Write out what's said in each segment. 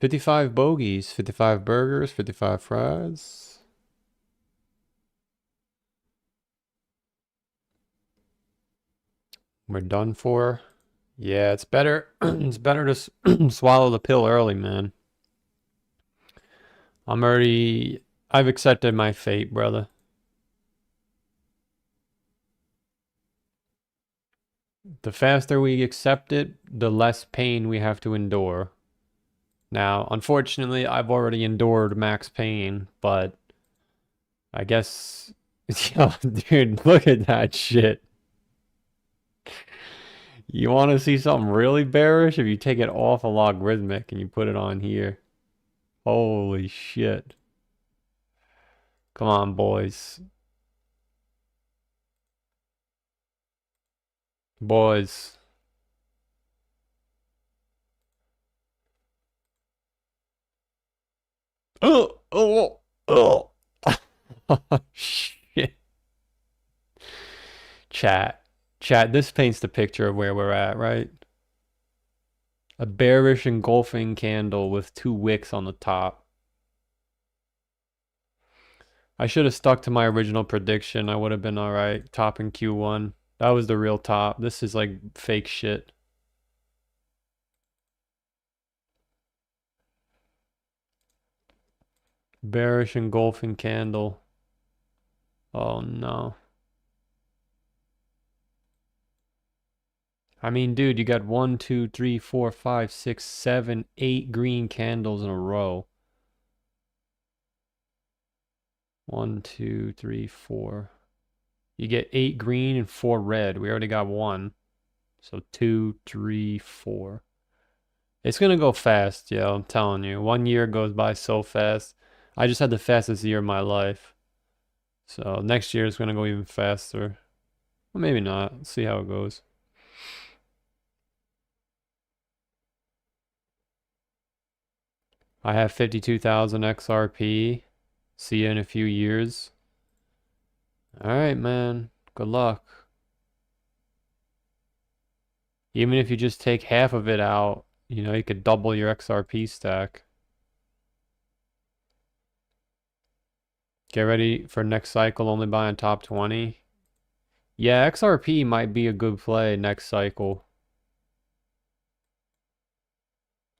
$55 bogeys, 55 burgers, 55 fries. We're done for. Yeah, it's better. It's better to swallow the pill early, man. I've accepted my fate, brother. The faster we accept it, the less pain we have to endure. Now, unfortunately, I've already endured max pain, but I guess, yo, dude, look at that shit. You want to see something really bearish? If you take it off a logarithmic and you put it on here. Holy shit. Come on, boys. Boys. Oh, oh, oh. Shit. Chat. Chat, this paints the picture of where we're at, right? A bearish engulfing candle with 2 wicks on the top. I should have stuck to my original prediction. I would have been alright. Top in Q1. That was the real top. This is like fake shit. Bearish engulfing candle. Oh no. I mean, dude, you got 1, 2, 3, 4, 5, 6, 7, 8 green candles in a row. 1, 2, 3, 4. You get 8 green and 4 red. We already got 1. So 2, 3, 4. It's gonna go fast, yo, I'm telling you. 1 year goes by so fast. I just had the fastest year of my life. So next year is gonna go even faster. Well, maybe not. Let's see how it goes. I have 52,000 XRP. See you in a few years. Alright, man. Good luck. Even if you just take half of it out, you know, you could double your XRP stack. Get ready for next cycle, only buying top 20. Yeah, XRP might be a good play next cycle.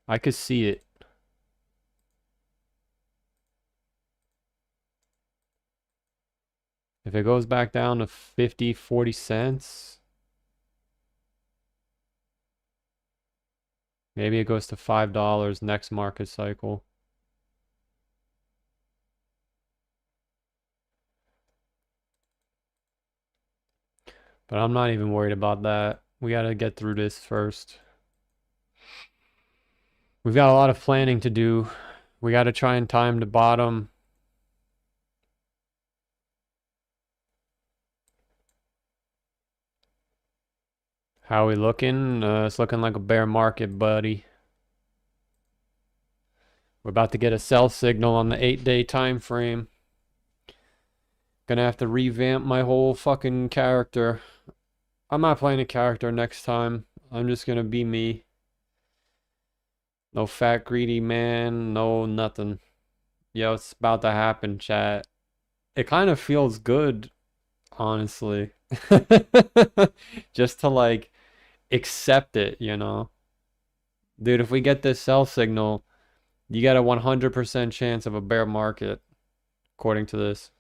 I could see it. If it goes back down to 50, 40 cents, maybe it goes to $5 next market cycle. But I'm not even worried about that. We got to get through this first. We've got a lot of planning to do. We got to try and time the bottom. How we looking? It's looking like a bear market, buddy. We're about to get a sell signal on the 8-day time frame. Gonna have to revamp my whole fucking character. I'm not playing a character next time. I'm just gonna be me. No fat greedy man, no nothing. Yo, it's about to happen, chat. It kind of feels good, honestly. Just to like accept it, you know? Dude, if we get this sell signal, you got a 100% chance of a bear market, according to this.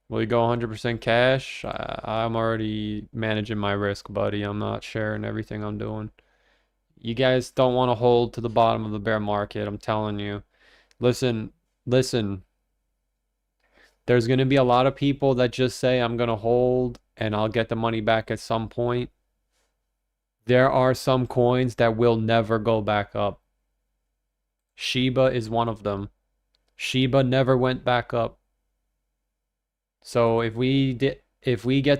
Will you go 100% cash? I'm already managing my risk, buddy. I'm not sharing everything I'm doing. You guys don't want to hold to the bottom of the bear market, I'm telling you. Listen, listen. There's going to be a lot of people that just say, I'm going to hold and I'll get the money back at some point. There are some coins that will never go back up. Shiba is one of them. Shiba never went back up. So if we get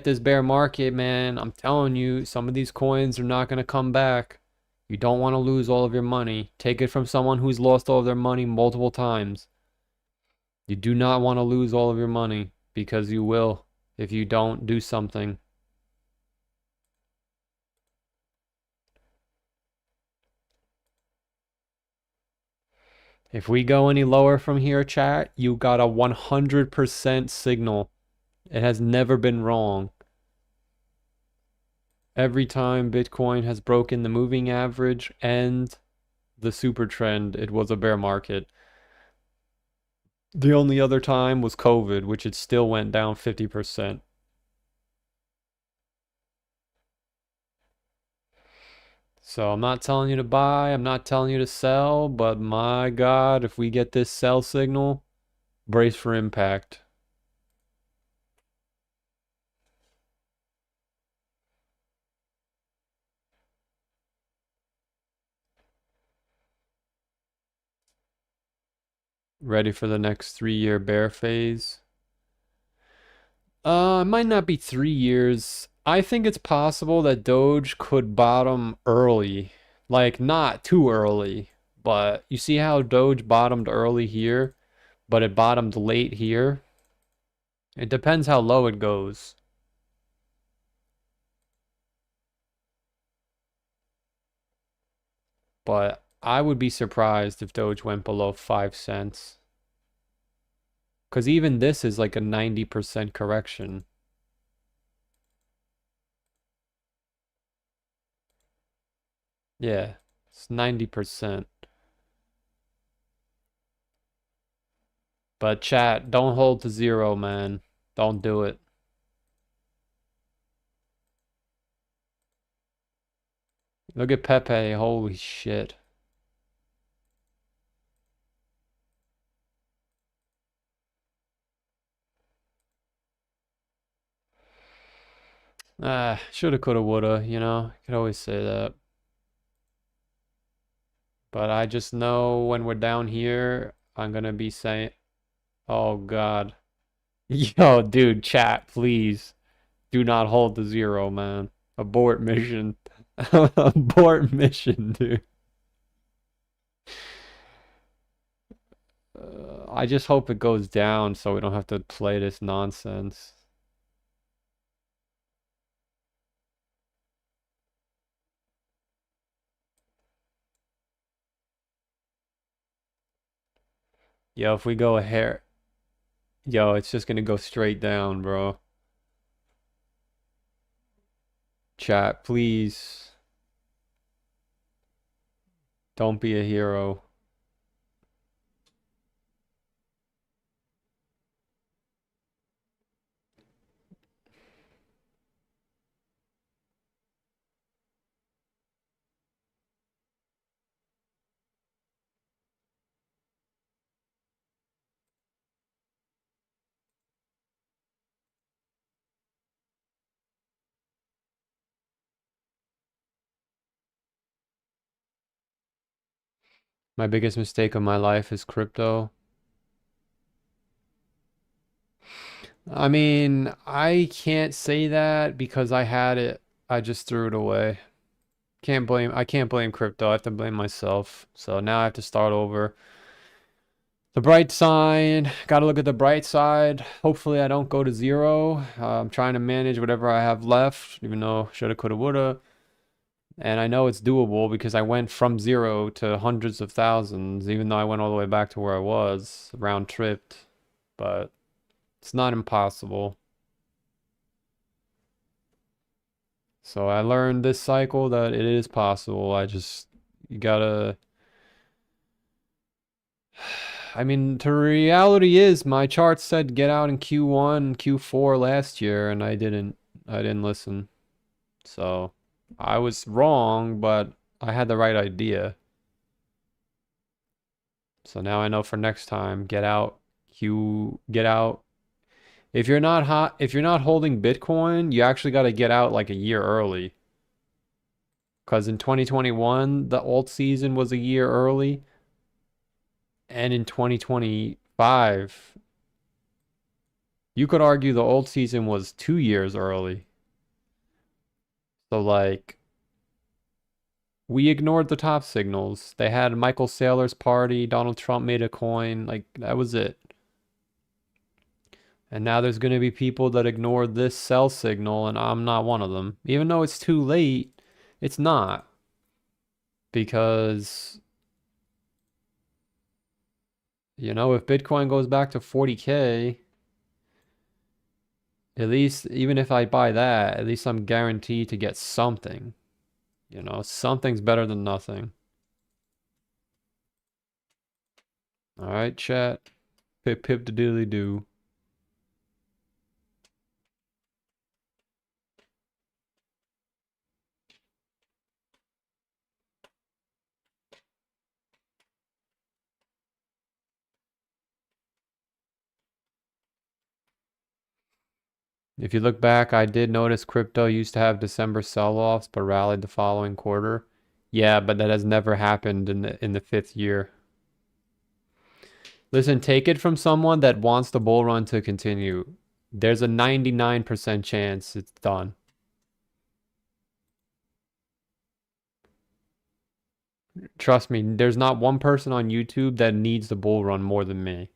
this bear market, man, I'm telling you, some of these coins are not going to come back. You don't want to lose all of your money. Take it from someone who's lost all of their money multiple times. You do not want to lose all of your money because you will if you don't do something. If we go any lower from here, chat, you got a 100% signal. It has never been wrong. Every time Bitcoin has broken the moving average and the super trend, it was a bear market. The only other time was COVID, which it still went down 50%. So I'm not telling you to buy, I'm not telling you to sell, but my God, if we get this sell signal, brace for impact. Ready for the next 3-year bear phase. It might not be 3 years. I think it's possible that Doge could bottom early. Like, not too early. But you see how Doge bottomed early here, but it bottomed late here? It depends how low it goes. But I would be surprised if Doge went below 5 cents. Because even this is like a 90% correction. Yeah, it's 90%. But chat, don't hold to zero, man. Don't do it. Look at Pepe, holy shit. Ah, shoulda, coulda, woulda, you know? You could always say that. But I just know when we're down here, I'm gonna be saying, oh God. Yo, dude, chat, please. Do not hold to zero, man. Abort mission. Abort mission, dude. I just hope it goes down so we don't have to play this nonsense. Yo, if we go a hair, yo, it's just gonna go straight down, bro. Chat, please. Don't be a hero. My biggest mistake of my life is crypto. I mean, I can't say that because I had it. I just threw it away. I can't blame crypto. I have to blame myself. So now I have to start over. The bright side, got to look at the bright side. Hopefully I don't go to zero. I'm trying to manage whatever I have left, even though shoulda, coulda, woulda. And I know it's doable because I went from zero to hundreds of thousands, even though I went all the way back to where I was, round tripped. But it's not impossible. So I learned this cycle that it is possible. You gotta, I mean, the reality is my chart said get out in Q1, Q4 last year, and I didn't listen. So I was wrong, but I had the right idea. So now I know for next time, get out. If you're not holding Bitcoin, you actually got to get out like a year early. Because in 2021, the alt season was a year early. And in 2025, you could argue the alt season was 2 years early. So like, we ignored the top signals. They had Michael Saylor's party, Donald Trump made a coin, like that was it. And now there's going to be people that ignore this sell signal, and I'm not one of them. Even though it's too late, it's not. Because, you know, if Bitcoin goes back to 40K, at least, even if I buy that, at least I'm guaranteed to get something. You know, something's better than nothing. All right, chat. Pip pip de doodly doo. If you look back, I did notice crypto used to have December sell-offs, but rallied the following quarter. Yeah, but that has never happened in the fifth year. Listen, take it from someone that wants the bull run to continue. There's a 99% chance it's done. Trust me, there's not one person on YouTube that needs the bull run more than me.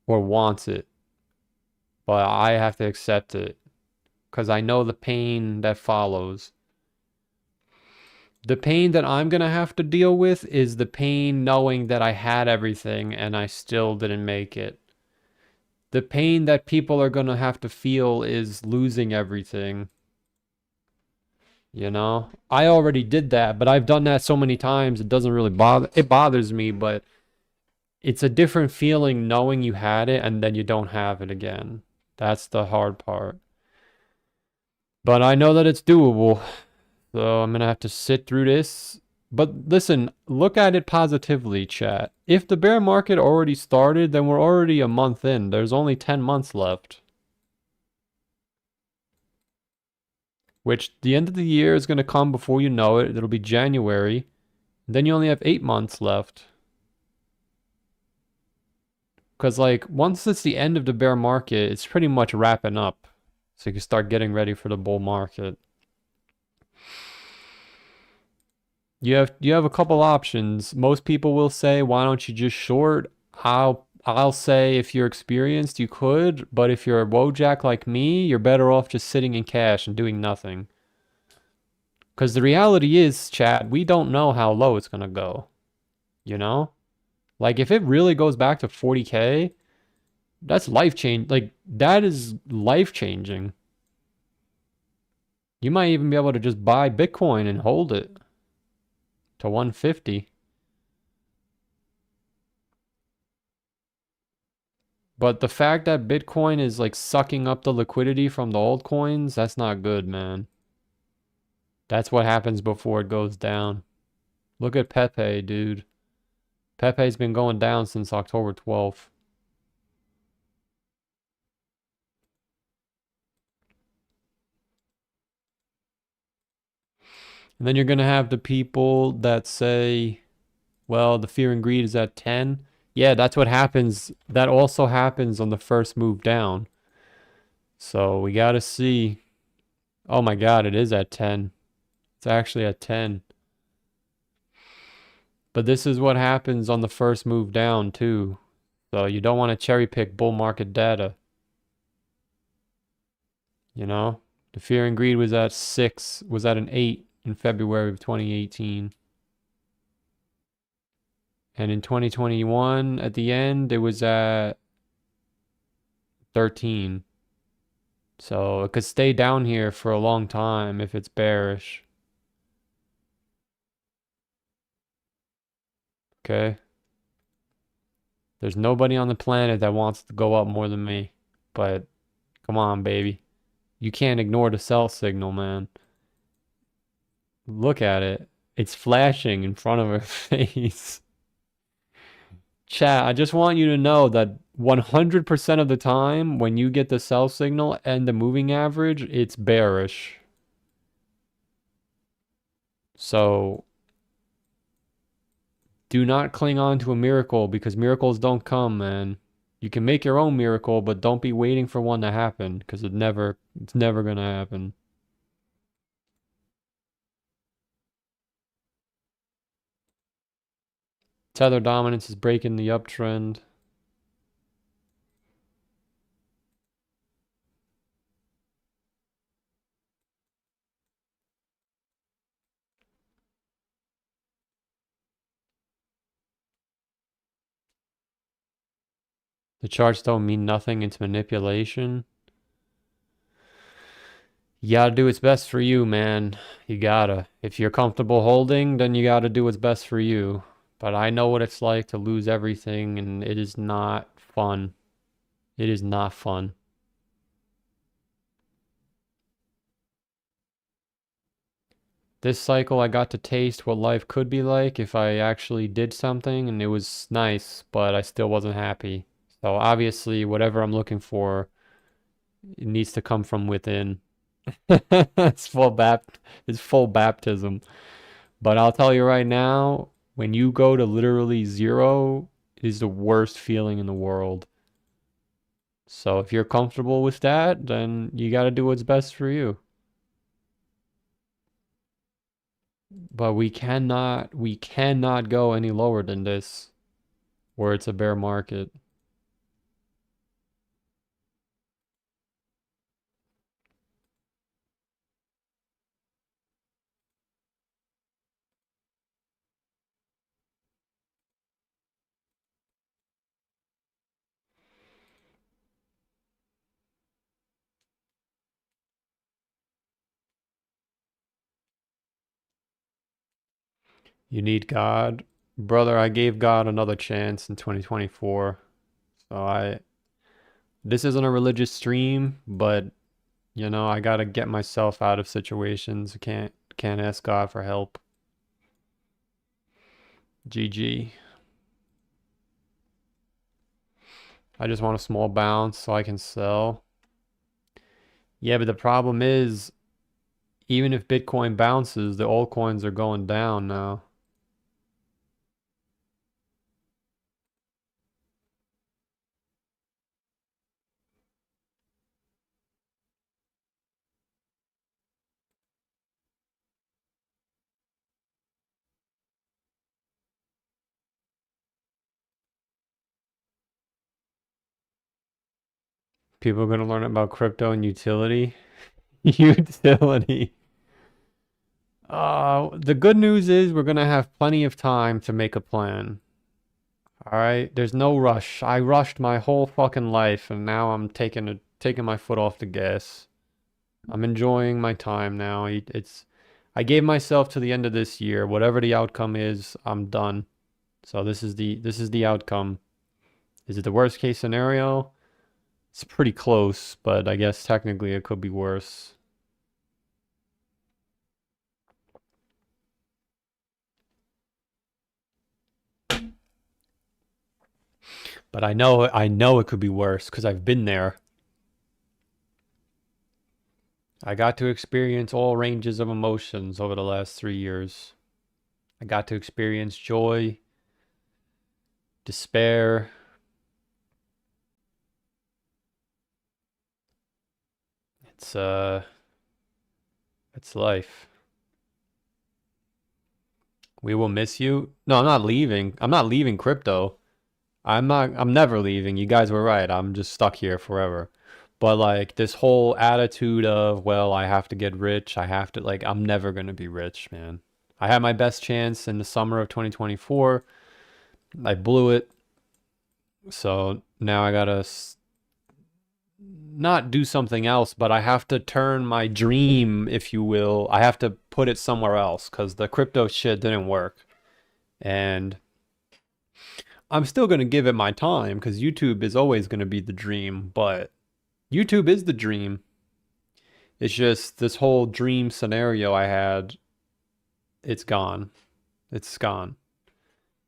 Or wants it. But I have to accept it. Because I know the pain that follows. The pain that I'm going to have to deal with is the pain knowing that I had everything and I still didn't make it. The pain that people are going to have to feel is losing everything. You know, I already did that, but I've done that so many times, it doesn't really it bothers me, but it's a different feeling knowing you had it and then you don't have it again. That's the hard part. But I know that it's doable. So I'm going to have to sit through this. But listen, look at it positively, chat. If the bear market already started, then we're already a month in. There's only 10 months left. Which the end of the year is going to come before you know it. It'll be January. Then you only have 8 months left. Because like once it's the end of the bear market, it's pretty much wrapping up. So you can start getting ready for the bull market. You have a couple options. Most people will say, why don't you just short? I'll say if you're experienced, you could, but if you're a Wojak like me, you're better off just sitting in cash and doing nothing. Because the reality is, chat, we don't know how low it's gonna go. You know? Like if it really goes back to 40K, that's that is life changing. You might even be able to just buy Bitcoin and hold it to 150. But the fact that Bitcoin is like sucking up the liquidity from the altcoins, that's not good, man. That's what happens before it goes down. Look at Pepe, dude. Pepe's been going down since October 12th. And then you're going to have the people that say, well, the fear and greed is at 10. Yeah, that's what happens. That also happens on the first move down. So we got to see. Oh my God, it is at 10. It's actually at 10. But this is what happens on the first move down too. So you don't want to cherry pick bull market data. You know? The fear and greed was at 6, was at an 8 in February of 2018. And in 2021, at the end, it was at 13. So it could stay down here for a long time if it's bearish. Okay? There's nobody on the planet that wants to go up more than me. But come on, baby. You can't ignore the sell signal, man. Look at it. It's flashing in front of her face. Chat, I just want you to know that 100% of the time when you get the sell signal and the moving average, it's bearish. So do not cling on to a miracle because miracles don't come, man. You can make your own miracle, but don't be waiting for one to happen because it's never gonna happen. Tether dominance is breaking the uptrend. The charts don't mean nothing, it's manipulation. You gotta do what's best for you, man. You gotta. If you're comfortable holding, then you gotta do what's best for you. But I know what it's like to lose everything, and it is not fun. It is not fun. This cycle, I got to taste what life could be like if I actually did something, and it was nice, but I still wasn't happy. So obviously, whatever I'm looking for, it needs to come from within. It's it's full baptism. But I'll tell you right now, when you go to literally zero, it is the worst feeling in the world. So if you're comfortable with that, then you got to do what's best for you. But we cannot go any lower than this, where it's a bear market. You need God. Brother, I gave God another chance in 2024. So this isn't a religious stream, but you know, I gotta get myself out of situations. Can't ask God for help. GG. I just want a small bounce so I can sell. Yeah, but the problem is, even if Bitcoin bounces, the altcoins are going down now. People are going to learn about crypto and utility. Utility. The good news is we're going to have plenty of time to make a plan. All right, there's no rush. I rushed my whole fucking life and now I'm taking my foot off the gas. I'm enjoying my time now. I gave myself to the end of this year. Whatever the outcome is, I'm done. So this is the outcome. Is it the worst case scenario? It's pretty close, but I guess technically it could be worse. But I know it could be worse because I've been there. I got to experience all ranges of emotions over the last 3 years. I got to experience joy, despair. It's it's life. We will miss you. No, I'm not leaving. I'm not leaving crypto. I'm never leaving. You guys were right. I'm just stuck here forever. But like this whole attitude of, well, I have to get rich. I have to like I'm never going to be rich, man. I had my best chance in the summer of 2024. I blew it. So now I got to not do something else, but I have to turn my dream, if you will. I have to put it somewhere else cuz the crypto shit didn't work. And I'm still going to give it my time because YouTube is always going to be the dream, but YouTube is the dream. It's just this whole dream scenario I had, it's gone. It's gone.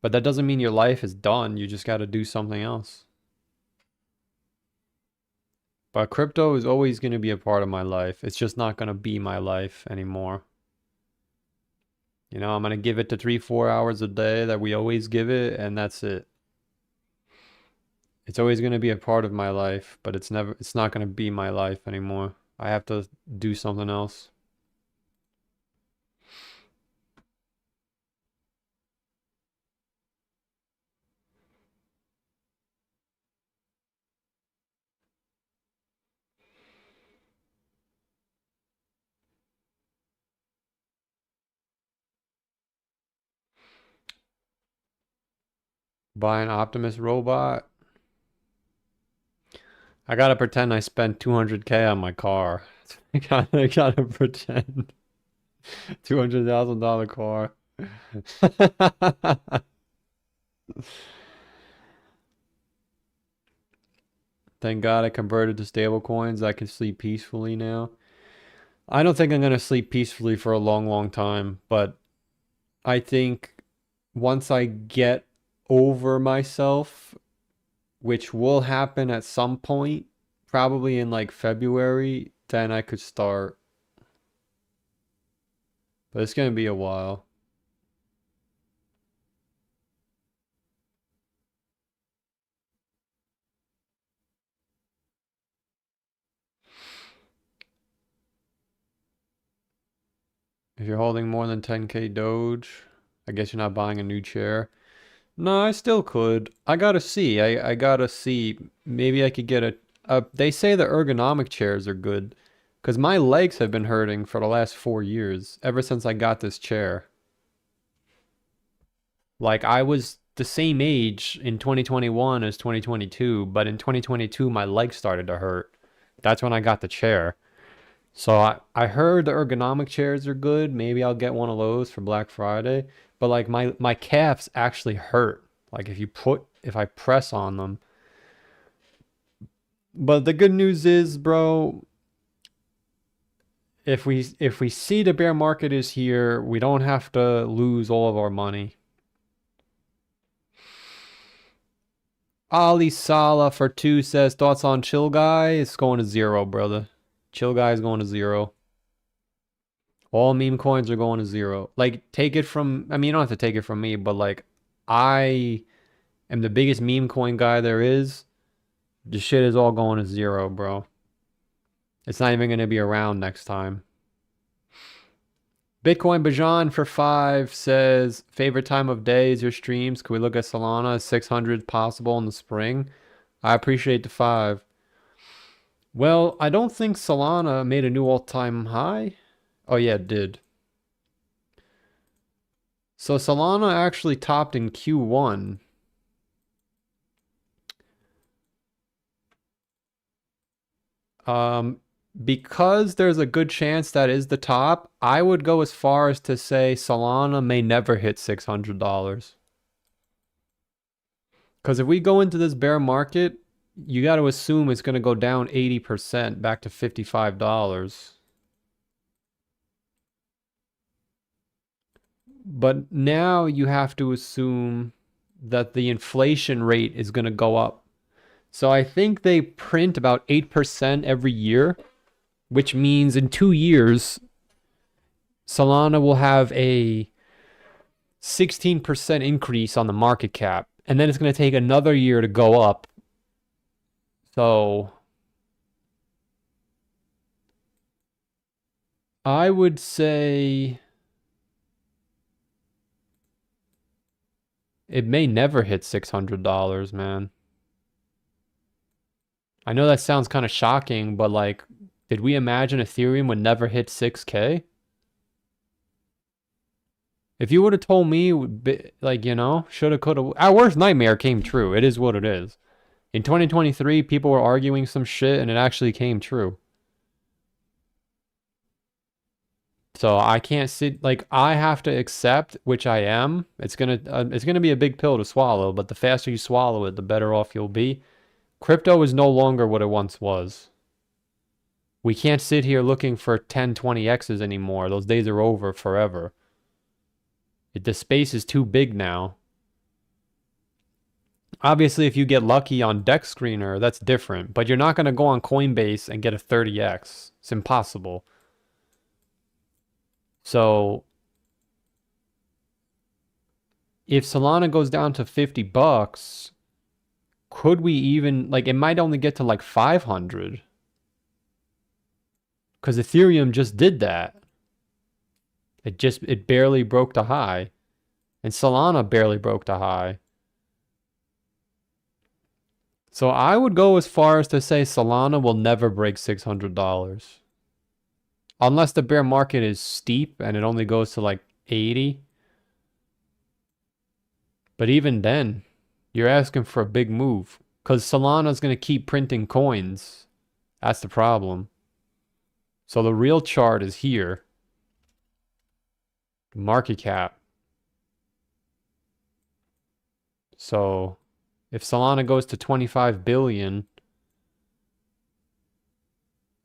But that doesn't mean your life is done. You just got to do something else. But crypto is always going to be a part of my life. It's just not going to be my life anymore. You know, I'm going to give it to 3-4 hours a day that we always give it, and that's it. It's always going to be a part of my life, but it's not going to be my life anymore. I have to do something else. Buy an Optimus robot. I gotta pretend I spent 200K on my car. I gotta pretend. $200,000 car. Thank God I converted to stable coins. I can sleep peacefully now. I don't think I'm gonna sleep peacefully for a long, long time, but I think once I get over myself, which will happen at some point, probably in like February, then I could start. But it's gonna be a while. If you're holding more than 10K Doge, I guess you're not buying a new chair. No, I still could. I gotta see. I gotta see. Maybe I could get they say the ergonomic chairs are good. Because my legs have been hurting for the last 4 years, ever since I got this chair. Like, I was the same age in 2021 as 2022, but in 2022, my legs started to hurt. That's when I got the chair. So I heard the ergonomic chairs are good. Maybe I'll get one of those for Black Friday. But like my calves actually hurt. Like if I press on them. But the good news is, bro, if we see the bear market is here, we don't have to lose all of our money. Ali Sala for 2 says thoughts on Chill Guy. It's going to 0, brother. Chill Guy is going to 0. All meme coins are going to 0. Like, take it from, I mean, you don't have to take it from me, but like, I am the biggest meme coin guy there is. The shit is all going to 0, bro. It's not even going to be around next time. Bitcoin Bajan for 5 says, favorite time of day is your streams. Can we look at Solana? 600 possible in the spring? I appreciate the 5. Well, I don't think Solana made a new all-time high. Oh yeah, it did. So Solana actually topped in Q1. Because there's a good chance that is the top, I would go as far as to say Solana may never hit $600. Because if we go into this bear market, you got to assume it's going to go down 80% back to $55. But now you have to assume that the inflation rate is going to go up. So I think they print about 8% every year, which means in 2 years, Solana will have a 16% increase on the market cap. And then it's going to take another year to go up. So I would say It may never hit $600, man. I know that sounds kind of shocking, but like, did we imagine Ethereum would never hit 6K? If you would have told me, like, you know, shoulda, coulda, our worst nightmare came true. It is what it is. In 2023, people were arguing some shit and it actually came true. So I can't sit, like, I have to accept, which I am. It's gonna be a big pill to swallow, but the faster you swallow it, the better off you'll be. Crypto is no longer what it once was. We can't sit here looking for 10, 20x's anymore. Those days are over forever. The space is too big now. Obviously, if you get lucky on Dex Screener, that's different. But you're not going to go on Coinbase and get a 30x. It's impossible. So if Solana goes down to 50 bucks, could we even, like, it might only get to like 500. Because Ethereum just did that. It barely broke the high. And Solana barely broke the high. So I would go as far as to say Solana will never break $600. Unless the bear market is steep and it only goes to like 80. But even then, you're asking for a big move. Because Solana's going to keep printing coins. That's the problem. So the real chart is here. Market cap. So if Solana goes to 25 billion.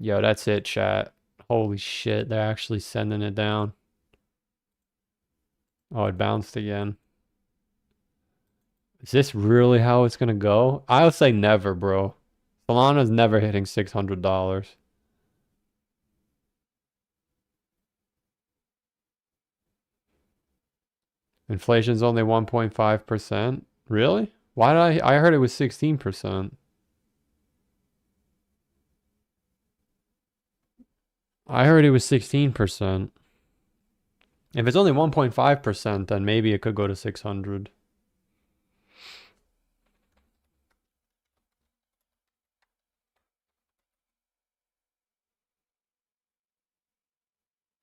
Yo, that's it, chat. Holy shit, they're actually sending it down. Oh, it bounced again. Is this really how it's gonna go? I'll say never, bro. Solana's never hitting $600. Inflation's only 1.5%. Really? Why did I heard it was 16%. I heard it was 16%. If it's only 1.5%, then maybe it could go to 600.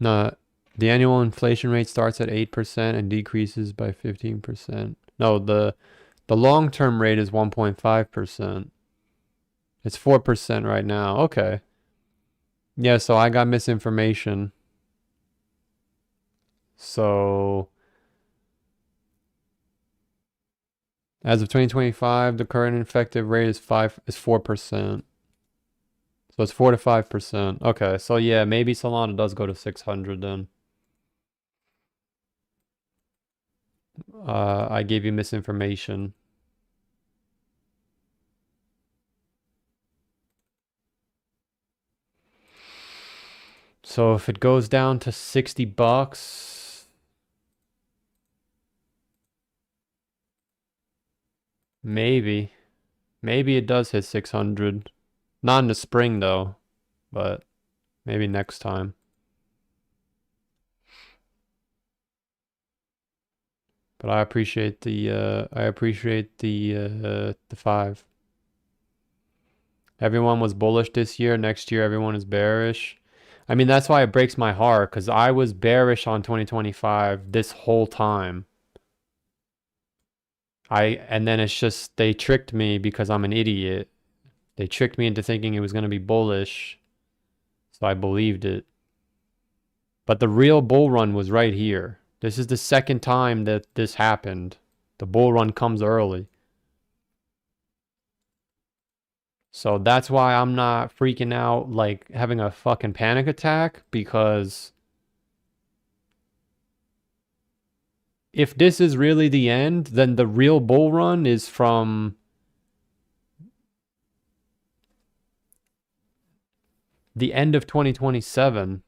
No, the annual inflation rate starts at 8% and decreases by 15%. No, the long-term rate is 1.5%. It's 4% right now. Okay. Yeah, so I got misinformation. So as of 2025, the current effective rate is 4%. So it's 4 to 5%. Okay, so yeah, maybe Solana does go to 600 then. I gave you misinformation. So if it goes down to 60 bucks, maybe it does hit 600. Not in the spring though, but maybe next time. But I appreciate the 5. Everyone was bullish this year. Next year, everyone is bearish. I mean, that's why it breaks my heart, because I was bearish on 2025 this whole time. And then it's just, they tricked me because I'm an idiot. They tricked me into thinking it was going to be bullish. So I believed it. But the real bull run was right here. This is the second time that this happened. The bull run comes early. So that's why I'm not freaking out, like having a fucking panic attack, because if this is really the end, then the real bull run is from the end of 2027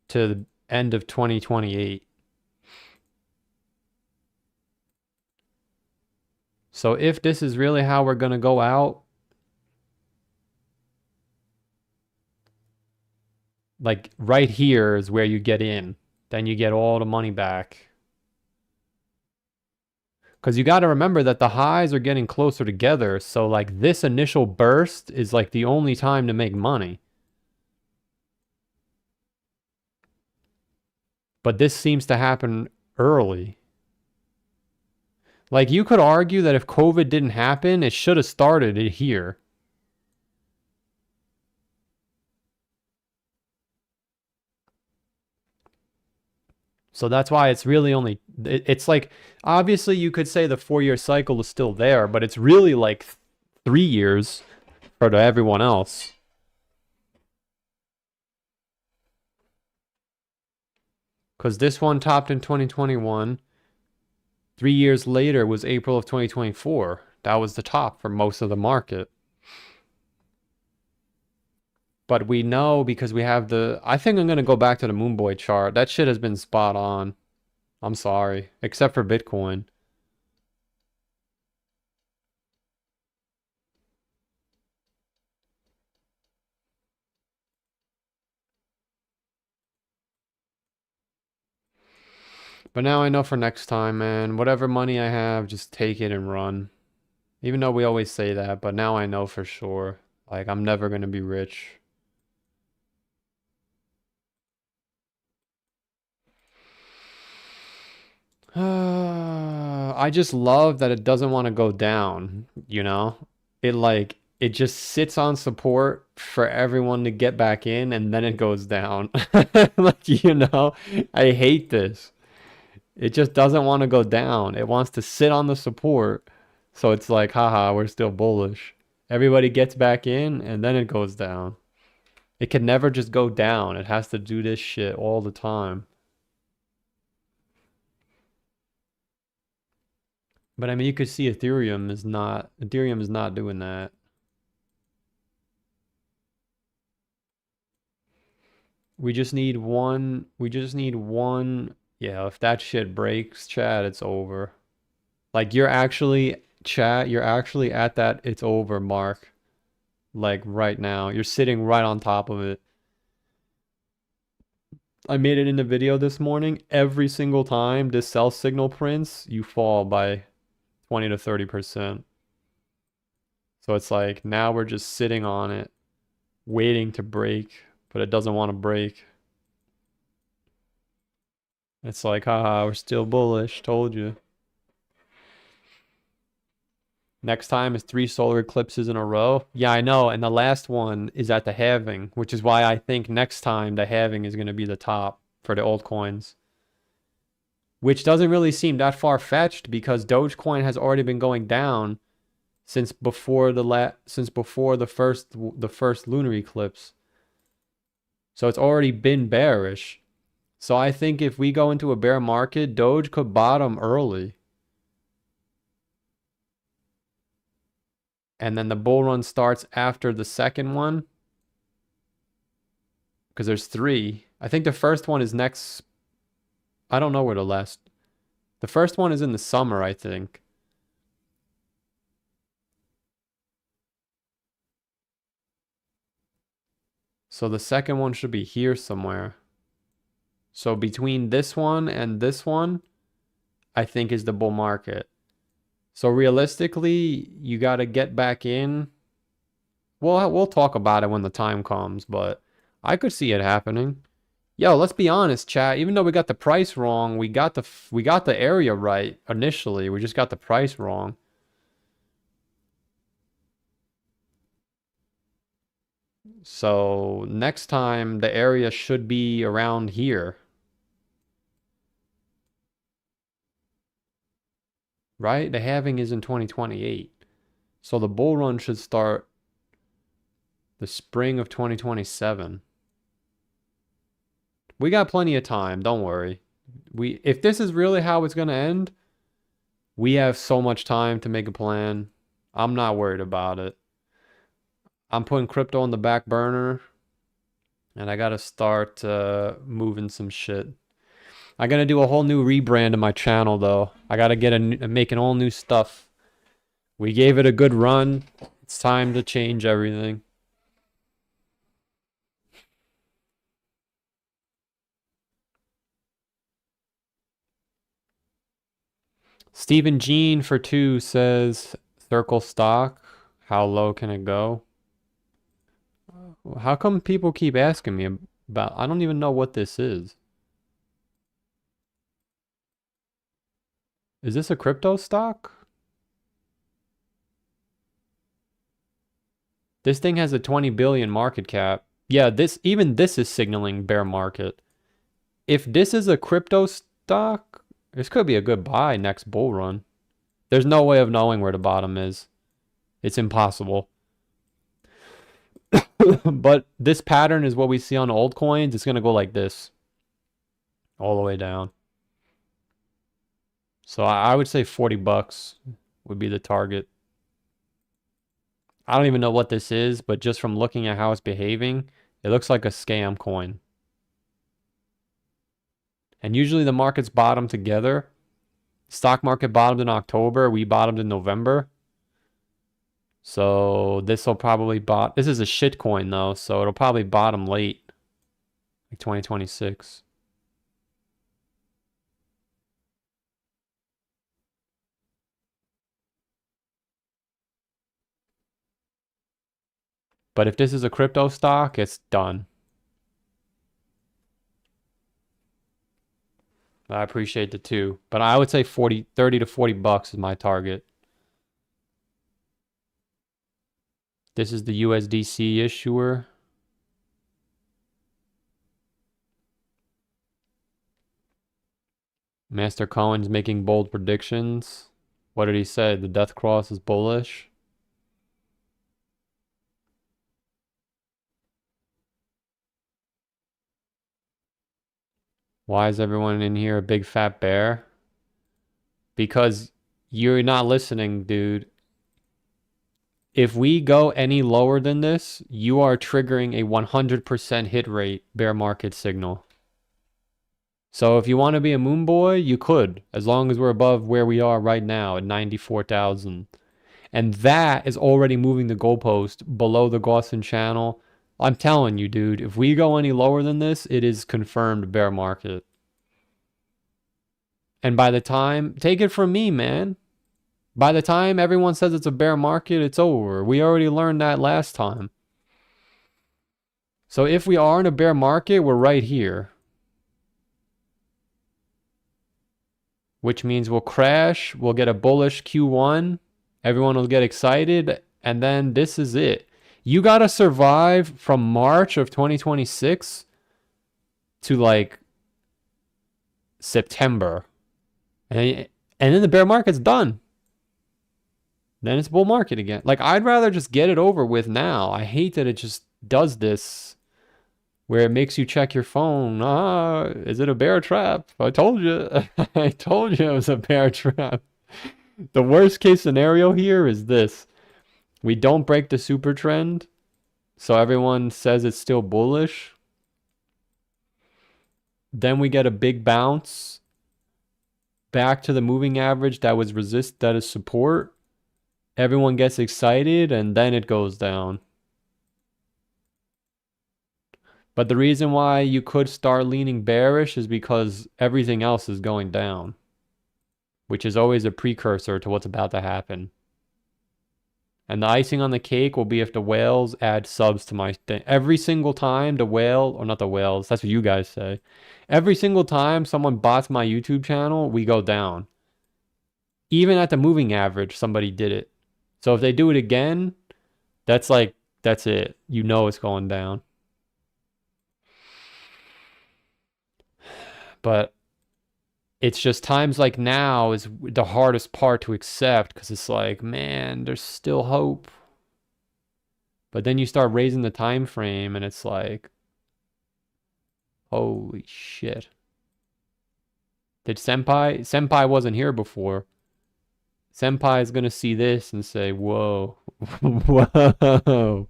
to the end of 2028. So if this is really how we're going to go out, like right here is where you get in. Then you get all the money back. Because you got to remember that the highs are getting closer together. So like this initial burst is like the only time to make money. But this seems to happen early. Like you could argue that if COVID didn't happen, it should have started it here. So that's why it's really only, it's like, obviously you could say the 4-year cycle is still there, but it's really like 3 years for everyone else. Because this one topped in 2021. 3 years later was April of 2024. That was the top for most of the market. But we know because we have the, I think I'm going to go back to the Moonboy chart. That shit has been spot on. I'm sorry. Except for Bitcoin. But now I know for next time, man. Whatever money I have, just take it and run. Even though we always say that, but now I know for sure. Like, I'm never going to be rich. I just love that it doesn't want to go down, you know? It just sits on support for everyone to get back in and then it goes down. Like, I hate this. It just doesn't want to go down. It wants to sit on the support. So it's like, haha, we're still bullish. Everybody gets back in and then it goes down. It can never just go down. It has to do this shit all the time. But I mean, you could see Ethereum is not doing that. We just need one. Yeah, if that shit breaks, chat, it's over. Like you're actually at that it's over mark. Like right now. You're sitting right on top of it. I made it in the video this morning. Every single time this sell signal prints, you fall by 20 to 30%. So it's like now we're just sitting on it, waiting to break, but it doesn't want to break. It's like, haha, we're still bullish, told you. Next time is 3 solar eclipses in a row. Yeah, I know, and the last one is at the halving, which is why I think next time the halving is going to be the top for the altcoins. Which doesn't really seem that far-fetched because Dogecoin has already been going down since before the first lunar eclipse. So it's already been bearish. So I think if we go into a bear market, Doge could bottom early. And then the bull run starts after the second one. Because there's 3. I think the first one is next. I don't know where the last. The first one is in the summer, I think. So the second one should be here somewhere. So between this one and this one, I think is the bull market. So realistically, you got to get back in. Well, we'll talk about it when the time comes, but I could see it happening. Yo, let's be honest, chat. Even though we got the price wrong, we got the area right initially. We just got the price wrong. So next time the area should be around here. Right? The halving is in 2028. So the bull run should start the spring of 2027. We got plenty of time, don't worry. If this is really how it's going to end, we have so much time to make a plan. I'm not worried about it. I'm putting crypto on the back burner and I got to start moving some shit. I got to do a whole new rebrand of my channel though. I got to making all new stuff. We gave it a good run. It's time to change everything. Stephen Jean for 2 says circle stock. How low can it go? How come people keep asking me about? I don't even know what this is. Is this a crypto stock? This thing has a 20 billion market cap. Yeah, even this is signaling bear market. If this is a crypto stock, this could be a good buy next bull run. There's no way of knowing where the bottom is. It's impossible. But this pattern is what we see on old coins. It's going to go like this all the way down. So I would say 40 bucks would be the target. I don't even know what this is, but just from looking at how it's behaving, it looks like a scam coin. And usually the markets bottom together. Stock market bottomed in October. We bottomed in November. So this will probably this is a shit coin though, so it'll probably bottom late, like 2026. But if this is a crypto stock, it's done. I appreciate the 2, but I would say 30 to 40 bucks is my target. This is the USDC issuer. Master Cohen's making bold predictions. What did he say? The death cross is bullish. Why is everyone in here a big fat bear? Because you're not listening, dude. If we go any lower than this, you are triggering a 100% hit rate bear market signal. So if you want to be a moon boy, you could, as long as we're above where we are right now at 94,000. And that is already moving the goalpost below the Gaussian channel. I'm telling you, dude, if we go any lower than this, it is confirmed bear market. And by the time, take it from me, man. By the time everyone says it's a bear market, it's over. We already learned that last time. So if we are in a bear market, we're right here. Which means we'll crash, we'll get a bullish Q1, everyone will get excited, and then this is it. You gotta survive from March of 2026 to like September. And then the bear market's done. Then it's bull market again. Like, I'd rather just get it over with now. I hate that it just does this where it makes you check your phone. Is it a bear trap? I told you. I told you it was a bear trap. The worst case scenario here is this. We don't break the super trend, so everyone says it's still bullish. Then we get a big bounce back to the moving average that is support. Everyone gets excited and then it goes down. But the reason why you could start leaning bearish is because everything else is going down, which is always a precursor to what's about to happen. And the icing on the cake will be if the whales add subs to my thing. Every single time the whale, or not the whales, that's what you guys say. Every single time someone bots my YouTube channel, we go down. Even at the moving average, somebody did it. So if they do it again, that's it. You know it's going down. But it's just times like now is the hardest part to accept because it's like, man, there's still hope. But then you start raising the time frame and it's like, holy shit. Did Senpai wasn't here before. Senpai is going to see this and say, whoa, whoa,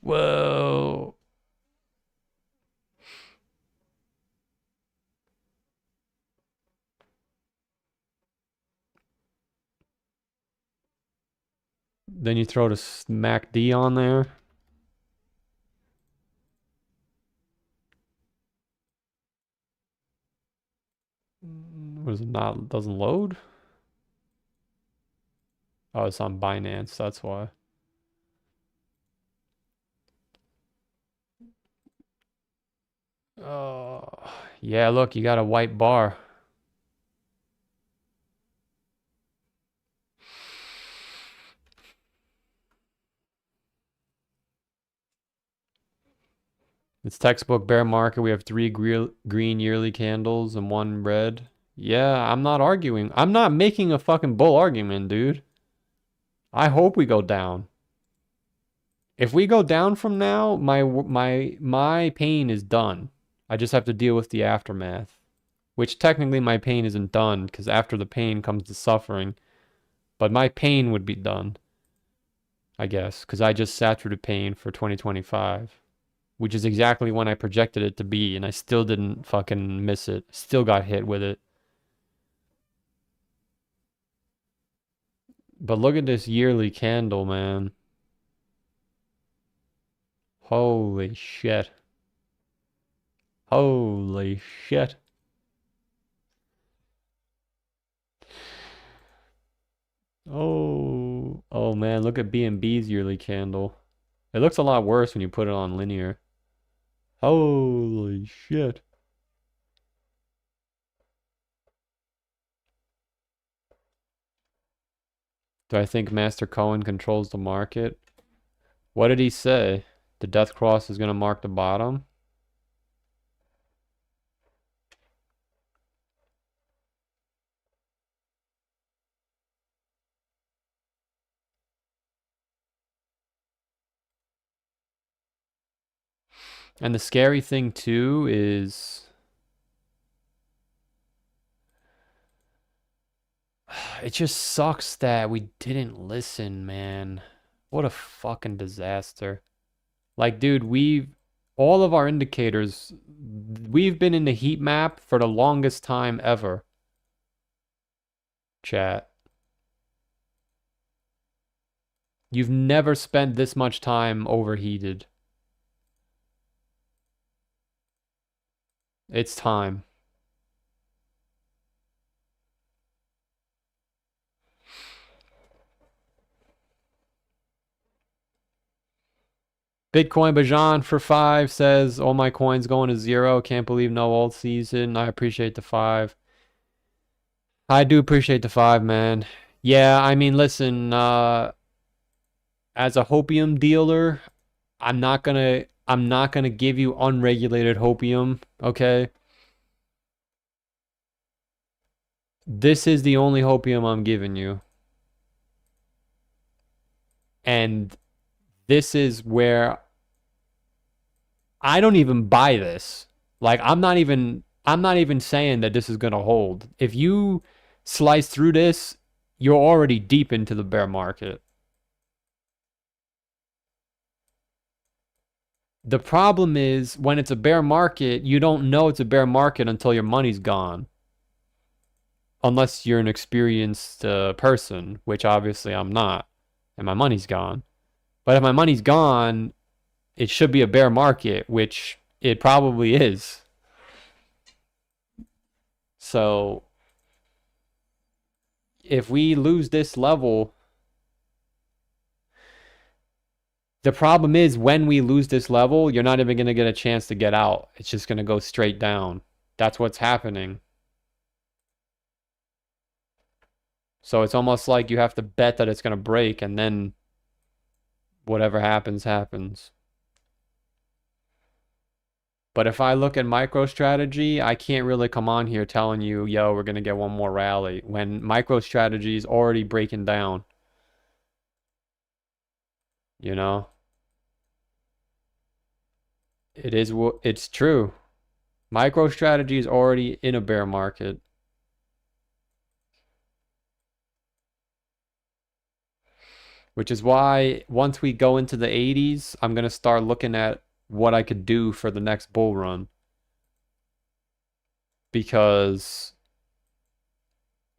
whoa. Then you throw the MACD on there. Was it not, doesn't load? Oh, it's on Binance, that's why. Yeah, look, you got a white bar. It's textbook bear market. We have 3 green yearly candles and 1 red. Yeah, I'm not arguing. I'm not making a fucking bull argument, dude. I hope we go down. If we go down from now, my pain is done. I just have to deal with the aftermath. Which technically my pain isn't done, because after the pain comes the suffering. But my pain would be done, I guess, because I just sat through the pain for 2025. Which is exactly when I projected it to be, and I still didn't fucking miss it. Still got hit with it. But look at this yearly candle, man. Holy shit. Holy shit. Oh man, look at B&B's yearly candle. It looks a lot worse when you put it on linear. Holy shit. Do I think Master Cohen controls the market? What did he say? The death cross is going to mark the bottom? And the scary thing too is it just sucks that we didn't listen, man. What a fucking disaster. Like, dude, all of our indicators, we've been in the heat map for the longest time ever. Chat. You've never spent this much time overheated. It's time. Bitcoin Bajan for 5 says, all my coins going to 0. Can't believe no old season. I appreciate the 5. I do appreciate the 5, man. Yeah, I mean, listen, as a hopium dealer, I'm not gonna give you unregulated hopium, okay? This is the only hopium I'm giving you. And this is where I don't even buy this. Like, I'm not even saying that this is going to hold. If you slice through this, you're already deep into the bear market. The problem is when it's a bear market, you don't know it's a bear market until your money's gone. Unless you're an experienced person, which obviously I'm not, and my money's gone. But if my money's gone, it should be a bear market, which it probably is. So if we lose this level, the problem is when we lose this level, you're not even going to get a chance to get out. It's just going to go straight down. That's what's happening. So it's almost like you have to bet that it's going to break, and then whatever happens, happens. But if I look at MicroStrategy, I can't really come on here telling you, yo, we're going to get one more rally, when MicroStrategy is already breaking down. You know? It's true. MicroStrategy is already in a bear market. Which is why once we go into the 80s, I'm going to start looking at what I could do for the next bull run. Because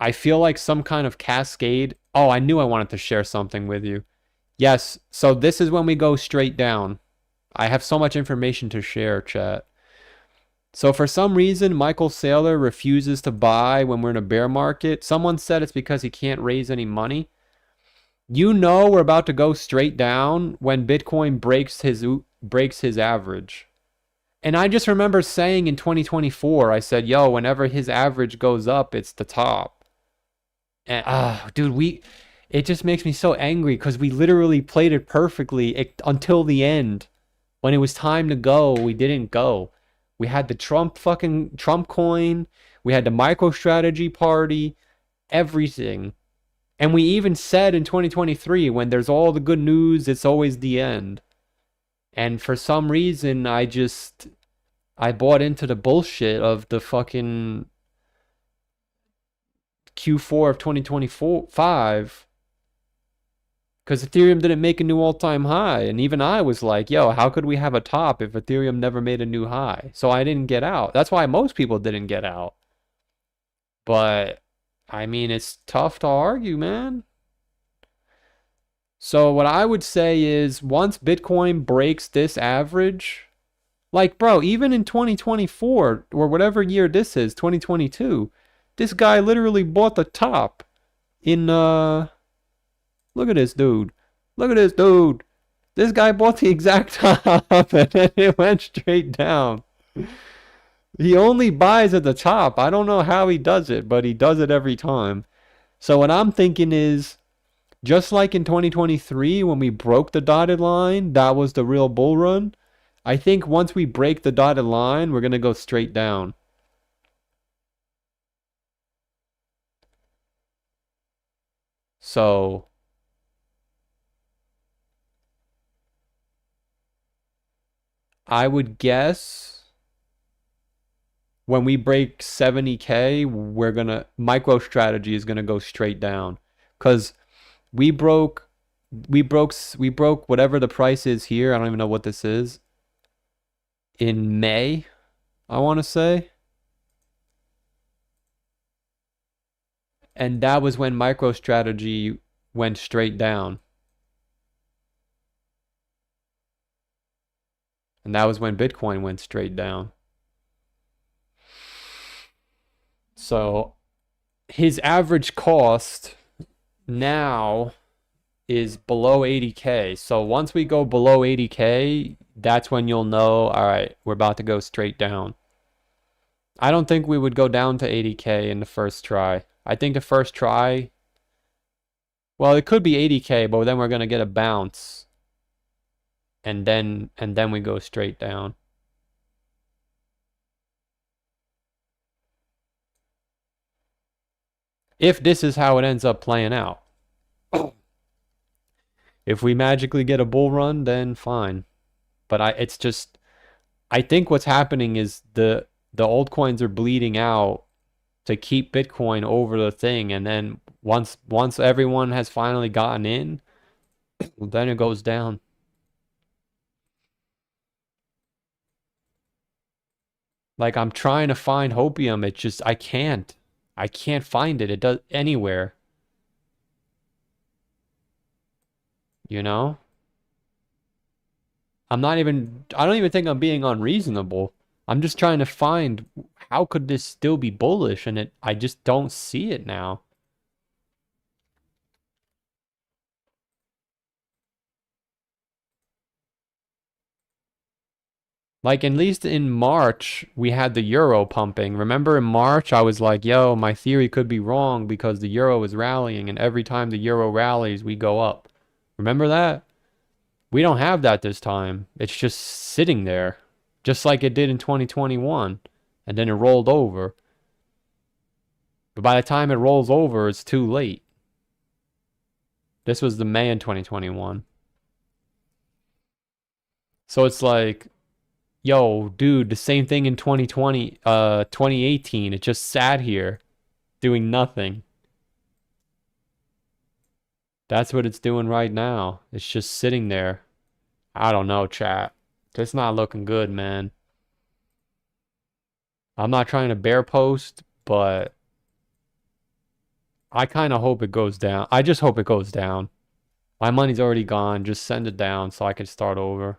I feel like some kind of cascade. Oh, I knew I wanted to share something with you. Yes, so this is when we go straight down. I have so much information to share, chat. So for some reason, Michael Saylor refuses to buy when we're in a bear market. Someone said it's because he can't raise any money. You know we're about to go straight down when Bitcoin breaks his average. And I just remember saying in 2024, I said, "Yo, whenever his average goes up, it's the top." And dude, it just makes me so angry because we literally played it perfectly until the end. When it was time to go, we didn't go. We had the Trump coin, we had the MicroStrategy party, everything. And we even said in 2023, when there's all the good news, it's always the end. And for some reason, I bought into the bullshit of the fucking Q4 of 2025 because Ethereum didn't make a new all-time high. And even I was like, yo, how could we have a top if Ethereum never made a new high? So I didn't get out. That's why most people didn't get out. But, I mean, it's tough to argue, man. So what I would say is once Bitcoin breaks this average, like, bro, even in 2024 or whatever year this is, 2022, this guy literally bought the top in, look at this dude. Look at this dude. This guy bought the exact top and then it went straight down. He only buys at the top. I don't know how he does it, but he does it every time. So what I'm thinking is, just like in 2023 when we broke the dotted line, that was the real bull run. I think once we break the dotted line, we're going to go straight down. So I would guess when we break 70K, MicroStrategy is gonna go straight down. Cause we broke whatever the price is here. I don't even know what this is. In May, I want to say. And that was when MicroStrategy went straight down. And that was when Bitcoin went straight down. So his average cost now is below 80K. So once we go below 80K, that's when you'll know, all right, we're about to go straight down. I don't think we would go down to 80K in the first try. I think the first try, well, it could be 80K, but then we're going to get a bounce. And then we go straight down. If this is how it ends up playing out. If we magically get a bull run, then fine. But I think what's happening is the altcoins are bleeding out to keep Bitcoin over the thing, and then once everyone has finally gotten in, then it goes down. Like I'm trying to find hopium, it just I can't find it. It does anywhere. You know? I don't even think I'm being unreasonable. I'm just trying to find how could this still be bullish, and I just don't see it now. Like at least in March, we had the euro pumping. Remember in March, I was like, yo, my theory could be wrong because the euro is rallying, and every time the euro rallies, we go up. Remember that? We don't have that this time. It's just sitting there, just like it did in 2021, and then it rolled over. But by the time it rolls over, it's too late. This was the May in 2021. So it's like, yo, dude, the same thing in 2018. It just sat here doing nothing. That's what it's doing right now. It's just sitting there. I don't know, chat. It's not looking good, man. I'm not trying to bear post, but I kind of hope it goes down. I just hope it goes down. My money's already gone. Just send it down so I can start over.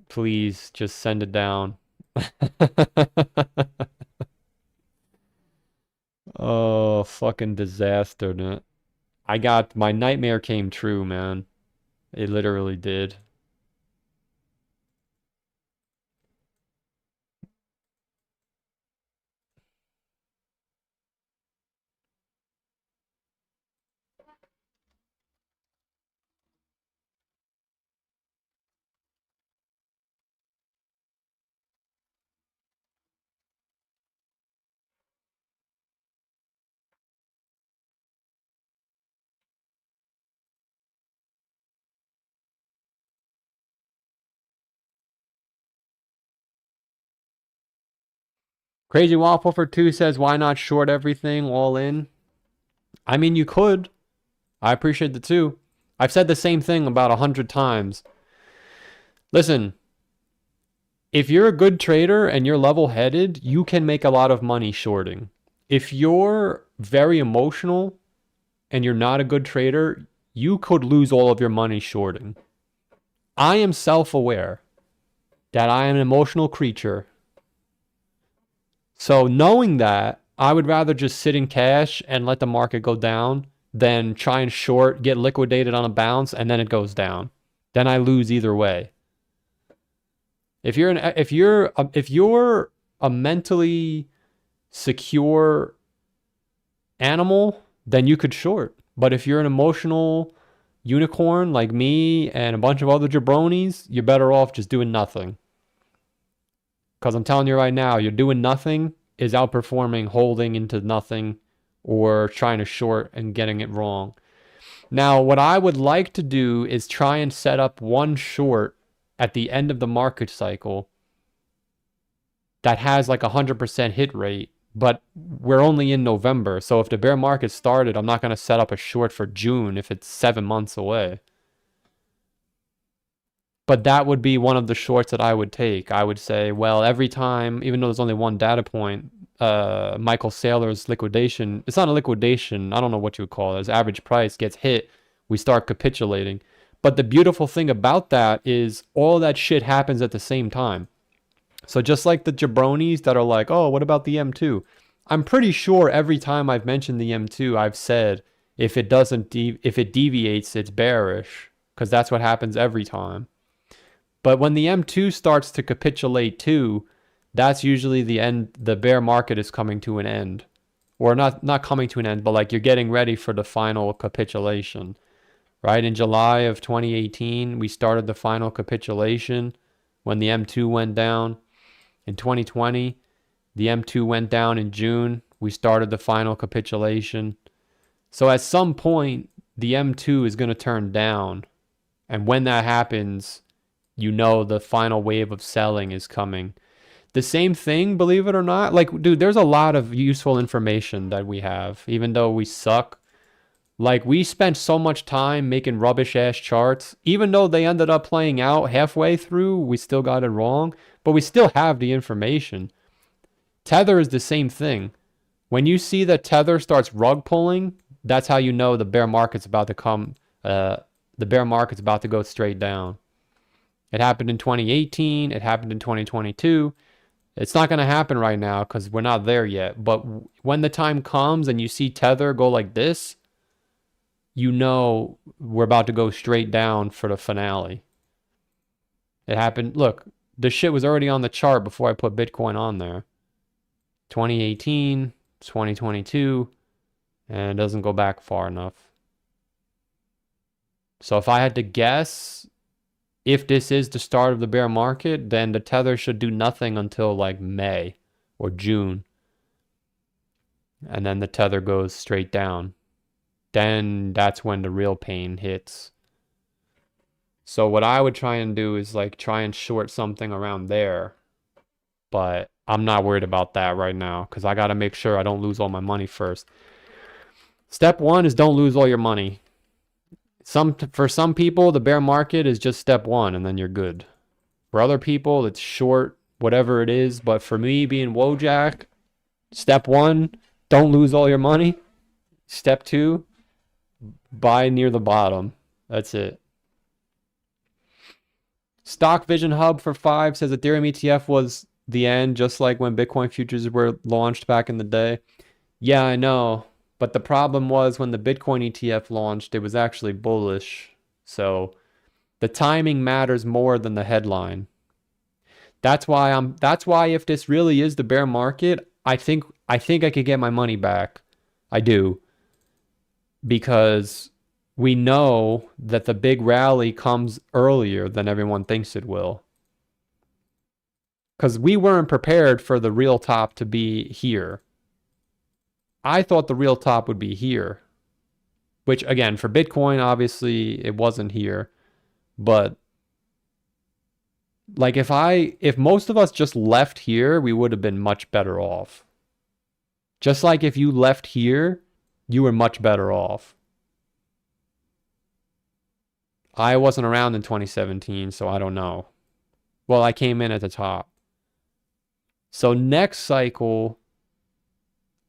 Please, just send it down. Oh, fucking disaster, man. My nightmare came true, man. It literally did. Crazy Waffle for 2 says, why not short everything all in? I mean, you could. I appreciate the 2. I've said the same thing about 100 times. Listen, if you're a good trader and you're level-headed, you can make a lot of money shorting. If you're very emotional and you're not a good trader, you could lose all of your money shorting. I am self-aware that I am an emotional creature. So knowing that, I would rather just sit in cash and let the market go down than try and short, get liquidated on a bounce, and then it goes down. Then I lose either way. If you're a mentally secure animal, then you could short. But if you're an emotional unicorn like me and a bunch of other jabronis, you're better off just doing nothing. Because I'm telling you right now, you're doing nothing is outperforming holding into nothing or trying to short and getting it wrong. Now, what I would like to do is try and set up one short at the end of the market cycle that has like 100% hit rate, but we're only in November. So if the bear market started, I'm not going to set up a short for June if it's 7 months away. But that would be one of the shorts that I would take. I would say, well, every time, even though there's only one data point, Michael Saylor's liquidation, it's not a liquidation, I don't know what you would call it, his average price gets hit, we start capitulating. But the beautiful thing about that is all that shit happens at the same time. So just like the jabronis that are like, oh, what about the M2? I'm pretty sure every time I've mentioned the M2, I've said if it deviates, it's bearish, because that's what happens every time. But when the M2 starts to capitulate too, that's usually the end. The bear market is coming to an end, or not coming to an end, but like you're getting ready for the final capitulation, right? In July of 2018, we started the final capitulation when the M2 went down. In 2020, the M2 went down in June. We started the final capitulation. So at some point, the M2 is going to turn down. And when that happens, you know the final wave of selling is coming. The same thing, believe it or not. Like, dude, there's a lot of useful information that we have, even though we suck. Like, we spent so much time making rubbish-ass charts. Even though they ended up playing out halfway through, we still got it wrong. But we still have the information. Tether is the same thing. When you see that Tether starts rug pulling, that's how you know the bear market's about to come. The bear market's about to go straight down. It happened in 2018. It happened in 2022. It's not going to happen right now because we're not there yet. But when the time comes and you see Tether go like this, you know we're about to go straight down for the finale. It happened. Look, the shit was already on the chart before I put Bitcoin on there. 2018, 2022, and it doesn't go back far enough. So if I had to guess, if this is the start of the bear market, then the Tether should do nothing until like May or June. And then the Tether goes straight down. Then that's when the real pain hits. So what I would try and do is like try and short something around there. But I'm not worried about that right now because I got to make sure I don't lose all my money first. Step one is don't lose all your money. For some people, the bear market is just step one and then you're good. For other people, it's short, whatever it is. But for me, being Wojak, step one, don't lose all your money. Step two, buy near the bottom. That's it. Stock Vision Hub for 5 says Ethereum ETF was the end, just like when Bitcoin futures were launched back in the day. Yeah, I know. But the problem was when the Bitcoin ETF launched, it was actually bullish. So the timing matters more than the headline. That's why if this really is the bear market, I think I could get my money back. I do. Because we know that the big rally comes earlier than everyone thinks it will. Because we weren't prepared for the real top to be here. I thought the real top would be here. Which, again, for Bitcoin, obviously, it wasn't here. But, like, if most of us just left here, we would have been much better off. Just like if you left here, you were much better off. I wasn't around in 2017, so I don't know. Well, I came in at the top. So next cycle,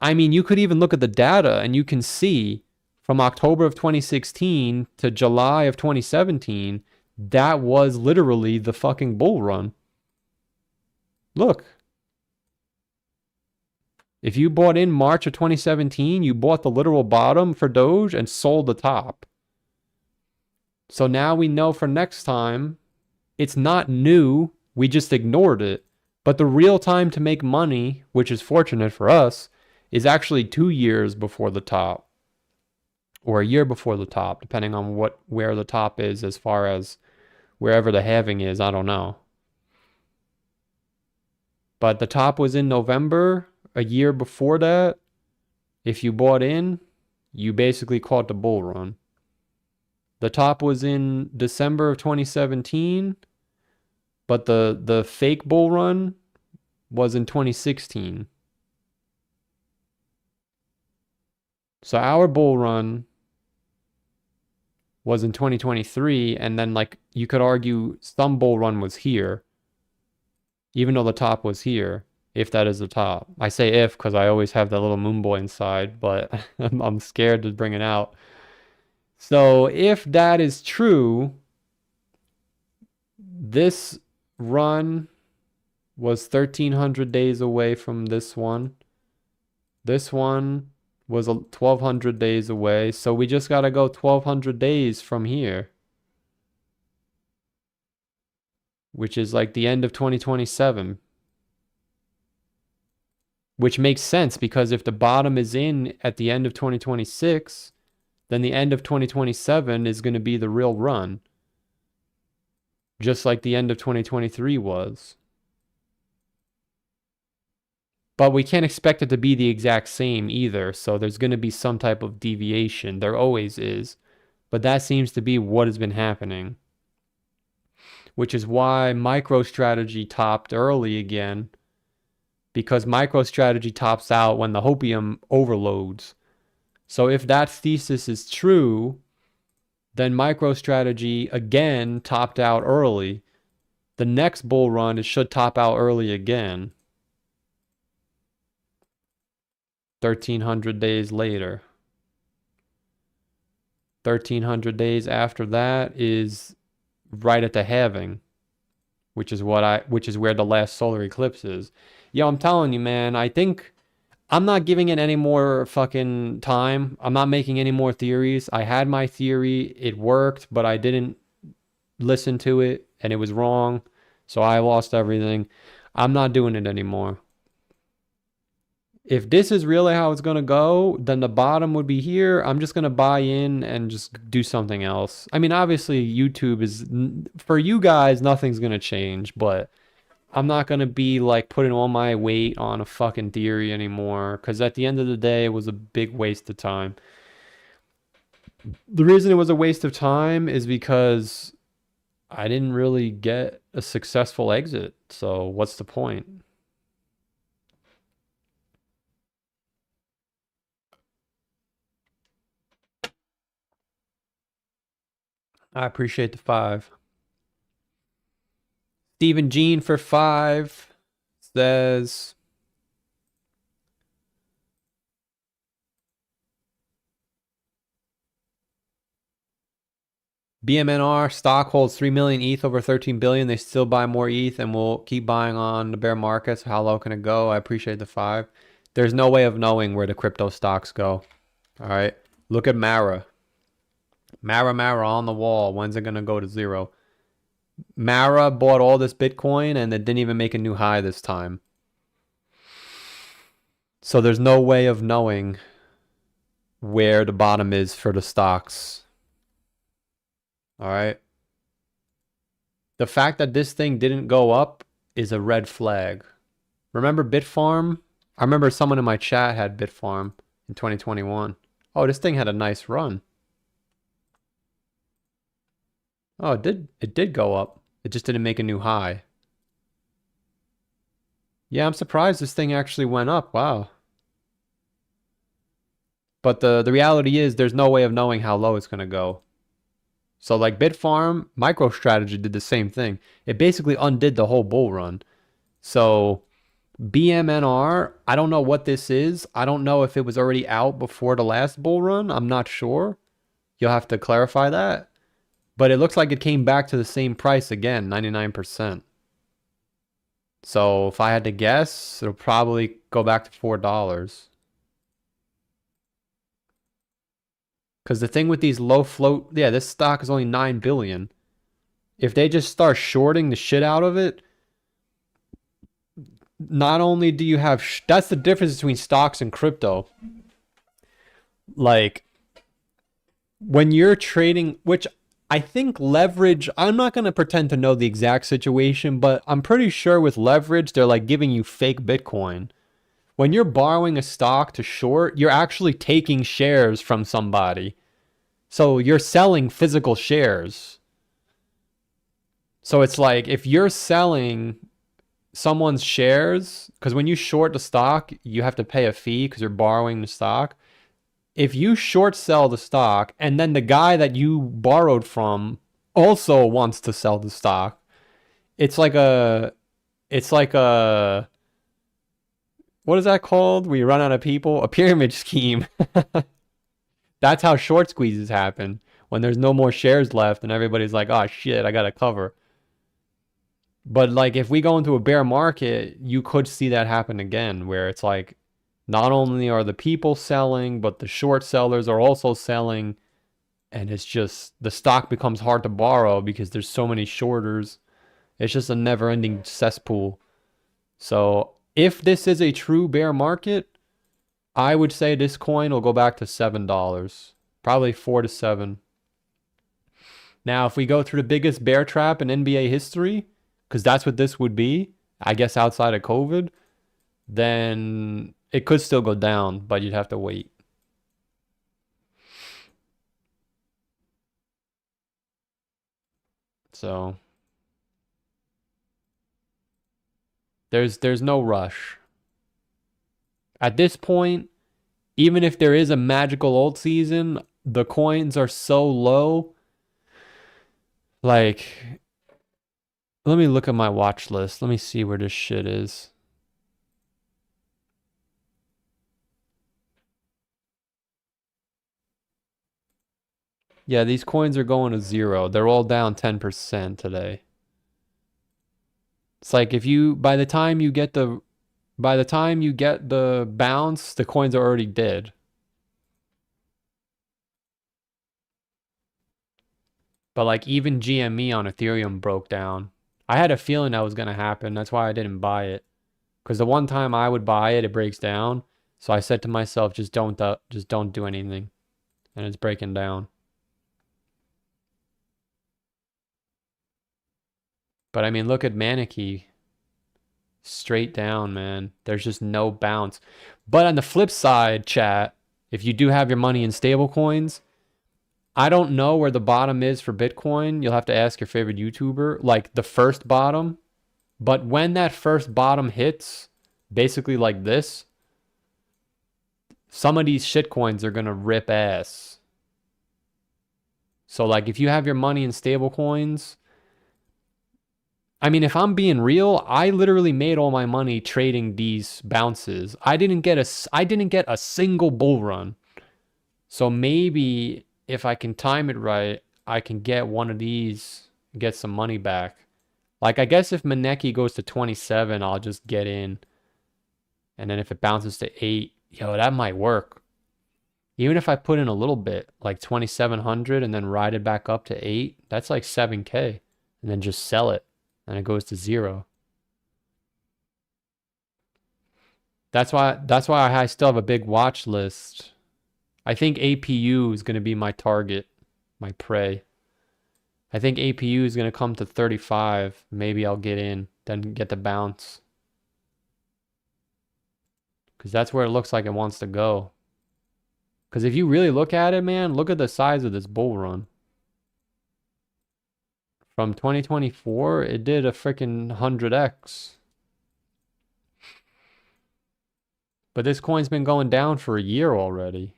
I mean, you could even look at the data and you can see from October of 2016 to July of 2017, that was literally the fucking bull run. Look. If you bought in March of 2017, you bought the literal bottom for Doge and sold the top. So now we know for next time, it's not new. We just ignored it. But the real time to make money, which is fortunate for us, is actually 2 years before the top. Or a year before the top, depending on where the top is as far as wherever the halving is, I don't know. But the top was in November, a year before that. If you bought in, you basically caught the bull run. The top was in December of 2017, but the fake bull run was in 2016. So our bull run was in 2023, and then like you could argue some bull run was here, even though the top was here, if that is the top. I say if because I always have that little moon boy inside, but I'm scared to bring it out. So if that is true, this run was 1,300 days away from this one. This one was 1,200 days away. So we just got to go 1,200 days from here, which is like the end of 2027. Which makes sense because if the bottom is in at the end of 2026, then the end of 2027 is going to be the real run. Just like the end of 2023 was. But we can't expect it to be the exact same either, so there's going to be some type of deviation. There always is. But that seems to be what has been happening. Which is why MicroStrategy topped early again. Because MicroStrategy tops out when the hopium overloads. So if that thesis is true, then MicroStrategy again topped out early. The next bull run, it should top out early again. 1,300 days later. 1,300 days after that is right at the halving, which is where the last solar eclipse is. Yo, I'm telling you, man, I think I'm not giving it any more fucking time. I'm not making any more theories. I had my theory, it worked, but I didn't listen to it and it was wrong. So I lost everything. I'm not doing it anymore. If this is really how it's going to go, then the bottom would be here. I'm just going to buy in and just do something else. I mean, obviously, YouTube is, for you guys, nothing's going to change, but I'm not going to be like putting all my weight on a fucking theory anymore, because at the end of the day, it was a big waste of time. The reason it was a waste of time is because I didn't really get a successful exit. So what's the point? I appreciate the 5. Stephen Jean for 5 says, BMNR stock holds 3 million ETH over 13 billion. They still buy more ETH and will keep buying on the bear market. So how low can it go? I appreciate the 5. There's no way of knowing where the crypto stocks go. All right. Look at Mara. Mara on the wall. When's it going to go to 0? Mara bought all this Bitcoin and it didn't even make a new high this time. So there's no way of knowing where the bottom is for the stocks. All right. The fact that this thing didn't go up is a red flag. Remember Bitfarm? I remember someone in my chat had Bitfarm in 2021. Oh, this thing had a nice run. Oh, it did go up. It just didn't make a new high. Yeah, I'm surprised this thing actually went up. Wow. But the reality is there's no way of knowing how low it's going to go. So like Bitfarm, MicroStrategy did the same thing. It basically undid the whole bull run. So BMNR, I don't know what this is. I don't know if it was already out before the last bull run. I'm not sure. You'll have to clarify that. But it looks like it came back to the same price again, 99%. So if I had to guess, it'll probably go back to $4. Because the thing with these low float, yeah, this stock is only 9 billion. If they just start shorting the shit out of it, not only do you have, that's the difference between stocks and crypto. Like, when you're trading, which I think leverage, I'm not going to pretend to know the exact situation, but I'm pretty sure with leverage, they're like giving you fake Bitcoin. When you're borrowing a stock to short, you're actually taking shares from somebody. So you're selling physical shares. So it's like if you're selling someone's shares, because when you short the stock, you have to pay a fee because you're borrowing the stock. If you short sell the stock and then the guy that you borrowed from also wants to sell the stock, it's like a what is that called? We run out of people? A pyramid scheme. That's how short squeezes happen. When there's no more shares left and everybody's like, oh shit, I got to cover. But like if we go into a bear market, you could see that happen again where it's like not only are the people selling, but the short sellers are also selling. And it's just the stock becomes hard to borrow because there's so many shorters. It's just a never ending cesspool. So if this is a true bear market, I would say this coin will go back to $7. Probably 4 to 7. Now, if we go through the biggest bear trap in NBA history, because that's what this would be, I guess outside of COVID, then it could still go down, but you'd have to wait. So there's no rush. At this point, even if there is a magical old season, the coins are so low. Like, let me look at my watch list. Let me see where this shit is. Yeah, these coins are going to 0. They're all down 10% today. It's like if you, by the time you get the bounce, the coins are already dead. But like even GME on Ethereum broke down. I had a feeling that was going to happen. That's why I didn't buy it. Because the one time I would buy it, it breaks down. So I said to myself, just don't do anything. And it's breaking down. But I mean, look at Maneki. Straight down, man. There's just no bounce. But on the flip side, chat, if you do have your money in stable coins, I don't know where the bottom is for Bitcoin. You'll have to ask your favorite YouTuber, like the first bottom. But when that first bottom hits, basically like this, some of these shit coins are going to rip ass. So like if you have your money in stable coins, I mean, if I'm being real, I literally made all my money trading these bounces. I didn't get a single bull run. So maybe if I can time it right, I can get one of these and get some money back. Like, I guess if Maneki goes to 27, I'll just get in. And then if it bounces to 8, yo, that might work. Even if I put in a little bit, like 2,700 and then ride it back up to 8, that's like 7K. And then just sell it. And it goes to 0. That's why I still have a big watch list. I think APU is going to be my target, my prey. I think APU is going to come to 35. Maybe I'll get in, then get the bounce. Because that's where it looks like it wants to go. Because if you really look at it, man, look at the size of this bull run. From 2024, it did a freaking 100x. But this coin's been going down for a year already.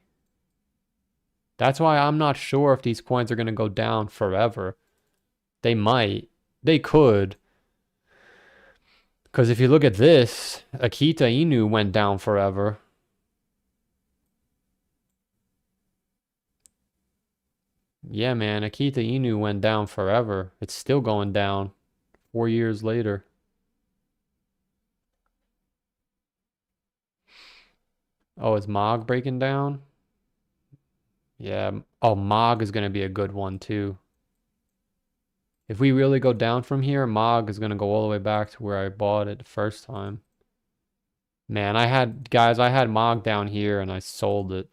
That's why I'm not sure if these coins are going to go down forever. They might. They could. Because if you look at this, Akita Inu went down forever. Yeah, man, Akita Inu went down forever. It's still going down 4 years later. Oh, is Mog breaking down? Yeah. Oh, Mog is going to be a good one too. If we really go down from here, Mog is going to go all the way back to where I bought it the first time. Man, I had Mog down here and I sold it.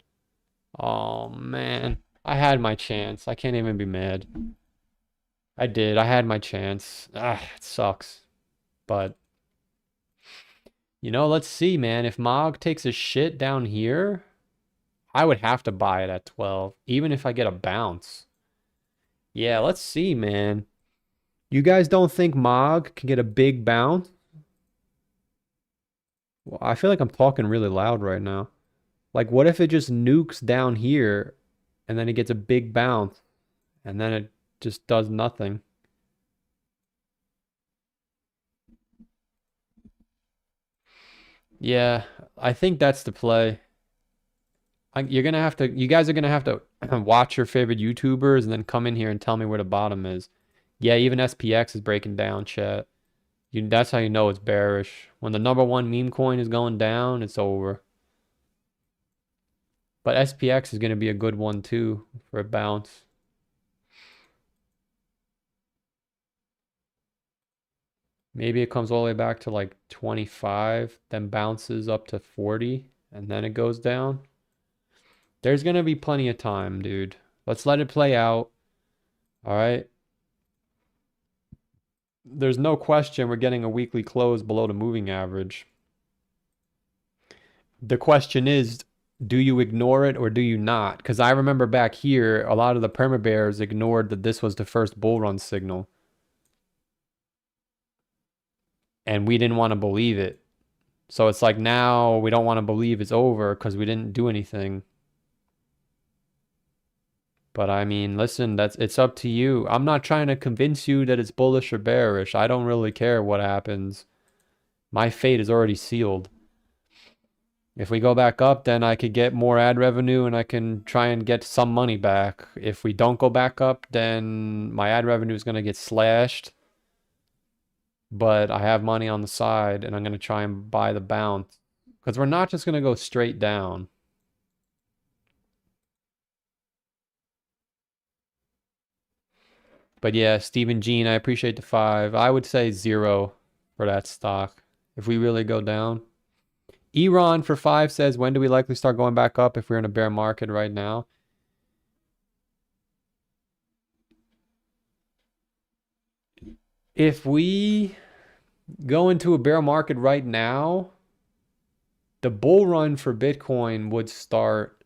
Oh, man. I had my chance. I can't even be mad. I did. I had my chance. Ah, it sucks. But, you know, let's see, man. If Mog takes a shit down here, I would have to buy it at 12, even if I get a bounce. Yeah, let's see, man. You guys don't think Mog can get a big bounce? Well, I feel like I'm talking really loud right now. Like, what if it just nukes down here and then it gets a big bounce and then it just does nothing? Yeah, I think that's the play. You guys are gonna have to watch your favorite YouTubers and then come in here and tell me where the bottom is. Yeah, even SPX is breaking down, chat. That's how you know it's bearish. When the #1 meme coin is going down, it's over. But SPX is going to be a good one too for a bounce. Maybe it comes all the way back to like 25, then bounces up to 40, and then it goes down. There's going to be plenty of time, dude. Let's let it play out. All right. There's no question we're getting a weekly close below the moving average. The question is, do you ignore it or do you not? Because I remember back here, a lot of the perma bears ignored that this was the first bull run signal. And we didn't want to believe it. So it's like now we don't want to believe it's over because we didn't do anything. But I mean, listen, it's up to you. I'm not trying to convince you that it's bullish or bearish. I don't really care what happens. My fate is already sealed. If we go back up, then I could get more ad revenue and I can try and get some money back. If we don't go back up, then my ad revenue is going to get slashed. But I have money on the side and I'm going to try and buy the bounce. Because we're not just going to go straight down. But yeah, Stephen Jean, I appreciate the 5. I would say 0 for that stock if we really go down. Eron for 5 says, when do we likely start going back up if we're in a bear market right now? If we go into a bear market right now, the bull run for Bitcoin would start.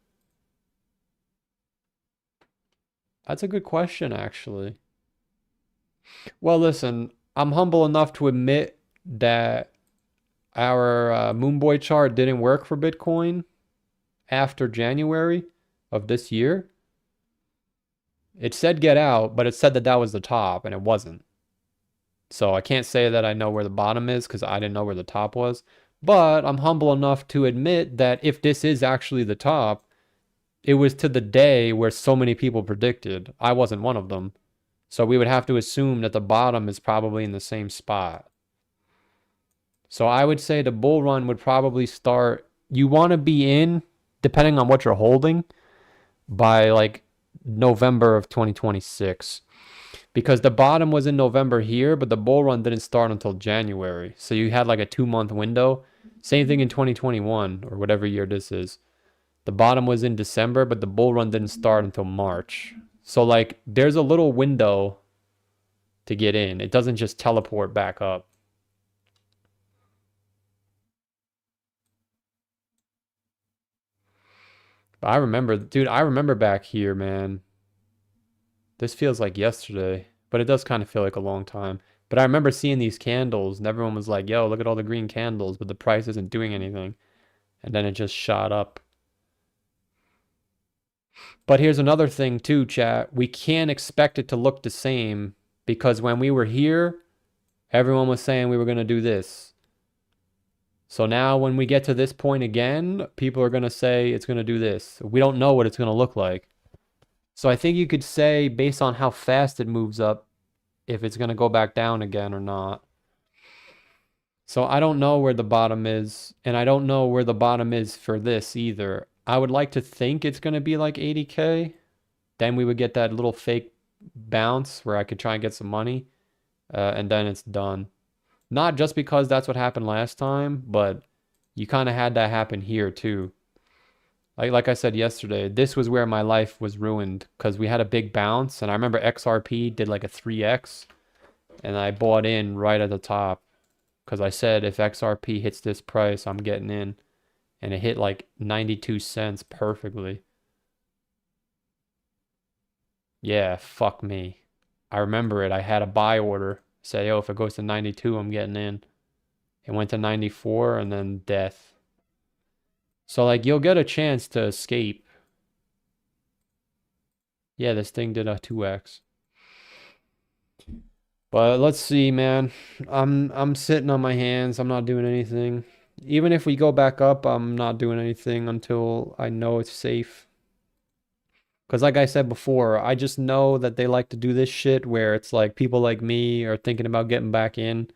That's a good question, actually. Well, listen, I'm humble enough to admit that our Moonboy chart didn't work for Bitcoin after January of this year. It said get out, but it said that was the top, and it wasn't. So I can't say that I know where the bottom is because I didn't know where the top was. But I'm humble enough to admit that if this is actually the top, it was to the day where so many people predicted. I wasn't one of them. So we would have to assume that the bottom is probably in the same spot. So I would say the bull run would probably start. You want to be in, depending on what you're holding, by like November of 2026. Because the bottom was in November here, but the bull run didn't start until January. So you had like a 2-month window. Same thing in 2021 or whatever year this is. The bottom was in December, but the bull run didn't start until March. So like there's a little window to get in. It doesn't just teleport back up. But I remember, dude, I remember back here, man. This feels like yesterday, but it does kind of feel like a long time. But I remember seeing these candles and everyone was like, yo, look at all the green candles, but the price isn't doing anything. And then it just shot up. But here's another thing too, chat. We can't expect it to look the same because when we were here, everyone was saying we were going to do this. So now when we get to this point again, people are going to say it's going to do this. We don't know what it's going to look like. So I think you could say based on how fast it moves up, if it's going to go back down again or not. So I don't know where the bottom is, and I don't know where the bottom is for this either. I would like to think it's going to be like 80K. Then we would get that little fake bounce where I could try and get some money, and then it's done. Not just because that's what happened last time, but you kind of had that happen here too. Like I said yesterday, this was where my life was ruined because we had a big bounce, and I remember XRP did like a 3x, and I bought in right at the top because I said if XRP hits this price, I'm getting in, and it hit like 92 cents perfectly. Yeah, fuck me. I remember it. I had a buy order. Said, yo, if it goes to 92, I'm getting in. It went to 94 and then death. So like you'll get a chance to escape. Yeah, this thing did a 2x. But let's see, man. I'm sitting on my hands. I'm not doing anything. Even if we go back up, I'm not doing anything until I know it's safe. Because like I said before, I just know that they like to do this shit where it's like people like me are thinking about getting back in.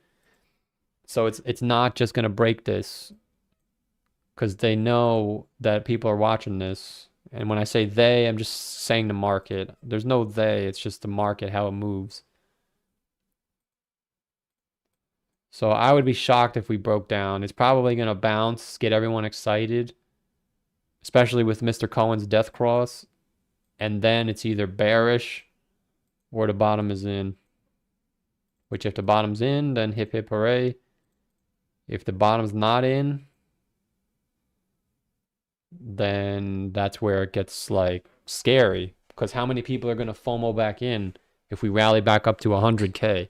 So it's not just going to break this because they know that people are watching this. And when I say they, I'm just saying the market. There's no they, it's just the market, how it moves. So I would be shocked if we broke down. It's probably going to bounce, get everyone excited, especially with Mr. Cohen's death cross. And then it's either bearish or the bottom is in. Which if the bottom's in, then hip hip hooray. If the bottom's not in, then that's where it gets like scary. Because how many people are going to FOMO back in if we rally back up to 100K?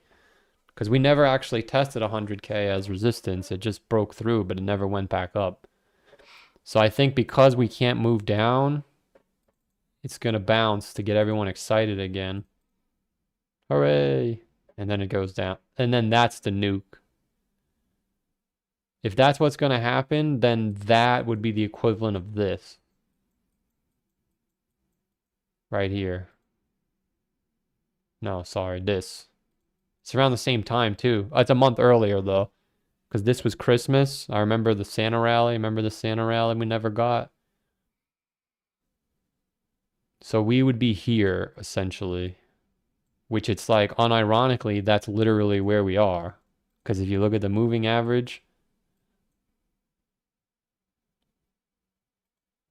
Because we never actually tested 100K as resistance. It just broke through, but it never went back up. So I think because we can't move down, it's going to bounce to get everyone excited again. Hooray! And then it goes down. And then that's the nuke. If that's what's going to happen, then that would be the equivalent of this. Right here. No, sorry, this. It's around the same time, too. It's a month earlier, though. Because this was Christmas. I remember the Santa rally. Remember the Santa rally we never got? So we would be here, essentially. Which it's like, unironically, that's literally where we are. Because if you look at the moving average,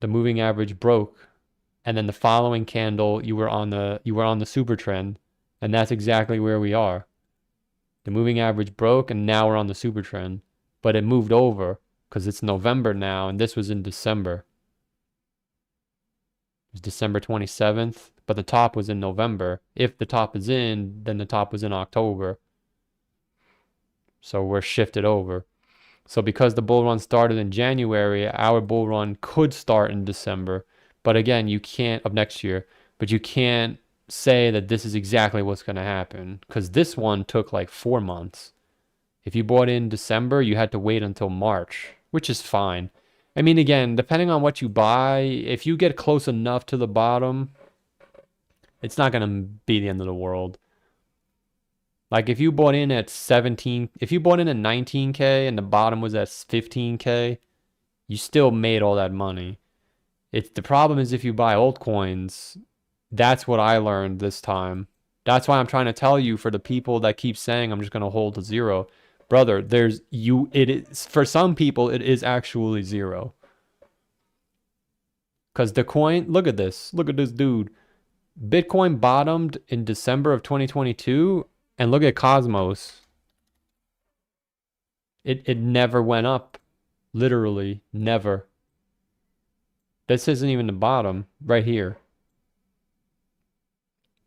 the moving average broke. And then the following candle, you were on the super trend. And that's exactly where we are. The moving average broke, and now we're on the super trend. But it moved over, because it's November now, and this was in December. It was December 27th, but the top was in November. If the top is in, then the top was in October. So we're shifted over. So because the bull run started in January, our bull run could start in December. But again, you can't, of next year, but you can't say that this is exactly what's going to happen. Because this one took like 4 months. If you bought in December, you had to wait until March, which is fine. I mean, again, depending on what you buy, if you get close enough to the bottom, it's not going to be the end of the world. Like if you bought in at 17, if you bought in at 19K and the bottom was at 15K, you still made all that money. It's the problem is if you buy altcoins, that's what I learned this time. That's why I'm trying to tell you for the people that keep saying I'm just going to hold to zero. Brother, it is for some people it is actually zero. Cuz the coin, look at this. Look at this dude. Bitcoin bottomed in December of 2022 and look at Cosmos. It never went up. Literally never. This isn't even the bottom right here.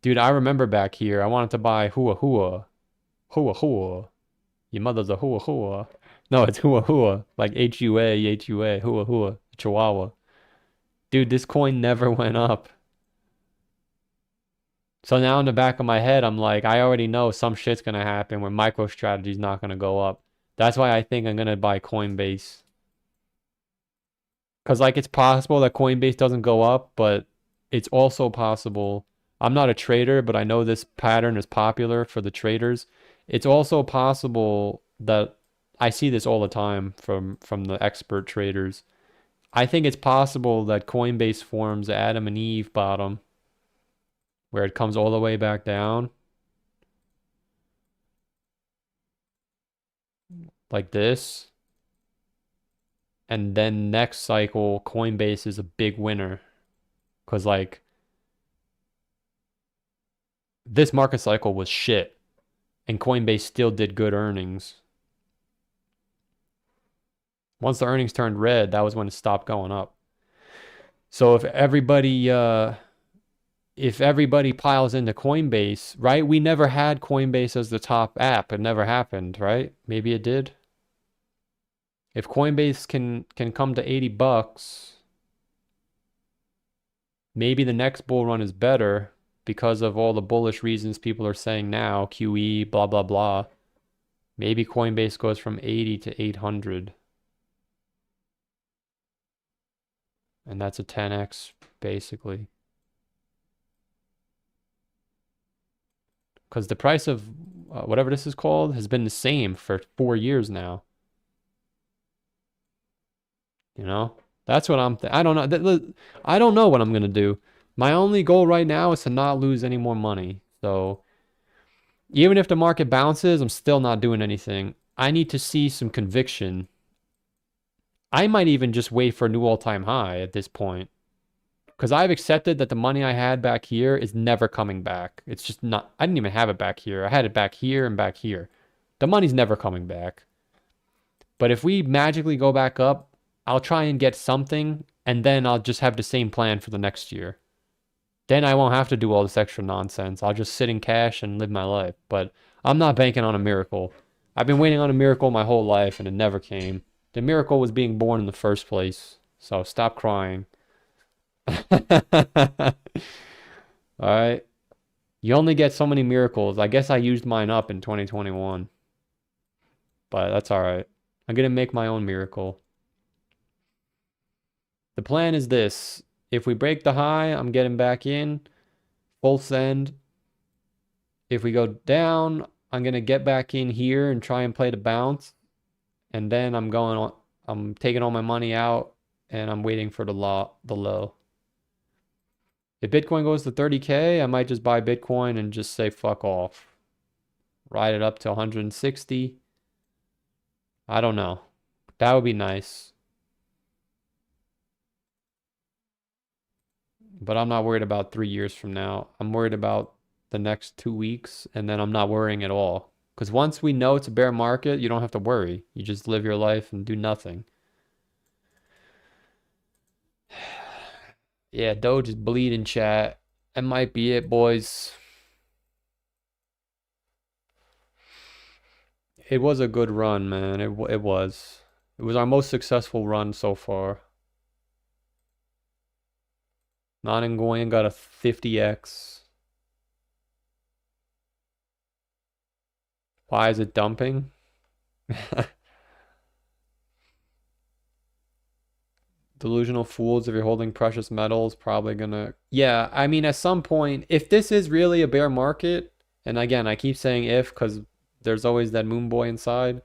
Dude, I remember back here, I wanted to buy Hua Hua. Hua Hua. Your mother's a Hua Hua. No, it's Hua Hua. Like Hua, Hua, Hua Hua, Chihuahua. Dude, this coin never went up. So now in the back of my head, I'm like, I already know some shit's gonna happen where MicroStrategy's not gonna go up. That's why I think I'm gonna buy Coinbase. Because like it's possible that Coinbase doesn't go up, but it's also possible. I'm not a trader, but I know this pattern is popular for the traders. It's also possible that I see this all the time from the expert traders. I think it's possible that Coinbase forms Adam and Eve bottom where it comes all the way back down like this. And then next cycle, Coinbase is a big winner. Because like this market cycle was shit. And Coinbase still did good earnings. Once the earnings turned red, that was when it stopped going up. So if everybody piles into Coinbase, right? We never had Coinbase as the top app. It never happened, right? Maybe it did. If Coinbase can come to 80 bucks, maybe the next bull run is better because of all the bullish reasons people are saying now, QE, blah blah blah. Maybe Coinbase goes from 80 to 800. And that's a 10x basically. Because the price of whatever this is called has been the same for 4 years now. You know, that's what I don't know. I don't know what I'm gonna do. My only goal right now is to not lose any more money. So even if the market bounces, I'm still not doing anything. I need to see some conviction. I might even just wait for a new all-time high at this point. Because I've accepted that the money I had back here is never coming back. It's just not, I didn't even have it back here. I had it back here and back here. The money's never coming back. But if we magically go back up, I'll try and get something, and then I'll just have the same plan for the next year. Then I won't have to do all this extra nonsense. I'll just sit in cash and live my life. But I'm not banking on a miracle. I've been waiting on a miracle my whole life, and it never came. The miracle was being born in the first place. So stop crying. All right. You only get so many miracles. I guess I used mine up in 2021. But that's all right. I'm going to make my own miracle. The plan is this. If we break the high, I'm getting back in. Full send. If we go down, I'm going to get back in here and try and play the bounce. And then I'm taking all my money out and I'm waiting for the low. If Bitcoin goes to 30K, I might just buy Bitcoin and just say fuck off. Ride it up to 160. I don't know. That would be nice. But I'm not worried about 3 years from now. I'm worried about the next 2 weeks, and then I'm not worrying at all. Because once we know it's a bear market, you don't have to worry. You just live your life and do nothing. Yeah, Doge is bleeding, chat. That might be it, boys. It was a good run, man. It was. It was our most successful run so far. Non-Ngoyan got a 50x. Why is it dumping? Delusional fools, if you're holding precious metals, probably gonna. Yeah, I mean, at some point, if this is really a bear market, and again, I keep saying if because there's always that moon boy inside.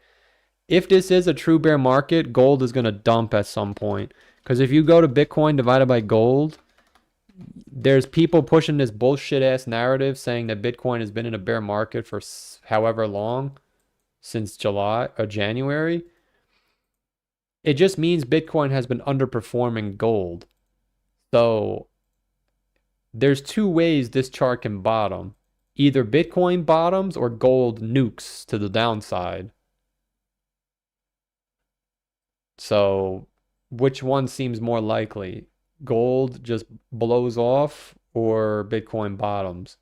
If this is a true bear market, gold is gonna dump at some point. Because if you go to Bitcoin divided by gold, there's people pushing this bullshit ass narrative saying that Bitcoin has been in a bear market for however long, since July or January. It just means Bitcoin has been underperforming gold. So there's two ways this chart can bottom. Either Bitcoin bottoms or gold nukes to the downside. So which one seems more likely? Gold just blows off or Bitcoin bottoms?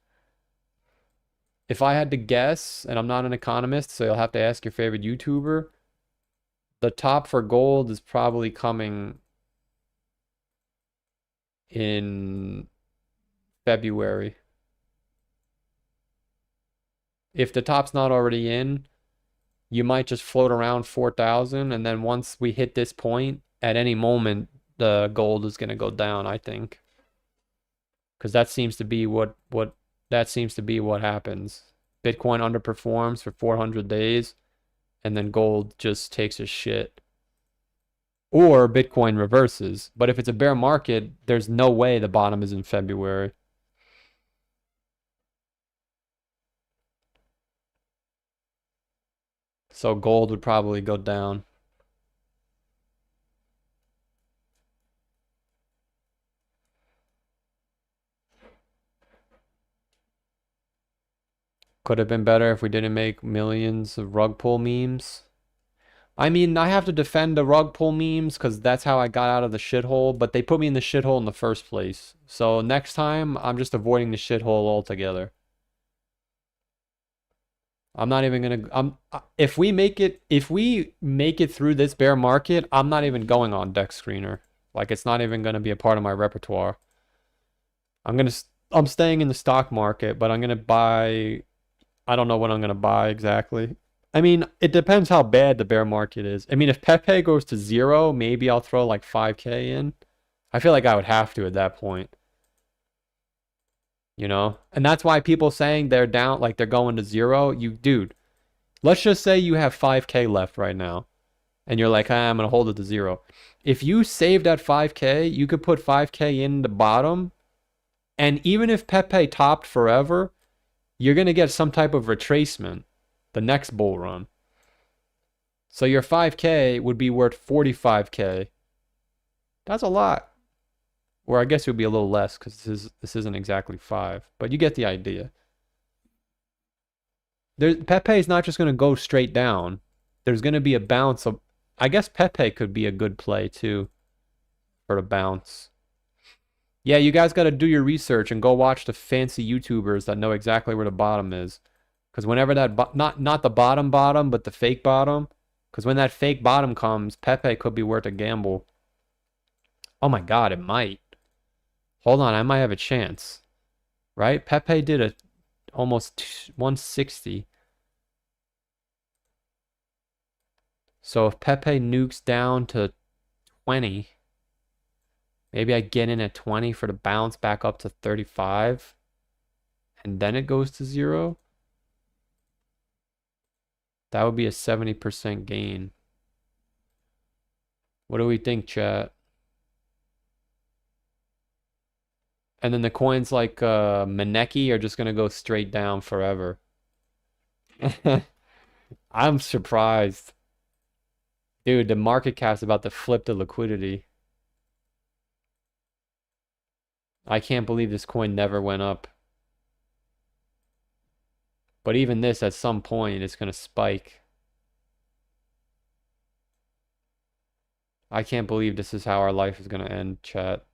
If I had to guess, and I'm not an economist, so you'll have to ask your favorite YouTuber, the top for gold is probably coming in February. If the top's not already in, you might just float around 4,000, and then once we hit this point, at any moment, the gold is going to go down, I think. Because that seems to be what happens. Bitcoin underperforms for 400 days, and then gold just takes a shit. Or Bitcoin reverses. But if it's a bear market, there's no way the bottom is in February. So gold would probably go down. Could have been better if we didn't make millions of rug pull memes. I mean, I have to defend the rug pull memes because that's how I got out of the shithole, but they put me in the shithole in the first place. So next time, I'm just avoiding the shithole altogether. I'm not even gonna. If we make it through this bear market, I'm not even going on Deck Screener. Like it's not even gonna be a part of my repertoire. I'm staying in the stock market, but I'm gonna buy. I don't know what I'm gonna buy exactly. I mean, it depends how bad the bear market is. I mean, if Pepe goes to zero, maybe I'll throw like 5K in. I feel like I would have to at that point, you know? And that's why people saying they're down, like they're going to zero. Dude, let's just say you have 5K left right now, and you're like, I'm gonna hold it to zero. If you saved at 5K, you could put 5K in the bottom, and even if Pepe topped forever, you're gonna get some type of retracement the next bull run. So your 5K would be worth 45K. That's a lot. Or I guess it would be a little less because this isn't exactly 5, but you get the idea. Pepe is not just going to go straight down. There's going to be a bounce of. I guess Pepe could be a good play too for the bounce. Yeah, you guys got to do your research and go watch the fancy YouTubers that know exactly where the bottom is. Because whenever that not the bottom, but the fake bottom. Because when that fake bottom comes, Pepe could be worth a gamble. Oh my God, it might. Hold on, I might have a chance. Right? Pepe did a almost 160. So if Pepe nukes down to 20, maybe I get in at 20 for the bounce back up to 35. And then it goes to zero. That would be a 70% gain. What do we think, chat? And then the coins like Maneki are just going to go straight down forever. I'm surprised. Dude, the market cap's about to flip the liquidity. I can't believe this coin never went up. But even this, at some point, it's going to spike. I can't believe this is how our life is going to end, chat.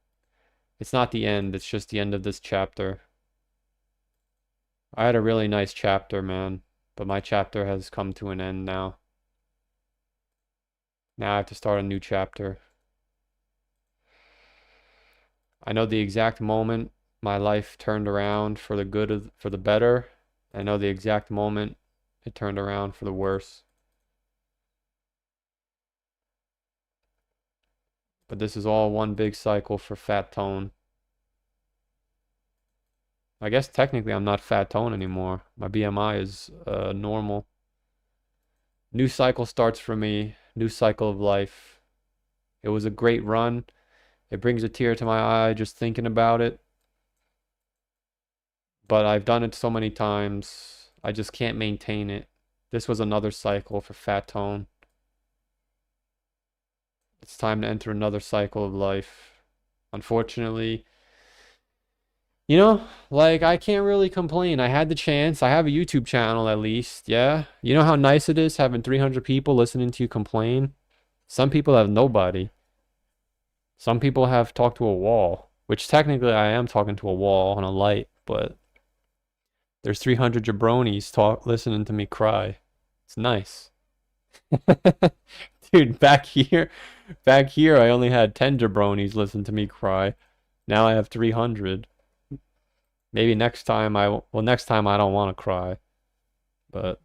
It's not the end, it's just the end of this chapter. I had a really nice chapter, man. But my chapter has come to an end now. Now I have to start a new chapter. I know the exact moment my life turned around for the good, for the better. I know the exact moment it turned around for the worse. But this is all one big cycle for fat tone. I guess technically I'm not fat tone anymore. My BMI is normal. New cycle starts for me. New cycle of life. It was a great run. It brings a tear to my eye just thinking about it. But I've done it so many times. I just can't maintain it. This was another cycle for fat tone. It's time to enter another cycle of life. Unfortunately, you know, like I can't really complain. I had the chance. I have a YouTube channel at least. Yeah. You know how nice it is having 300 people listening to you complain? Some people have nobody. Some people have talked to a wall, which technically I am talking to a wall on a light, but there's 300 jabronis listening to me cry. It's nice. Dude, back here I only had 10 jabronis listen to me cry. Now I have 300. Maybe next time next time I don't want to cry. But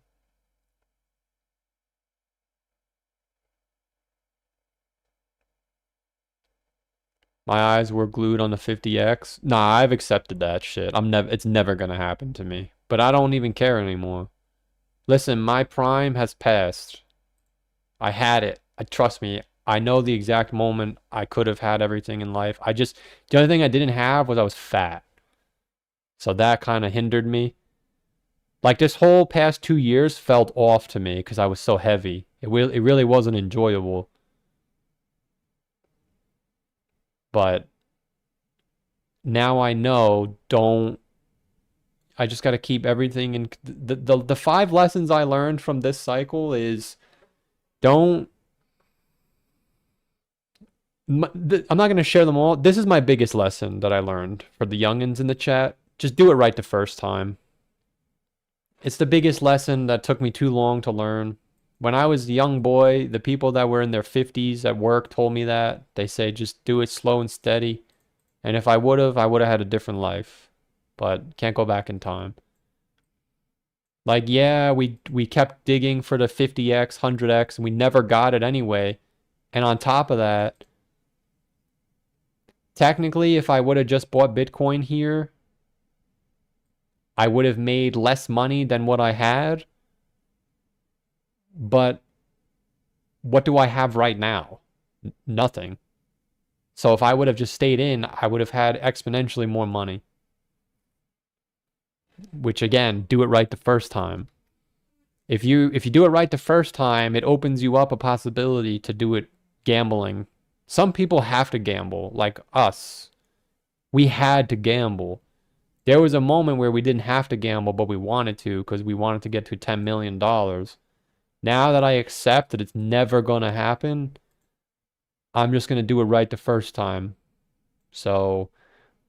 my eyes were glued on the 50x. Nah, I've accepted that shit. It's never gonna happen to me. But I don't even care anymore. Listen, my prime has passed. I had it. Trust me, I know the exact moment I could have had everything in life. The only thing I didn't have was I was fat. So that kind of hindered me. Like this whole past 2 years felt off to me because I was so heavy. It really wasn't enjoyable. But now I know, I just got to keep everything in the 5 lessons I learned from this cycle is don't I'm not going to share them all. This is my biggest lesson that I learned for the youngins in the chat. Just do it right the first time. It's the biggest lesson that took me too long to learn. When I was a young boy, the people that were in their 50s at work told me that. They say just do it slow and steady. And if I would have had a different life. But can't go back in time. Like, yeah, we kept digging for the 50x, 100x, and we never got it anyway. And on top of that, technically, if I would have just bought Bitcoin here, I would have made less money than what I had. But what do I have right now? Nothing. So if I would have just stayed in, I would have had exponentially more money. Which again, do it right the first time. If you do it right the first time, it opens you up a possibility to do it gambling. Some people have to gamble, like us. We had to gamble. There was a moment where we didn't have to gamble, but we wanted to because we wanted to get to $10 million. Now that I accept that it's never going to happen, I'm just going to do it right the first time. So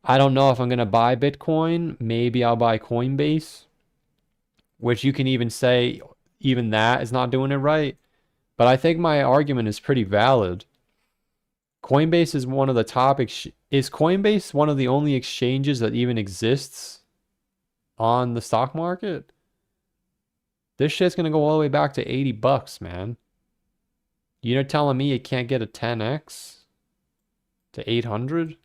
I don't know if I'm going to buy Bitcoin. Maybe I'll buy Coinbase, which you can even say even that is not doing it right. But I think my argument is pretty valid. Coinbase is one of the top is Coinbase one of the only exchanges that even exists on the stock market? This shit's gonna go all the way back to $80, man. You're telling me it can't get a 10x to 800?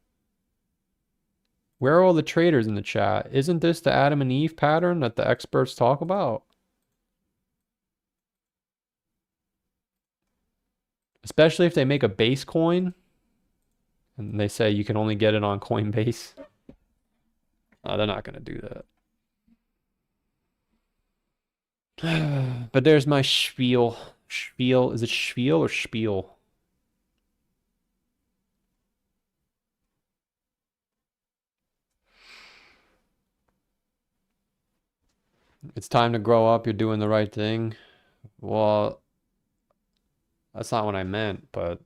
Where are all the traders in the chat? Isn't this the Adam and Eve pattern that the experts talk about? Especially if they make a base coin and they say you can only get it on Coinbase. They're not going to do that. But there's my spiel. Spiel. Is it spiel or spiel? It's time to grow up. You're doing the right thing. Well, that's not what I meant, but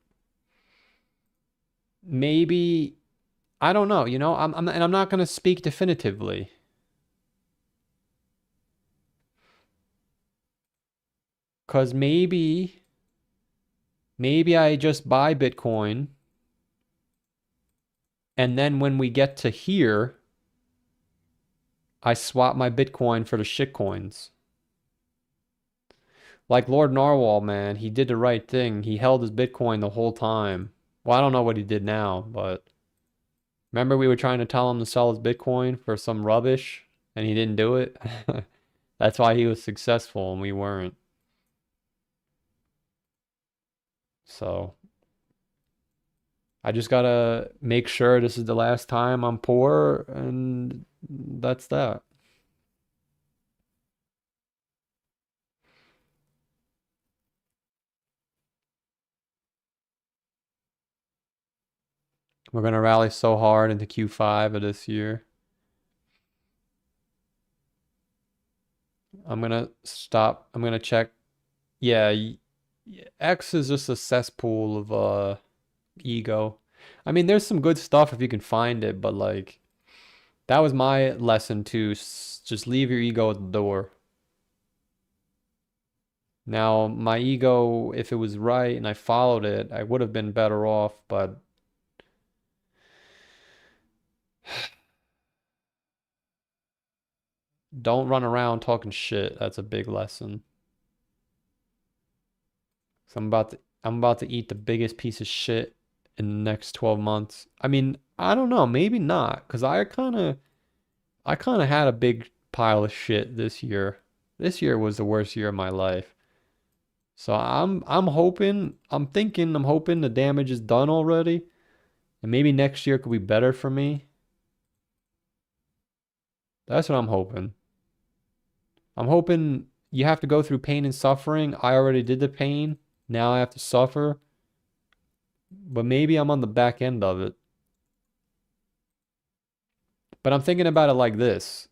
maybe I don't know. I'm not going to speak definitively. Because maybe I just buy Bitcoin. And then when we get to here, I swap my Bitcoin for the shitcoins. Like Lord Narwhal, man, he did the right thing. He held his Bitcoin the whole time. Well, I don't know what he did now, but remember we were trying to tell him to sell his Bitcoin for some rubbish and he didn't do it? That's why he was successful and we weren't. So I just gotta make sure this is the last time I'm poor, and that's that. We're gonna rally so hard into Q5 of this year. I'm gonna stop. I'm gonna check. Yeah, X is just a cesspool of ego. I mean, there's some good stuff if you can find it, but like that was my lesson too. Just leave your ego at the door. Now, my ego, if it was right and I followed it, I would have been better off, but don't run around talking shit. That's a big lesson. So I'm about to eat the biggest piece of shit in the next 12 months. I mean, I don't know, maybe not, because I kind of had a big pile of shit this year. This year was the worst year of my life. So I'm hoping the damage is done already. And maybe next year could be better for me. That's what I'm hoping. I'm hoping you have to go through pain and suffering. I already did the pain. Now I have to suffer. But maybe I'm on the back end of it. But I'm thinking about it like this.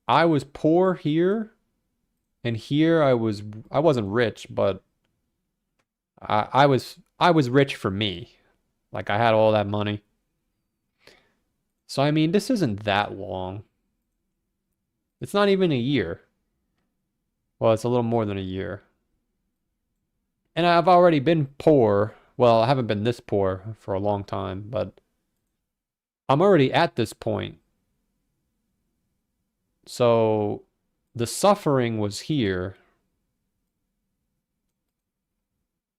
I was poor here, and here I wasn't rich, but I was rich for me. Like I had all that money. So I mean, this isn't that long. It's not even a year. Well, it's a little more than a year. And I've already been poor. Well, I haven't been this poor for a long time, but I'm already at this point. So the suffering was here.